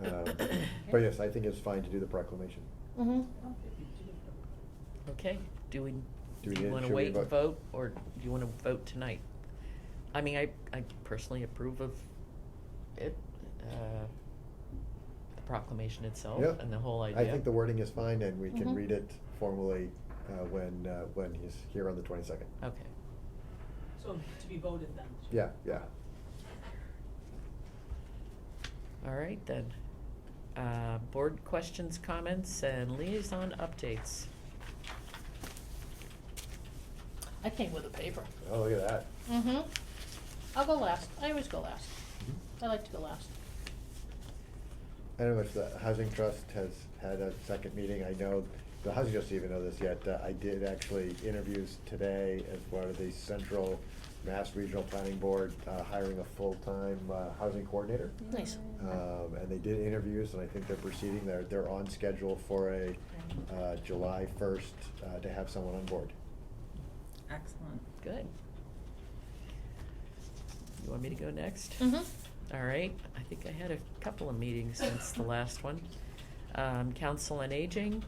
But yes, I think it's fine to do the proclamation. Mm-hmm. Okay, do we should wanna we wait and vote, or do you wanna vote tonight? I mean, I personally approve of it, the proclamation itself Yep. and the whole idea. I think the wording is fine, and we can Mhm. read it formally when he's here on the 22nd. Okay. So to be voted then. Yeah. All right, then. Board questions, comments, and liaison updates. I came with a paper. Oh, look at that. Mm-hmm. I'll go last. I always go last. I like to go last. I don't know if the Housing Trust has had a second meeting. I know, the Housing Trust doesn't even know this yet. I did actually interviews today as part of the central Mass Regional Planning Board hiring a full-time housing coordinator. Nice. And they did interviews, and I think they're proceeding. They're on schedule for a July 1st to have someone on board. Excellent. Good. You want me to go next? Mm-hmm. All right, I think I had a couple of meetings since the last one. Council on Aging,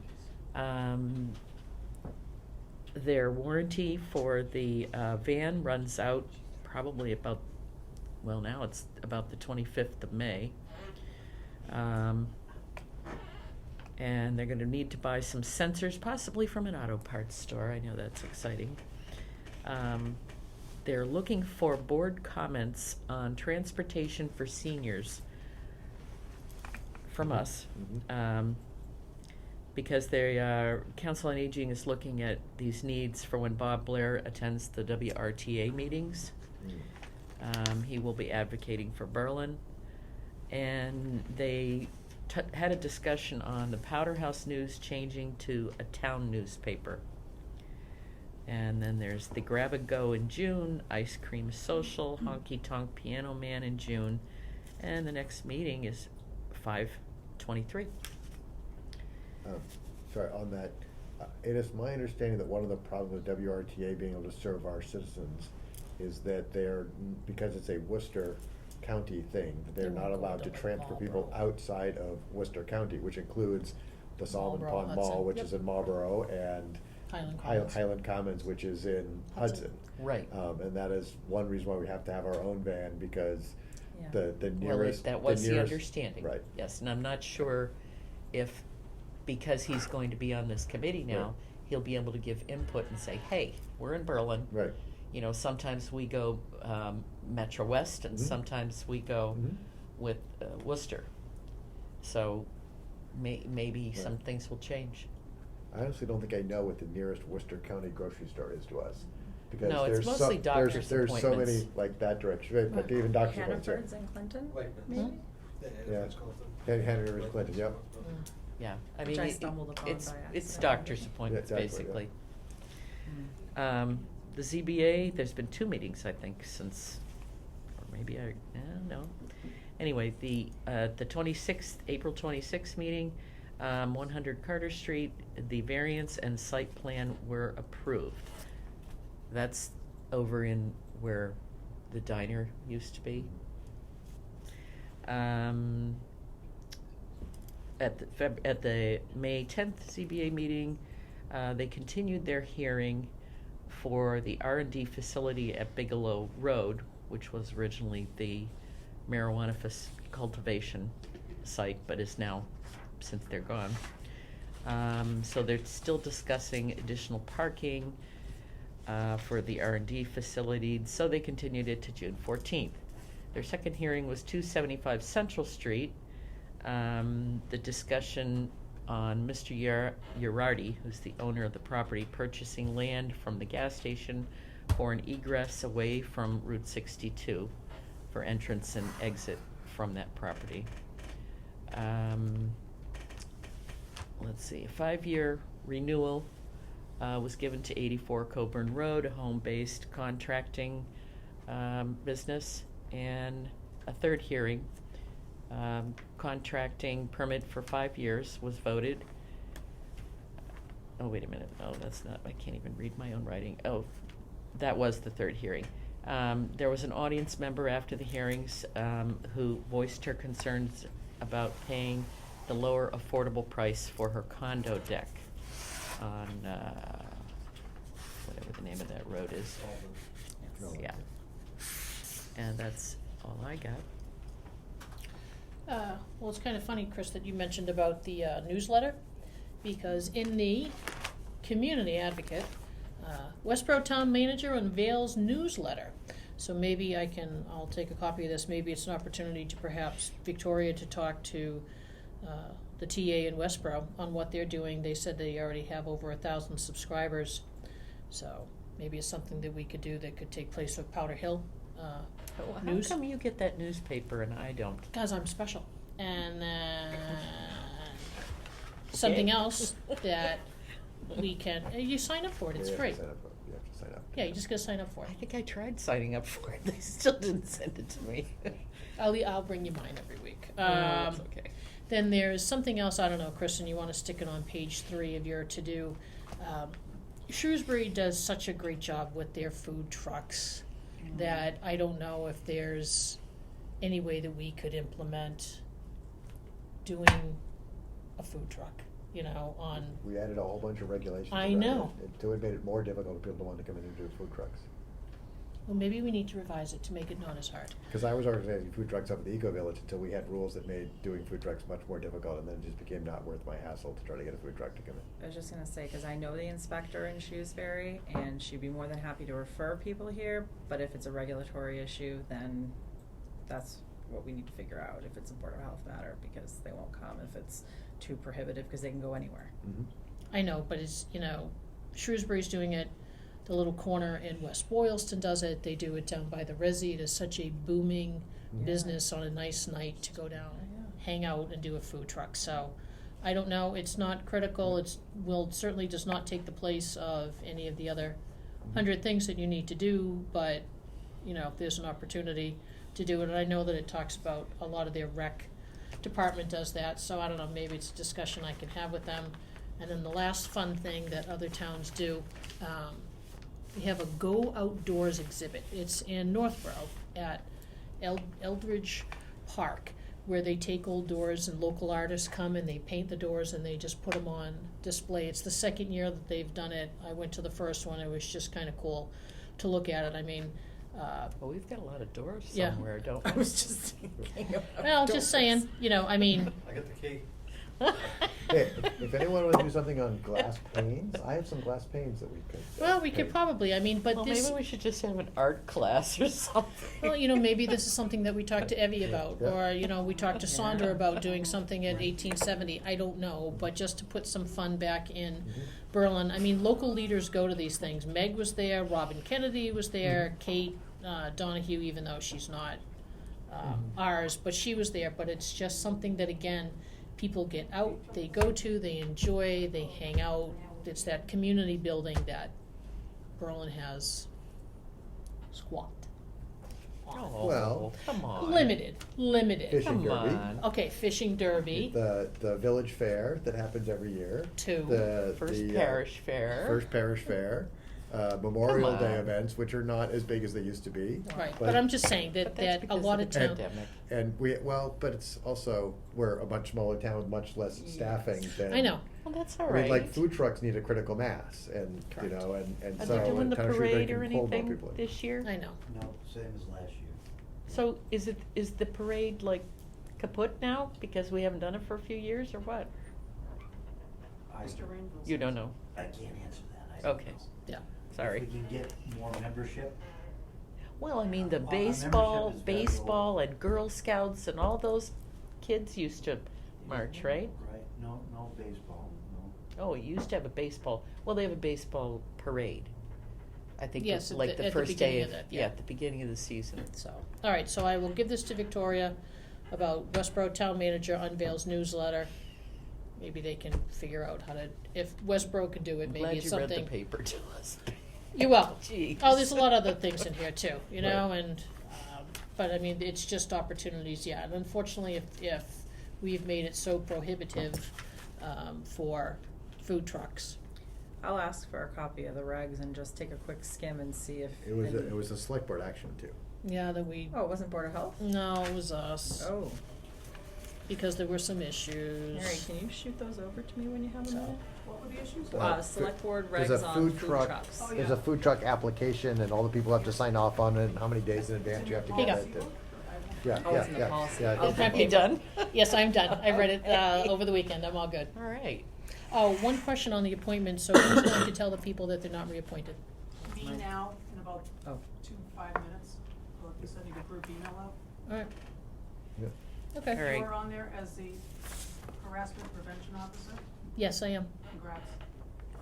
their warranty for the van runs out probably about, well, now it's about the 25th of May. And they're gonna need to buy some sensors, possibly from an auto parts store. I know that's exciting. They're looking for board comments on transportation for seniors from us. Because they, Council on Aging is looking at these needs for when Bob Blair attends the WRTA meetings. He will be advocating for Berlin. And they had a discussion on the Powder House News changing to a town newspaper. And then there's the Grab and Go in June, Ice Cream Social, Honky Tonk Piano Man in June, and the next meeting is 5/23. Sorry, on that, it is my understanding that one of the problems with WRTA being able to serve our citizens is that they're, because it's a Worcester County thing, they're not allowed to transfer people outside of Worcester County, which includes the Solomon Marlboro, Pond Mall, Hudson. which Yep. is in Marlboro, and Highland Commons. which is in Hudson. Right. And that is one reason why we have to have our own van, because Yeah. the Well, nearest. that was the nearest- understanding. Right. Yes, and I'm not sure if, because he's going to be on this committee now, Right. he'll be able to give input and say, hey, we're in Berlin. Right. You know, sometimes we go Metro West, and Mhm. sometimes we go Mhm. with Worcester. So maybe some Right. things will change. I honestly don't think I know what the nearest Worcester County grocery store is to us. Because No, it's there's mostly doctor's there's so appointments. many, like, that direction, right, like even doctor's appointments. Hannaford's in Clinton, Wait, maybe? Yeah. Hannaford, Clinton, yep. Yeah, I Which mean, I stumbled upon it's by it's accident. doctor's appointments, Yeah, exactly, basically. The ZBA, there's been 2 meetings, I think, since, or maybe no. Anyway, the 26th, April 26th meeting, 100 Carter Street, the variance and site plan were approved. That's over in where the diner used to be. At the May 10th ZBA meeting, they continued their hearing for the R&D facility at Bigelow Road, which was originally the marijuana cultivation site, but is now, since they're gone. So they're still discussing additional parking for the R&D facility, so they continued it to June 14th. Their second hearing was 275 Central Street. The discussion on Mr. Girardi, who's the owner of the property, purchasing land from the gas station for an egress away from Route 62 for entrance and exit from that property. Let's see, a 5-year renewal was given to 84 Coburn Road, a home-based contracting business, and a third hearing. Contracting permit for 5 years was voted. Oh, wait a minute. Oh, that's not, I can't even read my own writing. Oh, that was the third hearing. There was an audience member after the hearings who voiced her concerns about paying the lower affordable price for her condo deck on whatever the name of that road is. Yeah. And that's all I got. Well, it's kind of funny, Chris, that you mentioned about the newsletter, because in the Community Advocate, Westboro Town Manager unveils newsletter. So maybe I'll take a copy of this. Maybe it's an opportunity to perhaps Victoria to talk to the TA in Westboro on what they're doing. They said they already have over 1,000 subscribers. So maybe it's something that we could do that could take place with Powder Hill. News. How come you get that newspaper and I don't? Because I'm special. And something else that we can, you sign up for it, it's You free. have to sign up. You have to sign up. Yeah, you just gotta sign up for I it. think I tried signing up for it. They still didn't send it to me. I'll bring you mine every week. That's okay. Then there's something else, I don't know, Kristen, you wanna stick it on page 3 of your to-do. Shrewsbury does such a great job with their food trucks that I don't know if there's any way that we could implement doing a food truck, you know, on, We added a whole bunch of regulations. I around know. It made it more difficult for people to want to come in and do food trucks. well, maybe we need to revise it to make it not as hard. Because I was organizing food trucks up at the Eco Village until we had rules that made doing food trucks much more difficult, and then it just became not worth my hassle to try to get a food truck to come in. I was just gonna say, cause I know the inspector in Shrewsbury, and she'd be more than happy to refer people here, but if it's a regulatory issue, then that's what we need to figure out, if it's a Board of Health matter, because they won't come if it's too prohibitive, cause they can go anywhere. Mm-hmm. I know, but it's, you know, Shrewsbury's doing it, the little corner in West Boylston does it, they do it down by the Resi, it is such a booming business on a nice night to go down, hang out and do a food truck, so I don't know, it's not critical, will certainly does not take the place of any of the other 100 things that you need to do, but, you know, if there's an opportunity to do it, and I know that it talks about, a lot of their rec department does that, so I don't know, maybe it's a discussion I can have with them. And then the last fun thing that other towns do, we have a Go Outdoors exhibit. It's in Northborough at Eldridge Park, where they take old doors and local artists come and they paint the doors and they just put them on display. It's the second year that they've done it. I went to the first one. It was just kind of cool to look at it. I mean, Well, we've got a lot of doors Yeah. somewhere, don't we? I was just thinking about well, just doors. saying, you know, I mean, I got the key. Hey, if anyone wants to do something on glass panes, I have some glass panes that we could. well, we could paint. probably, I mean, but Well, this. maybe we should just have an art class or something. Well, you know, maybe this is something that we talked to Evie about, Yeah. or, you know, we talked to Sandra about doing something at 1870, I don't know, but just to put some fun back in Mhm. Berlin. I mean, local leaders go to these things. Meg was there, Robin Kennedy was there, Kate Donahue, even though she's not ours, but she was there, but it's just something that, again, people get out, they go to, they enjoy, they hang out. It's that community building that Berlin has squat on. Oh, Well, come on. Limited. Fishing Come derby. on. Okay, fishing derby, The village fair that happens every year. 2. First the, parish fair. First parish fair. Memorial Come Day on. events, which are not as big as they used to be. Right, but I'm just saying But that, that's that a because lot of of the town, pandemic. And but it's also, we're a much smaller town with much less staffing than. I know, Well, that's all I right. mean, like, food trucks need a critical mass, and, you Correct. know, and Are so. they doing and the Town of Shrewsbury parade or can pull more anything people in. this year? I know. No, same as last year. So is the parade like kaput now because we haven't done it for a few years or what? Mr. Rainville. You don't know. I can't answer that. I don't Okay. know. Yeah. Sorry. If we can get more membership, Well, I mean, the Well, our membership baseball, is very baseball and Girl Scouts and all those kids used to march, right? right, no baseball, no. Oh, you used to have a baseball, well, they have a baseball parade. I think Yes, it's at like the- the at the first day beginning of, of that, yeah, yeah. at the beginning of the season. So, all right, so I will give this to Victoria about Westboro Town Manager unveils newsletter. Maybe they can figure out how to, if Westboro can do it, I'm maybe glad it's you something. read the paper to us. You're welcome. Jeez. Oh, there's a lot of other things in here too, you know, and, but I mean, it's just opportunities, yeah, and unfortunately, if we've made it so prohibitive, for food trucks. I'll ask for a copy of the regs and just take a quick skim and see if. It was a select board action too. Yeah, that we, Oh, it wasn't Board of Health? no, it was us, Oh, because there were some issues. Mary, can you shoot those over to me when you have a So- minute? What were the issues? Select board There's regs a on food food truck. trucks. Oh, There's yeah. a food truck application, and all the people have to sign off on it, and how many days in advance you have to Here get you it. go. and- Yeah, Oh, it's in the yeah, policy. yeah. Oh, yeah. Have you done? Yes, I'm done. I read it Okay. over the weekend. I'm all good. All right. Oh, one question on the appointment. So who's going to tell the people that they're not reappointed? Me now, in about Oh. 5 minutes, or if you're sending a group email out. All right. Yeah. Okay. All right. You're on there as the harassment prevention officer. Yes, I am. Congrats.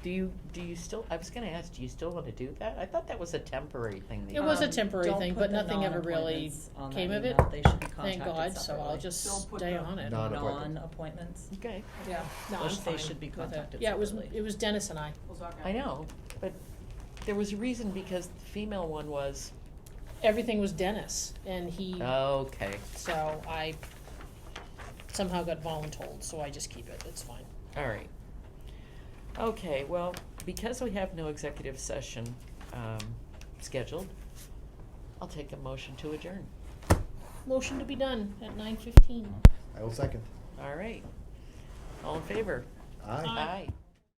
Do you still, I was gonna ask, do you still wanna do that? I thought that was a temporary thing. that It you was a did. temporary Don't thing, put but the nothing ever really non-appointments on that came of it. email. They should be Thank contacted God. So I'll separately. just Don't put stay the on it. Non-appointment. Non-appointments. Okay. Yeah. No, Or I'm they fine should be with it. contacted Yeah, separately. it was Dennis and I. Ozark I know, but There was a reason because the female one was, Everything was Dennis, and he, okay, so I somehow got voluntold, so I just keep it, it's fine. all right. Okay, well, because we have no executive session scheduled, I'll take a motion to adjourn. Motion to be done at 9:15. I will second. All right. All in favor? Aye. Aye. Aye.